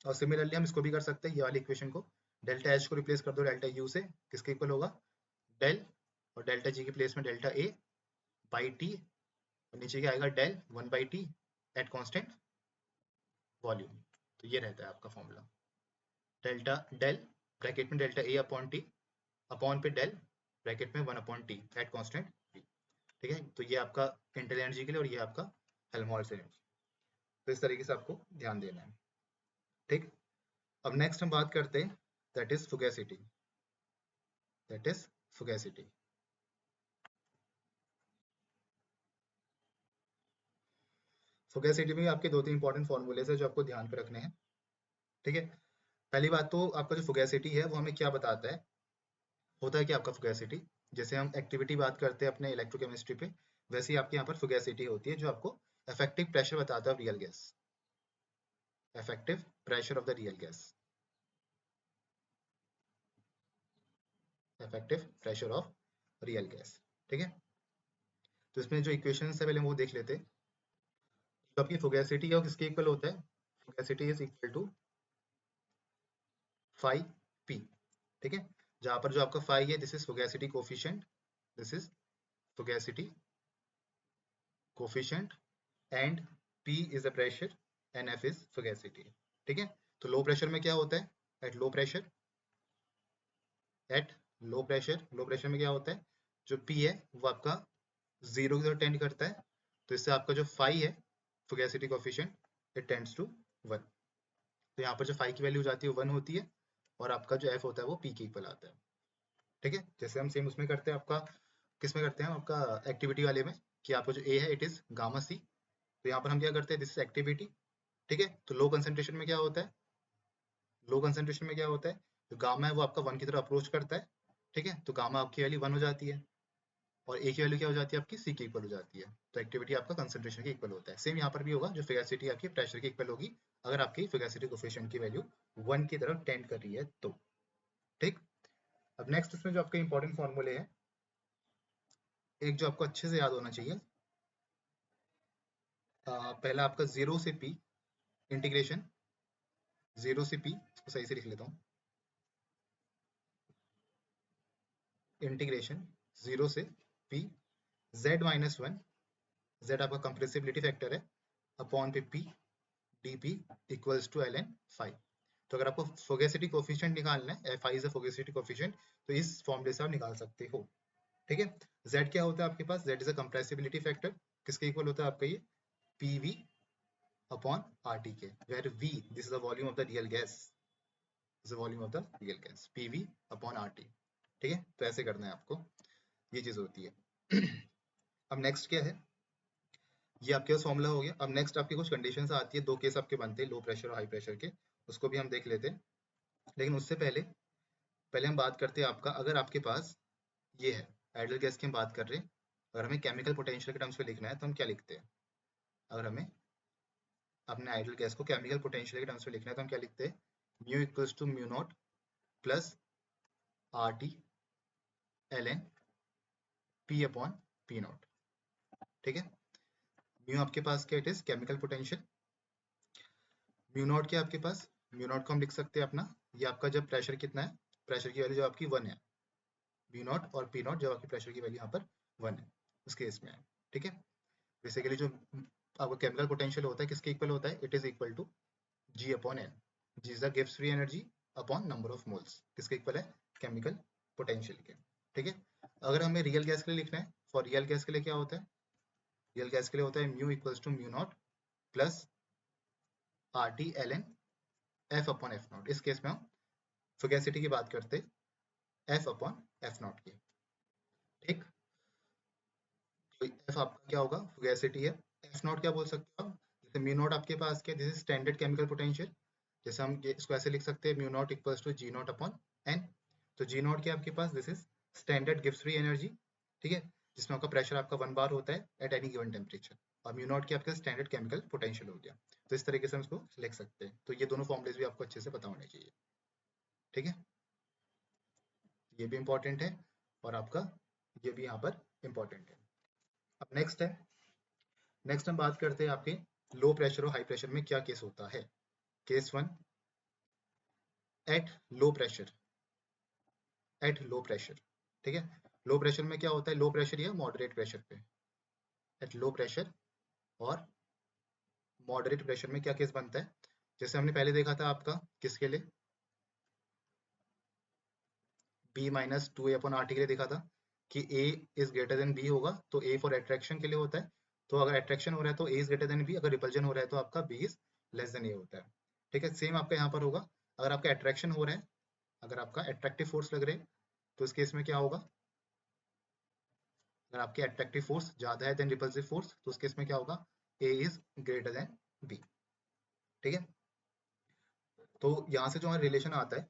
S1: और सिमिलरली हम इसको भी कर सकते हैं, ये वाली इक्वेशन को, डेल्टा एच को रिप्लेस कर दो डेल्टा यू से, किसके इक्वल होगा, डेल, और डेल्टा जी के प्लेस में डेल्टा ए बाई टी, और नीचे क्या आएगा, del one by T at constant volume. तो ये रहता है आपका फॉर्मूला, डेल्टा डेल ब्रैकेट में delta A upon T upon पे डेल ब्रैकेट में one upon T at constant V, ठीक है। तो ये आपका इंटेल एनर्जी के लिए और ये आपका हेल्महोल्ट्ज एनर्जी। तो इस तरीके से आपको ध्यान देना है, ठीक। अब नेक्स्ट हम बात करते हैं, दैट इज फुगेसिटी, दैट इज फुगेसिटी। फुगेसिटी में आपके 2-3 इंपॉर्टेंट फॉर्मूलेस है जो आपको ध्यान पे रखने हैं, ठीक है। पहली बात तो आपका जो फुगेसिटी है वो हमें क्या बताता है, होता है कि आपका फुगेसिटी, जैसे हम एक्टिविटी बात करते हैं अपने इलेक्ट्रोकेमिस्ट्री पे, वैसे ही आपके यहाँ पर फुगेसिटी होती है जो आपको इफेक्टिव प्रेशर बताता है real gas, effective pressure of the real gas, effective pressure of real gas, ठीक है। तो इसमें जो इक्वेशन है पहले हम वो देख लेते हैं। जो आपकी फुगेसिटी है वो किसके इक्वल होता है, fugacity is equal to phi P, ठीक है। जहां पर जो आपका फाई है this is fugacity coefficient, this is fugacity coefficient, and P is the pressure and F is fugacity, ठीक है। तो लो प्रेशर में क्या होता है, at low pressure, at low pressure में क्या होता है, जो P है वो आपका जीरो की तरफ टेंड करता है, तो इससे आपका जो फाई है fugacity coefficient it tends to one. तो यहाँ पर जो फाई की वैल्यू जाती है वन होती है, और आपका जो एफ होता है वो पी के इक्वल आता है, ठीक है। जैसे हम सेम उसमें करते हैं आपका, किस में करते हैं आपका एक्टिविटी वाले में, कि आपका जो ए है इट इज गामा सी। तो यहाँ पर हम क्या करते हैं, दिस इज एक्टिविटी, ठीक है। तो लो कंसेंट्रेशन में क्या होता है, लो कंसेंट्रेशन में क्या होता है, जो गामा है वो आपका वन की तरफ अप्रोच करता है, ठीक है। तो गामा आपकी वैल्यू वन हो जाती है, और ए की वैल्यू क्या हो जाती है आपकी, सी के इक्वल हो जाती है। तो एक्टिविटी आपका कंसेंट्रेशन के इक्वल होता है। सेम यहाँ पर भी होगा, जो फिगेसिटी आपकी प्रेशर के इक्वल होगी अगर आपकी फिगेसिटी कोफिशिएंट की वैल्यू वन की तरफ टेंड कर रही है तो, ठीक। अब नेक्स्ट इसमें जो आपके इंपॉर्टेंट फॉर्मूले हैं, एक जो आपको अच्छे से याद होना चाहिए, पहला आपका जीरो से पी इंटीग्रेशन, जीरो से पी, इसको सही से लिख लेता हूँ, इंटीग्रेशन जीरो से P Z minus one, Z आपका कंप्रेसिबिलिटी फैक्टर है, अपॉन पे P d P equals to l n five. तो अगर आपको फोगेसिटी कोफिशिएंट निकालना है, F I is a fugacity coefficient, तो इस फॉर्मूले से आप निकाल सकते हो, ठीक है। जेड क्या होता है आपके पास, Z is a compressibility factor, किसके इक्वल होता है आपका ये, P V upon R T के, where V this is the volume of the real gas, is the volume of the real gas, P V upon R T, ठीक है। तो ऐसे करना है आपको, ये चीज होती है। अब नेक्स्ट क्या है, ये आपके पास फॉर्मूला हो गया। अब नेक्स्ट आपकी कुछ कंडीशंस आती है, दो केस आपके बनते हैं लो प्रेशर और हाई प्रेशर के, उसको भी हम देख लेते हैं। लेकिन उससे पहले पहले हम बात करते हैं आपका, अगर आपके पास ये है आइडियल गैस की हम बात कर रहे हैं, अगर हमें केमिकल पोटेंशियल के टर्म्स में लिखना है तो हम क्या लिखते हैं? अगर हमें अपने आइडियल गैस को केमिकल पोटेंशियल के टर्म्स में लिखना है तो हम क्या लिखते हैं? Mu equals to mu naught plus R T L N P upon P naught. ठीक है, म्यू आपके पास क्या it is? Chemical potential. Mu naught क्या आपके पास? म्यू नॉट को हम लिख सकते हैं अपना, ये आपका जब प्रेशर कितना है, प्रेशर की वैल्यू जो आपकी 1 है, बी नॉट और पी नॉट जब आपकी प्रेशर की वैल्यू यहाँ पर 1 है उस केस में है। ठीक है, बेसिकली जो आपका केमिकल पोटेंशियल होता है किसके इक्वल होता है? It is equal to G upon N. G is the गिव्स free energy upon number of moles. किसके इक्वल है? केमिकल पोटेंशियल के। ठीक है, अगर हमें रियल गैस के लिए लिखना है, फॉर रियल गैस के लिए क्या होता है? रियल गैस के लिए होता है mu equals to mu naught plus R T L N F upon F naught. इस केस में हम फुगैसिटी की बात करते हैं एफ अपॉन एफ नॉट की। ठीक, तो एफ आपका क्या होगा? फुगैसिटी है। एफ नॉट क्या बोल सकते हो आप? जैसे म्यू नॉट आपके पास क्या, this is standard chemical potential. जैसे हम इसको ऐसे लिख सकते हैं mu not equals to G not upon N. तो जी नॉट क्या आपके पास? This is standard gives free energy. ठीक है, जिसमें आपका प्रेशर आपका 1 बार होता है एट एनी गिवन टेम्परेचर, और म्यू नॉट की आपका स्टैंडर्ड केमिकल पोटेंशियल हो गया। तो इस तरीके से हम इसको लिख सकते हैं। तो ये दोनों फॉर्मुलेज भी आपको अच्छे से पता होने चाहिए। ठीक है, ये भी इंपॉर्टेंट है और आपका ये भी यहाँ पर इंपॉर्टेंट है। अब नेक्स्ट है, नेक्स्ट हम बात करते हैं आपके लो प्रेशर और हाई प्रेशर में क्या केस होता है। Case 1, at low pressure, at low pressure. ठीक है, लो प्रेशर में क्या होता है? लो प्रेशर या मॉडरेट प्रेशर पे, एट लो प्रेशर और मॉडरेट प्रेशर में क्या केस बनता है? जैसे हमने पहले देखा था आपका किसके लिए, B minus two A upon R T के लिए देखा था कि ए इज ग्रेटर देन बी होगा, तो ए फॉर अट्रैक्शन के लिए होता है। तो अगर अट्रैक्शन हो रहा है तो ए इज ग्रेटर देन बी, अगर रिपल्जन हो रहा है तो आपका बी इज लेस देन ए होता है। ठीक है, सेम आपका यहाँ पर होगा। अगर आपका अट्रैक्शन हो रहा है, अगर आपका अट्रैक्टिव फोर्स लग रहे हैं तो इस केस में क्या होगा? अगर आपकी अट्रैक्टिव फोर्स ज्यादा है देन रिपल्सिव फोर्स तो उस केस में क्या होगा? ए इज ग्रेटर देन बी। ठीक है, तो यहाँ से जो हमारा रिलेशन आता है,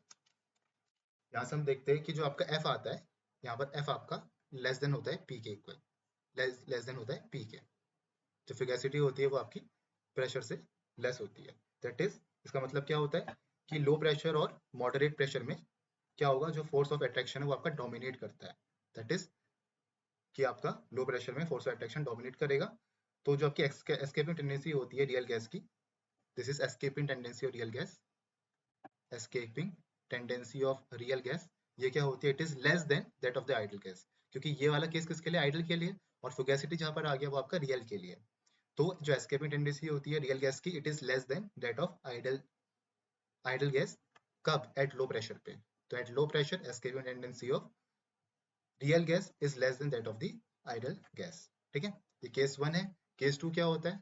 S1: यहाँ से हम देखते हैं कि जो आपका एफ आता है, यहाँ पर एफ आपका लेस देन होता है पी के इक्वल, लेस देन होता है पी के। जो फिगैसिटी होती है वो आपकी प्रेशर से लेस होती है। दैट इज, इसका मतलब क्या होता है कि लो प्रेशर और मॉडरेट प्रेशर में क्या होगा? जो फोर्स ऑफ अट्रैक्शन है वो आपका डोमिनेट करता है। दैट इज कि आपका लो प्रेशर में फोर्स ऑफ अट्रैक्शन डोमिनेट करेगा। तो जो आपकी एस्केपिंग टेंडेंसी होती है रियल गैस की, this is escaping tendency of real gas, escaping tendency of real gas, ये क्या होती है? It is less then that of the ideal gas. क्योंकि ये वाला केस किसके लिए? आइडियल के लिए, और फुगैसिटी जहां पर आ गया वो आपका रियल के लिए। तो जो एस्केपिंग टेंडेंसी होती है रियल गैस की, it is less then that of ideal, ideal gas. कब? एट लो प्रेशर पे। तो at low pressure escaping tendency of real gas is less then that of the ideal gas. ठीक है, ये केस 1 है। केस 2 क्या होता है?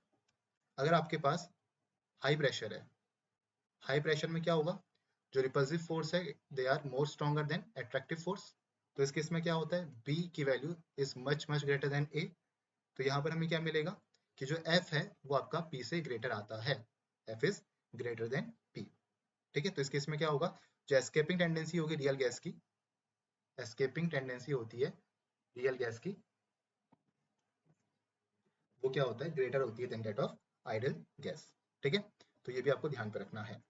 S1: अगर आपके पास हाई प्रेशर है, हाई प्रेशर में क्या होगा? जो रिपल्सिव फोर्स है they are more stronger than attractive force. तो इस केस में क्या होता है? बी की value is much much greater than A. तो यहाँ पर हमें क्या मिलेगा कि जो एफ है वो आपका पी से ग्रेटर आता है, F is greater then P. ठीक है, तो इस केस में क्या होगा? जो एस्केपिंग टेंडेंसी होगी रियल गैस की, एस्केपिंग टेंडेंसी होती है रियल गैस की, वो क्या होता है? ग्रेटर होती है than that of ideal gas. ठीक है, तो ये भी आपको ध्यान पे रखना है।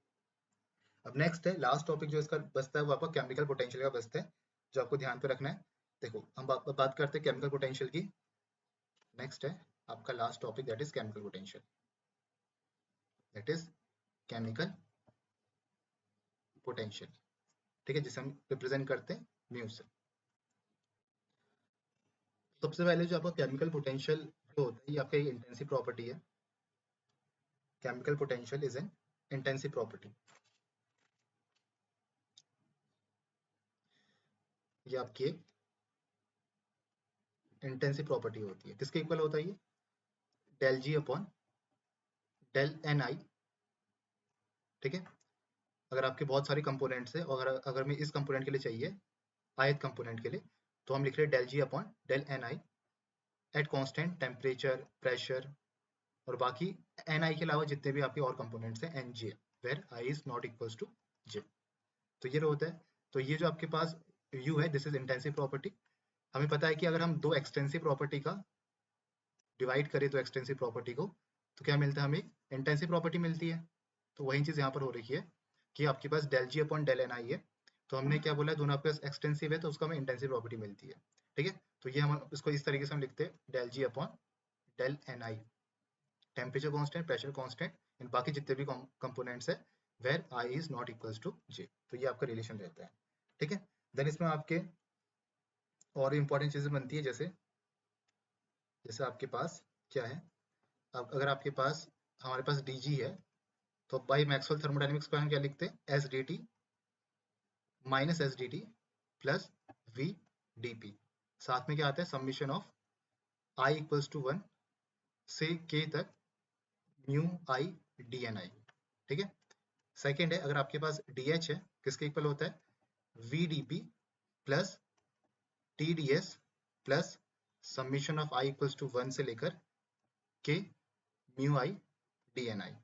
S1: अब नेक्स्ट है लास्ट टॉपिक जो इसका बचता है वो आपका केमिकल पोटेंशियल का बचता है, जो आपको ध्यान पे रखना है। देखो हम बात करते हैं केमिकल पोटेंशियल की। नेक्स्ट है आपका last topic, that is chemical potential, that is chemical potential. ठीक है, जिसे हम रिप्रेजेंट करते हैं म्यू से। सबसे पहले जो आपका केमिकल पोटेंशियल जो होता है ये आपका इंटेंसिव प्रॉपर्टी है। Chemical potential is an intensive property. ये आपकी एक इंटेंसिव प्रॉपर्टी होती है। किसके इक्वल होता है ये? Del G upon del N आई। ठीक है, अगर आपके बहुत सारे कंपोनेंट्स है और अगर अगर मैं इस कंपोनेंट के लिए चाहिए, ith कंपोनेंट के लिए, तो हम लिख रहे हैं del G upon del N I at constant temperature, pressure, और बाकी एन आई के अलावा जितने भी आपके और कंपोनेंट्स हैं n j, where i is not equals to j. तो ये होता है। तो ये जो आपके पास यू है, दिस इज इंटेंसिव प्रॉपर्टी। हमें पता है कि अगर हम दो एक्सटेंसिव प्रॉपर्टी का डिवाइड करें, तो एक्सटेंसिव प्रॉपर्टी को, तो क्या मिलता है, हमें इंटेंसिव प्रॉपर्टी मिलती है। तो वही चीज यहाँ पर हो रही है कि आपके पास del G upon del N आई है, तो हमने क्या बोला, दोनों आपके पास एक्सटेंसिव है तो उसको हमें इंटेंसिव प्रॉपर्टी मिलती है। ठीक है, तो ये हम इसको इस तरीके से हम लिखते हैं, del G upon del N i, temperature constant, pressure constant, इन बाकी जितने भी कंपोनेंट्स है, where i is not equals to j. तो ये आपका रिलेशन रहता है। ठीक है, देन इसमें आपके और इंपॉर्टेंट चीजें बनती है, जैसे जैसे आपके पास क्या है, अब अगर आपके पास हमारे पास dg है, तो बाई मैक्सवेल थर्मोडायनेमिक्स को हम क्या लिखते हैं, S D T minus S D T plus V D P. साथ में क्या आता है, summation of I equals to 1 से k तक म्यू आई डी एन आई। ठीक है, सेकेंड है, अगर आपके पास dh है, किसके इक्वल होता है, V D P plus T D S plus summation of I equals to 1 से लेकर k mu I D N आई।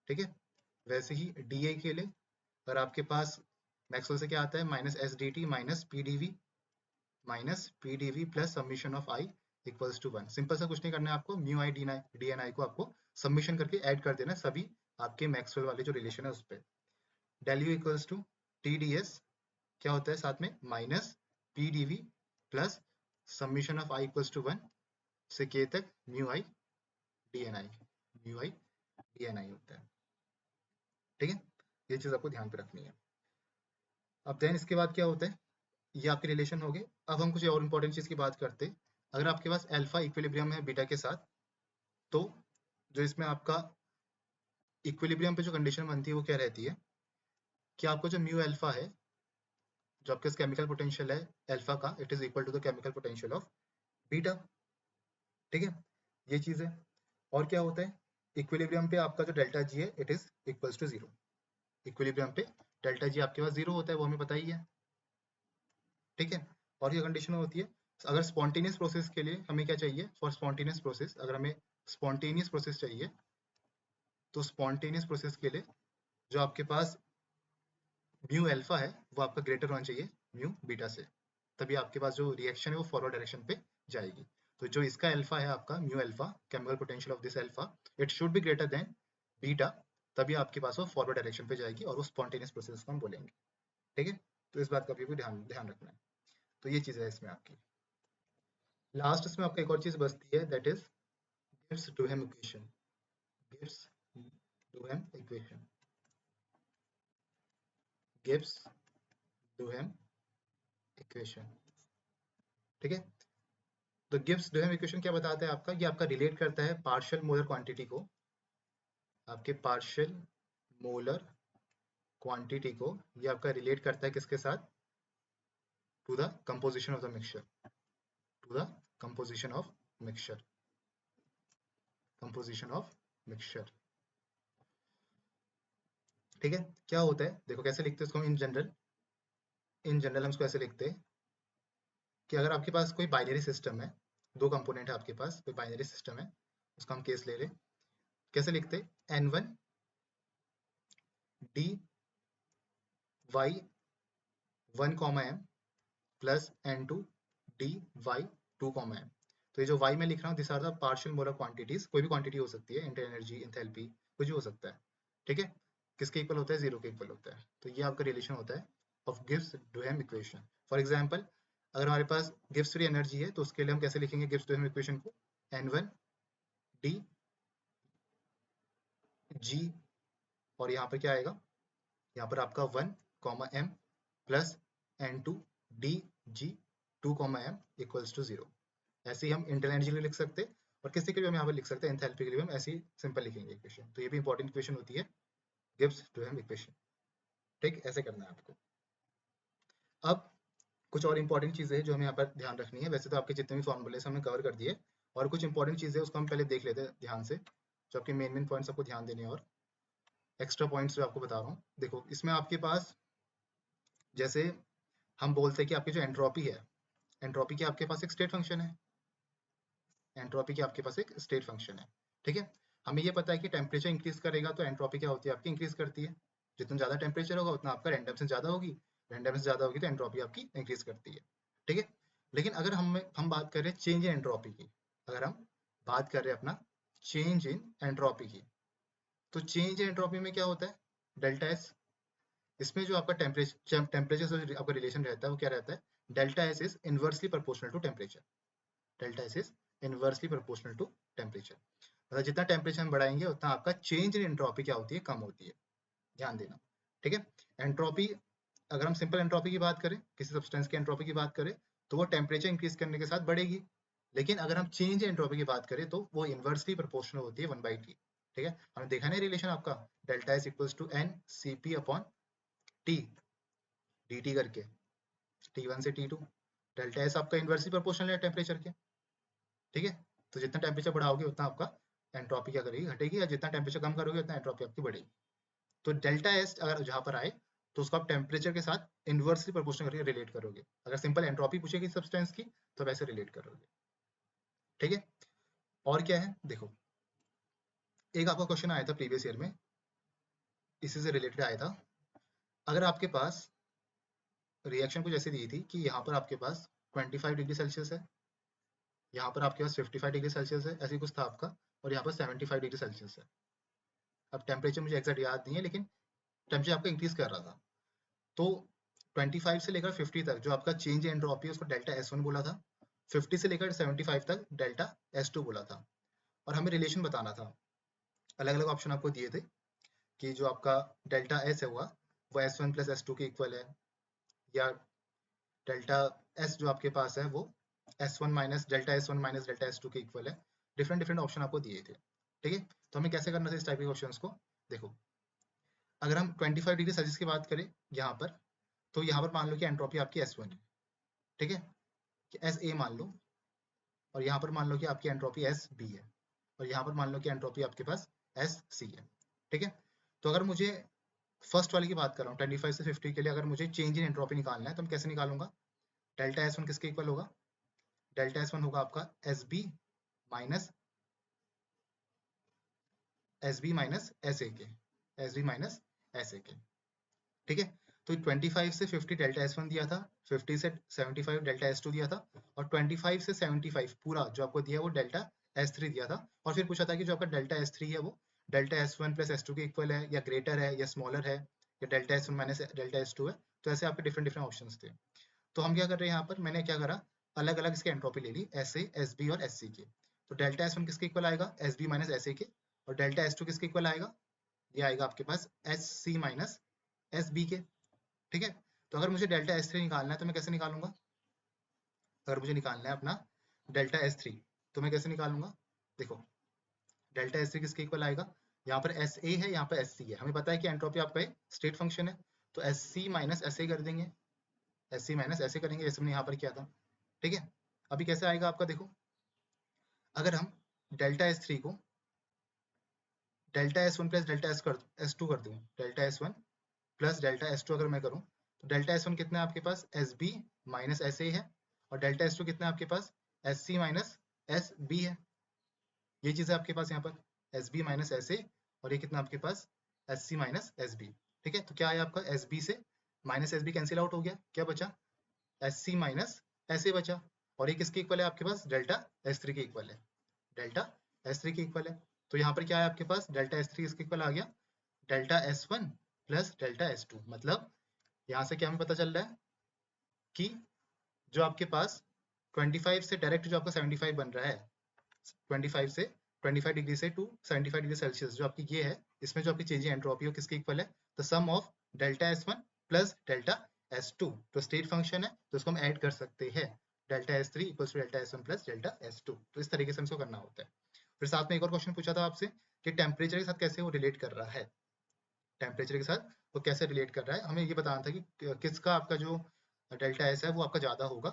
S1: ठीक है, वैसे ही डी ए के लिए अगर आपके पास मैक्सवेल से क्या आता है, minus S D T minus P D V plus summation of I equals to 1। Simple सा कुछ नहीं करना है आपको, mu I D N I को आपको सबमिशन करके ऐड कर देना सभी आपके मैक्सवेल वाले जो रिलेशन है उस पर। Del U equals to T D S क्या होता है साथ में, minus P D V plus summation of I equals to 1 से के तक mu I D N i, mu I D N i होता है। ठीक है, ये चीज आपको ध्यान पे रखनी है। अब देन इसके बाद क्या होता है, ये आपके रिलेशन हो गए। अब हम कुछ और इंपॉर्टेंट चीज की बात करते हैं। अगर आपके पास अल्फा इक्विलिब्रियम है बीटा के साथ, तो जो इसमें आपका इक्विलिब्रियम पे जो कंडीशन बनती है वो क्या रहती है, कि आपको जो म्यू अल्फा है, जो आपके केमिकल पोटेंशियल है अल्फा का, it is equal to the chemical potential of beta. ठीक है, ये चीज है। और क्या होता है, इक्विलिब्रियम पे आपका जो डेल्टा जी है, it is equals to zero. Equilibrium पे डेल्टा जी आपके पास जीरो होता है, वो हमें पता ही है। ठीक है, और ये कंडीशन होती है, अगर स्पॉन्टेनियस प्रोसेस के लिए हमें क्या चाहिए, फॉर स्पॉन्टेनियस प्रोसेस, अगर हमें स्पॉन्टेनियस प्रोसेस चाहिए, तो स्पॉन्टेनियस प्रोसेस के लिए जो आपके पास म्यू अल्फा है वो आपका ग्रेटर होना चाहिए म्यू बीटा से, तभी आपके पास जो रिएक्शन है वो फॉरवर्ड डायरेक्शन पे जाएगी। तो जो इसका अल्फा है आपका mu alpha, chemical potential of this alpha, it should be greater than beta, तभी आपके पास वो फॉरवर्ड डायरेक्शन पे जाएगी और वो स्पॉन्टेनियस प्रोसेस को हम बोलेंगे। ठीक है, तो इस बात का भी ध्यान ध्यान रखना है। तो ये चीज है इसमें आपकी। लास्ट इसमें आपका एक और चीज बचती है, that is Gibbs Duhem equation. Gibbs Duhem equation, Gibbs Duhem equation. ठीक है, तो गिब्स डुहेम इक्वेशन क्या बताता है आपका, ये आपका रिलेट करता है पार्शियल मोलर क्वांटिटी को, आपके पार्शियल मोलर क्वांटिटी को ये आपका रिलेट करता है किसके साथ, to the composition of the mixture, to the composition of mixture, composition of mixture. ठीक है, क्या होता है, देखो कैसे लिखते हैं इसको इन जनरल। इन जनरल हम इसको ऐसे लिखते हैं कि अगर आपके पास कोई बाइनरी सिस्टम है, दो कंपोनेंट है आपके पास, कोई बाइनरी सिस्टम है, उसका हम केस ले लें, कैसे लिखते हैं, N one D Y 1, plus N two D Y 2, तो ये जो y में लिख रहा हूँ, this are the partial molar quantities, कोई भी क्वांटिटी हो सकती है, इंटर एनर्जी, इंथैल्पी, कुछ भी हो सकता है। ठीक है, किसके इक्वल होता है, जीरो के इक्वल होता है। तो ये आपका रिलेशन होता है of Gibbs Duhem equation. For example, अगर हमारे पास गिब्स फ्री एनर्जी है, तो उसके लिए हम कैसे लिखेंगे गिब्स डुहेम इक्वेशन को, n1 डी जी, और यहाँ पर क्या आएगा, यहाँ पर आपका 1, m plus n2 D G 2, m equals to 0। ऐसे ही हम इंटरनल एनर्जी के लिए लिख सकते हैं, और किसी के लिए हम यहाँ पर लिख सकते हैं एंथैल्पी के लिए हम ऐसे ही सिंपल लिखेंगे इक्वेशन। तो ये भी इंपॉर्टेंट इक्वेशन होती है, गिब्स डुहेम इक्वेशन। ठीक, ऐसे करना है आपको। अब कुछ और इंपॉर्टेंट चीजें हैं जो हमें यहाँ पर ध्यान रखनी है। वैसे तो आपके जितने भी फॉर्मूले हमने कवर कर दिए, और कुछ इंपॉर्टेंट चीजें उसको हम पहले देख लेते हैं ध्यान से, जो आपके मेन मेन पॉइंट्स आपको ध्यान देने हैं, और एक्स्ट्रा पॉइंट्स जो आपको बता रहा हूँ। देखो इसमें आपके पास, जैसे हम बोलते हैं कि आपकी जो एंट्रोपी है, एंट्रोपी की आपके पास एक स्टेट फंक्शन है, एंट्रोपी की आपके पास एक स्टेट फंक्शन है। ठीक है, हमें ये पता है कि टेम्परेचर इंक्रीज करेगा तो एंट्रोपी क्या होती है आपकी, इंक्रीज करती है। जितना ज्यादा टेम्परेचर होगा उतना आपका रैंडम से ज्यादा होगी, रैंडम से ज्यादा होगी तो एंट्रोपी आपकी इंक्रीज करती है। ठीक है। लेकिन अगर हम बात कर रहे हैं चेंज इन एंट्रोपी की, अगर हम बात कर रहे हैं अपना चेंज इन एंट्रोपी की, तो चेंज इन एंट्रोपी में क्या होता है, डेल्टा एस। इसमें जो आपका टेम्परेचर से आपका रिलेशन रहता है वो क्या रहता है, delta S is inversely proportional to temperature. Delta S is inversely proportional to temperature. मतलब जितना टेम्परेचर हम बढ़ाएंगे उतना आपका चेंज इन एंट्रोपी क्या होती है, कम होती है। ध्यान देना। ठीक है। एंट्रोपी, अगर हम सिंपल एंट्रोपी की बात करें, किसी सब्सटेंस की एंट्रोपी की बात करें, तो वो टेम्परेचर इंक्रीज करने के साथ बढ़ेगी। लेकिन अगर हम चेंज इन एंट्रोपी की बात करें तो वो इनवर्सली प्रोपोर्शनल होती है 1/t। ठीक है। हमने देखा ना रिलेशन आपका, delta S equals to N C P upon T D T करके, T1 से T2। डेल्टा एस आपका इनवर्सली प्रोपोर्शनल है टेम्परेचर के। ठीक है। तो जितना टेम्परेचर बढ़ाओगे उतना आपका एंट्रोपी क्या करेगी, घटेगी, या जितना टेम्परेचर कम करोगे उतना एंट्रोपी आपकी बढ़ेगी। तो डेल्टा एस अगर जहां पर आए तो उसको आप टेम्परेचर के साथ इनवर्सली प्रोपोर्शनल करके रिलेट करोगे। अगर सिंपल एंट्रोपी पूछेगी सब्सटेंस की तो वैसे रिलेट करोगे। ठीक है। और क्या है देखो, एक आपका क्वेश्चन आया था प्रीवियस ईयर में, इसी से रिलेटेड आया था। अगर आपके पास रिएक्शन कुछ ऐसी दी थी कि यहाँ पर आपके पास 25 डिग्री सेल्सियस है, यहाँ पर आपके पास 55 डिग्री सेल्सियस है, ऐसी कुछ था आपका, और यहाँ पर 75 डिग्री सेल्सियस है। अब टेम्परेचर मुझे एग्जैक्ट याद नहीं है, लेकिन टेम्परेचर आपका इंक्रीज कर रहा था। तो 25 से लेकर 50 तक जो आपका चेंज इन एंट्रोपी है उसको डेल्टा S1 बोला था। 50 से लेकर 75 तक डेल्टा S2 बोला था। और हमें रिलेशन बताना था। अलग अलग ऑप्शन आपको दिए थे कि जो आपका डेल्टा S है हुआ वो S1 प्लस S2 के इक्वल है, या डेल्टा S जो आपके पास है वो S1 minus delta S1 minus delta S2 के इक्वल है। डिफरेंट डिफरेंट ऑप्शन आपको दिए थे। ठीक है। तो हमें कैसे करना था इस टाइप के क्वेश्चंस को, देखो अगर हम 25 डिग्री सेल्सियस की बात करें यहाँ पर, तो यहाँ पर मान लो कि एंट्रोपी आपकी S1 है। ठीक है। कि एस ए मान लो, और यहाँ पर मान लो कि आपकी एंट्रोपी एस बी है, और यहाँ पर मान लो कि एंट्रोपी आपके पास एस सी है। ठीक है। तो अगर मुझे फर्स्ट वाले की बात कर रहा हूँ 25 से 50 के लिए, अगर मुझे चेंज इन एंट्रोपी निकालना है तो मैं कैसे निकालूंगा, डेल्टा एस वन किसके इक्वल होगा, डेल्टा एस वन होगा आपका S B minus S A के, S B minus S A के। ठीक है। तो 25 से 50 डेल्टा एस वन दिया था, 50 से 75 डेल्टा एस टू दिया था, और 25 से 75 पूरा जो आपको दिया वो डेल्टा एस थ्री दिया था। और फिर पूछा था कि जो आपका डेल्टा एस थ्री है वो delta S one plus S two के इक्वल है, या ग्रेटर है, या स्मॉलर है, या delta S one minus delta S two है। तो ऐसे आपके डिफरेंट डिफरेंट ऑप्शन थे। तो हम क्या कर रहे हैं यहाँ पर, मैंने क्या करा, अलग अलग इसके एंट्रोपी ले ली, एस ए, एस बी और एस सी के। तो डेल्टा एस वन किसके इक्वल आएगा, S B minus S A के, और डेल्टा एस टू किसके इक्वल आएगा, ये आएगा आपके पास S C minus S B के। ठीक है। तो अगर मुझे डेल्टा एस थ्री निकालना है तो मैं कैसे निकालूंगा, अगर मुझे निकालना है अपना डेल्टा एस थ्री तो मैं कैसे निकालूंगा, देखो डेल्टा एस थ्री किसके इक्वल आएगा, यहाँ पर एस ए है, यहाँ पर एस सी है। हमें पता है कि एंट्रोपी आपका एक स्टेट फंक्शन है, तो S C minus S A कर देंगे, S C minus S A करेंगे जैसे हमने यहाँ पर किया था। ठीक है। अभी कैसे आएगा आपका, देखो अगर हम डेल्टा एस थ्री को delta S one plus delta S two कर दूं, delta S one plus delta S two अगर मैं करूं, तो डेल्टा एस वन कितना है आपके पास, S B minus S A है, और डेल्टा एस टू कितना है आपके पास, S C minus S B है। ये चीज है आपके पास यहाँ पर S B minus S A, और ये कितना आपके पास S C minus S B. ठीक है। तो क्या है आपका, एस बी से minus S B cancel out हो गया, क्या बचा, एस सी माइनस एस ए बचा। और ये किसके इक्वल है आपके पास, डेल्टा एस थ्री के इक्वल है, डेल्टा एस थ्री के इक्वल है। तो यहाँ पर क्या है आपके पास, डेल्टा एस थ्री किसके इक्वल आ गया, delta S one plus delta S two. मतलब यहाँ से क्या हमें पता चल रहा है कि जो आपके पास 25 से डायरेक्ट जो आपका 75 बन रहा है, 25 से 25 डिग्री से टू 75 डिग्री सेल्सियस जो आपकी ये है, इसमें जो आपकी चेंजिंग एंट्रोपी है किसके इक्वल है, the sum of delta S one plus delta S two. तो स्टेट फंक्शन है तो इसको हम ऐड कर सकते हैं, delta S three equals to delta S one plus delta S two. तो इस तरीके से हमको करना होता है। फिर साथ में एक और क्वेश्चन पूछा था आपसे कि टेम्परेचर के साथ कैसे वो रिलेट कर रहा है, टेम्परेचर के साथ वो कैसे रिलेट कर रहा है, हमें ये बताना था कि किसका आपका जो डेल्टा एस है वो आपका ज्यादा होगा।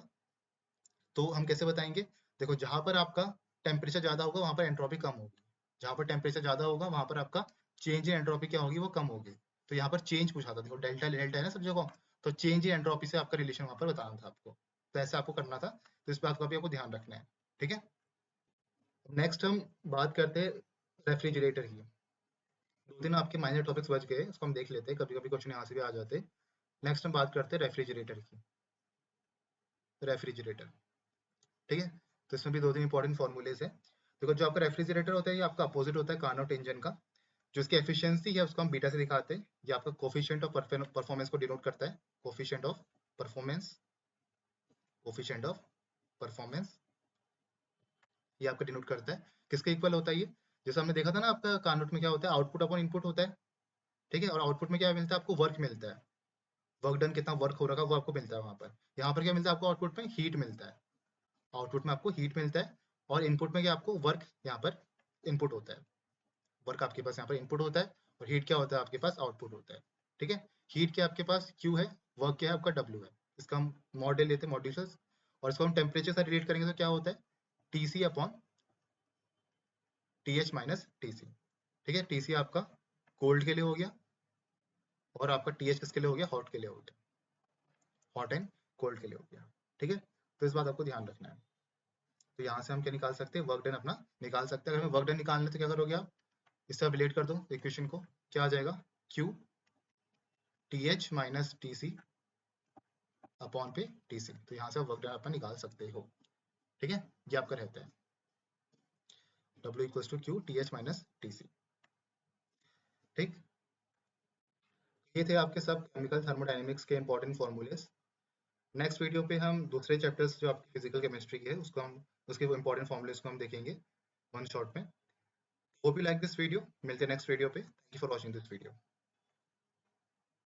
S1: तो हम कैसे बताएंगे, देखो जहां पर आपका टेम्परेचर ज्यादा होगा वहां पर एंट्रोपी कम होगी, जहां पर टेम्परेचर ज्यादा होगा वहां पर आपका चेंज इन एंट्रोपी क्या होगी, वो कम होगी। तो यहाँ पर चेंज पूछा था, देखो डेल्टा डेल्टा है ना सब जगह, तो चेंज इन एंट्रोपी से आपका रिलेशन वहां पर बताना था आपको। तो ऐसे आपको करना था, तो इस बात का भी आपको ध्यान रखना है। ठीक है। नेक्स्ट हम बात करते हैं रेफ्रिजरेटर की। 2-3 आपके माइनर टॉपिक्स बच गए, इसको हम देख लेते हैं, कभी कभी क्वेश्चन यहाँ से भी आ जाते हैं। नेक्स्ट हम बात करते हैं रेफ्रिजरेटर की। रेफ्रिजरेटर, ठीक है, तो इसमें भी 2-3 इंपॉर्टेंट फॉर्मूलेज है। देखो जो आपका रेफ्रिजरेटर होता है ये आपका अपोजिट होता है कार्नोट इंजन का। जो इसकी एफिशिएंसी है उसको हम बीटा से दिखाते हैं। ये आपका कोफिशिएंट ऑफ परफॉर्मेंस को डिनोट करता है। Coefficient of performance, coefficient of performance ये आपका डिनोट करता है। किसके इक्वल होता है ये? जैसे हमने देखा था ना, आपका कार्नोट में क्या होता है, आउटपुट अपॉन इनपुट होता है, ठीक है, और आउटपुट में क्या मिलता है आपको, वर्क मिलता है। वर्क डन, कितना वर्क हो रखा है वो आपको मिलता है वहां पर। यहाँ पर क्या मिलता है आपको, आउटपुट में हीट मिलता है। आउटपुट में आपको हीट मिलता है, और इनपुट में क्या आपको वर्क यहाँ पर इनपुट होता है। वर्क आपके पास यहाँ पर इनपुट होता है, और हीट क्या होता है आपके पास, आउटपुट होता है। ठीक है, हीट क्या आपके पास Q है, वर्क क्या है आपका W है। इसका हम मॉडल लेते हैं, मॉड्यूल्स, और इसको हम टेम्परेचर से रिलेट करेंगे तो क्या होता है, TC upon TH minus TC। ठीक है, TC आपका कोल्ड के लिए हो गया, और आपका TH किसके लिए हो गया, हॉट के लिए हो गया, हॉट एंड कोल्ड के लिए हो गया। ठीक है, तो इस बात आपको ध्यान रखना है। तो यहाँ से हम क्या निकाल सकते हैं, वर्क डन अपना निकाल सकते हैं। अगर हमें वर्क डन निकालना है तो क्या करोगे आप, इससे आप रिलेट कर दो इक्वेशन को, क्या आ जाएगा, Q TH minus TC upon पे TC। तो यहाँ से आप वर्क डन अपना निकाल सकते हो। ठीक है, ये आपका रहता है W equals to Q TH minus TC। ठीक, ये थे आपके सब केमिकल थर्मोडायनेमिक्स के इंपॉर्टेंट फॉर्मूलेस। नेक्स्ट वीडियो पे हम दूसरे चैप्टर्स जो आपकी फिजिकल केमिस्ट्री के है उसको हम, उसके वो इंपॉर्टेंट फॉर्मूलेस को हम देखेंगे वन शॉट में। Hope you like this video, मिलते हैं नेक्स्ट वीडियो पे। Thank you for watching this video.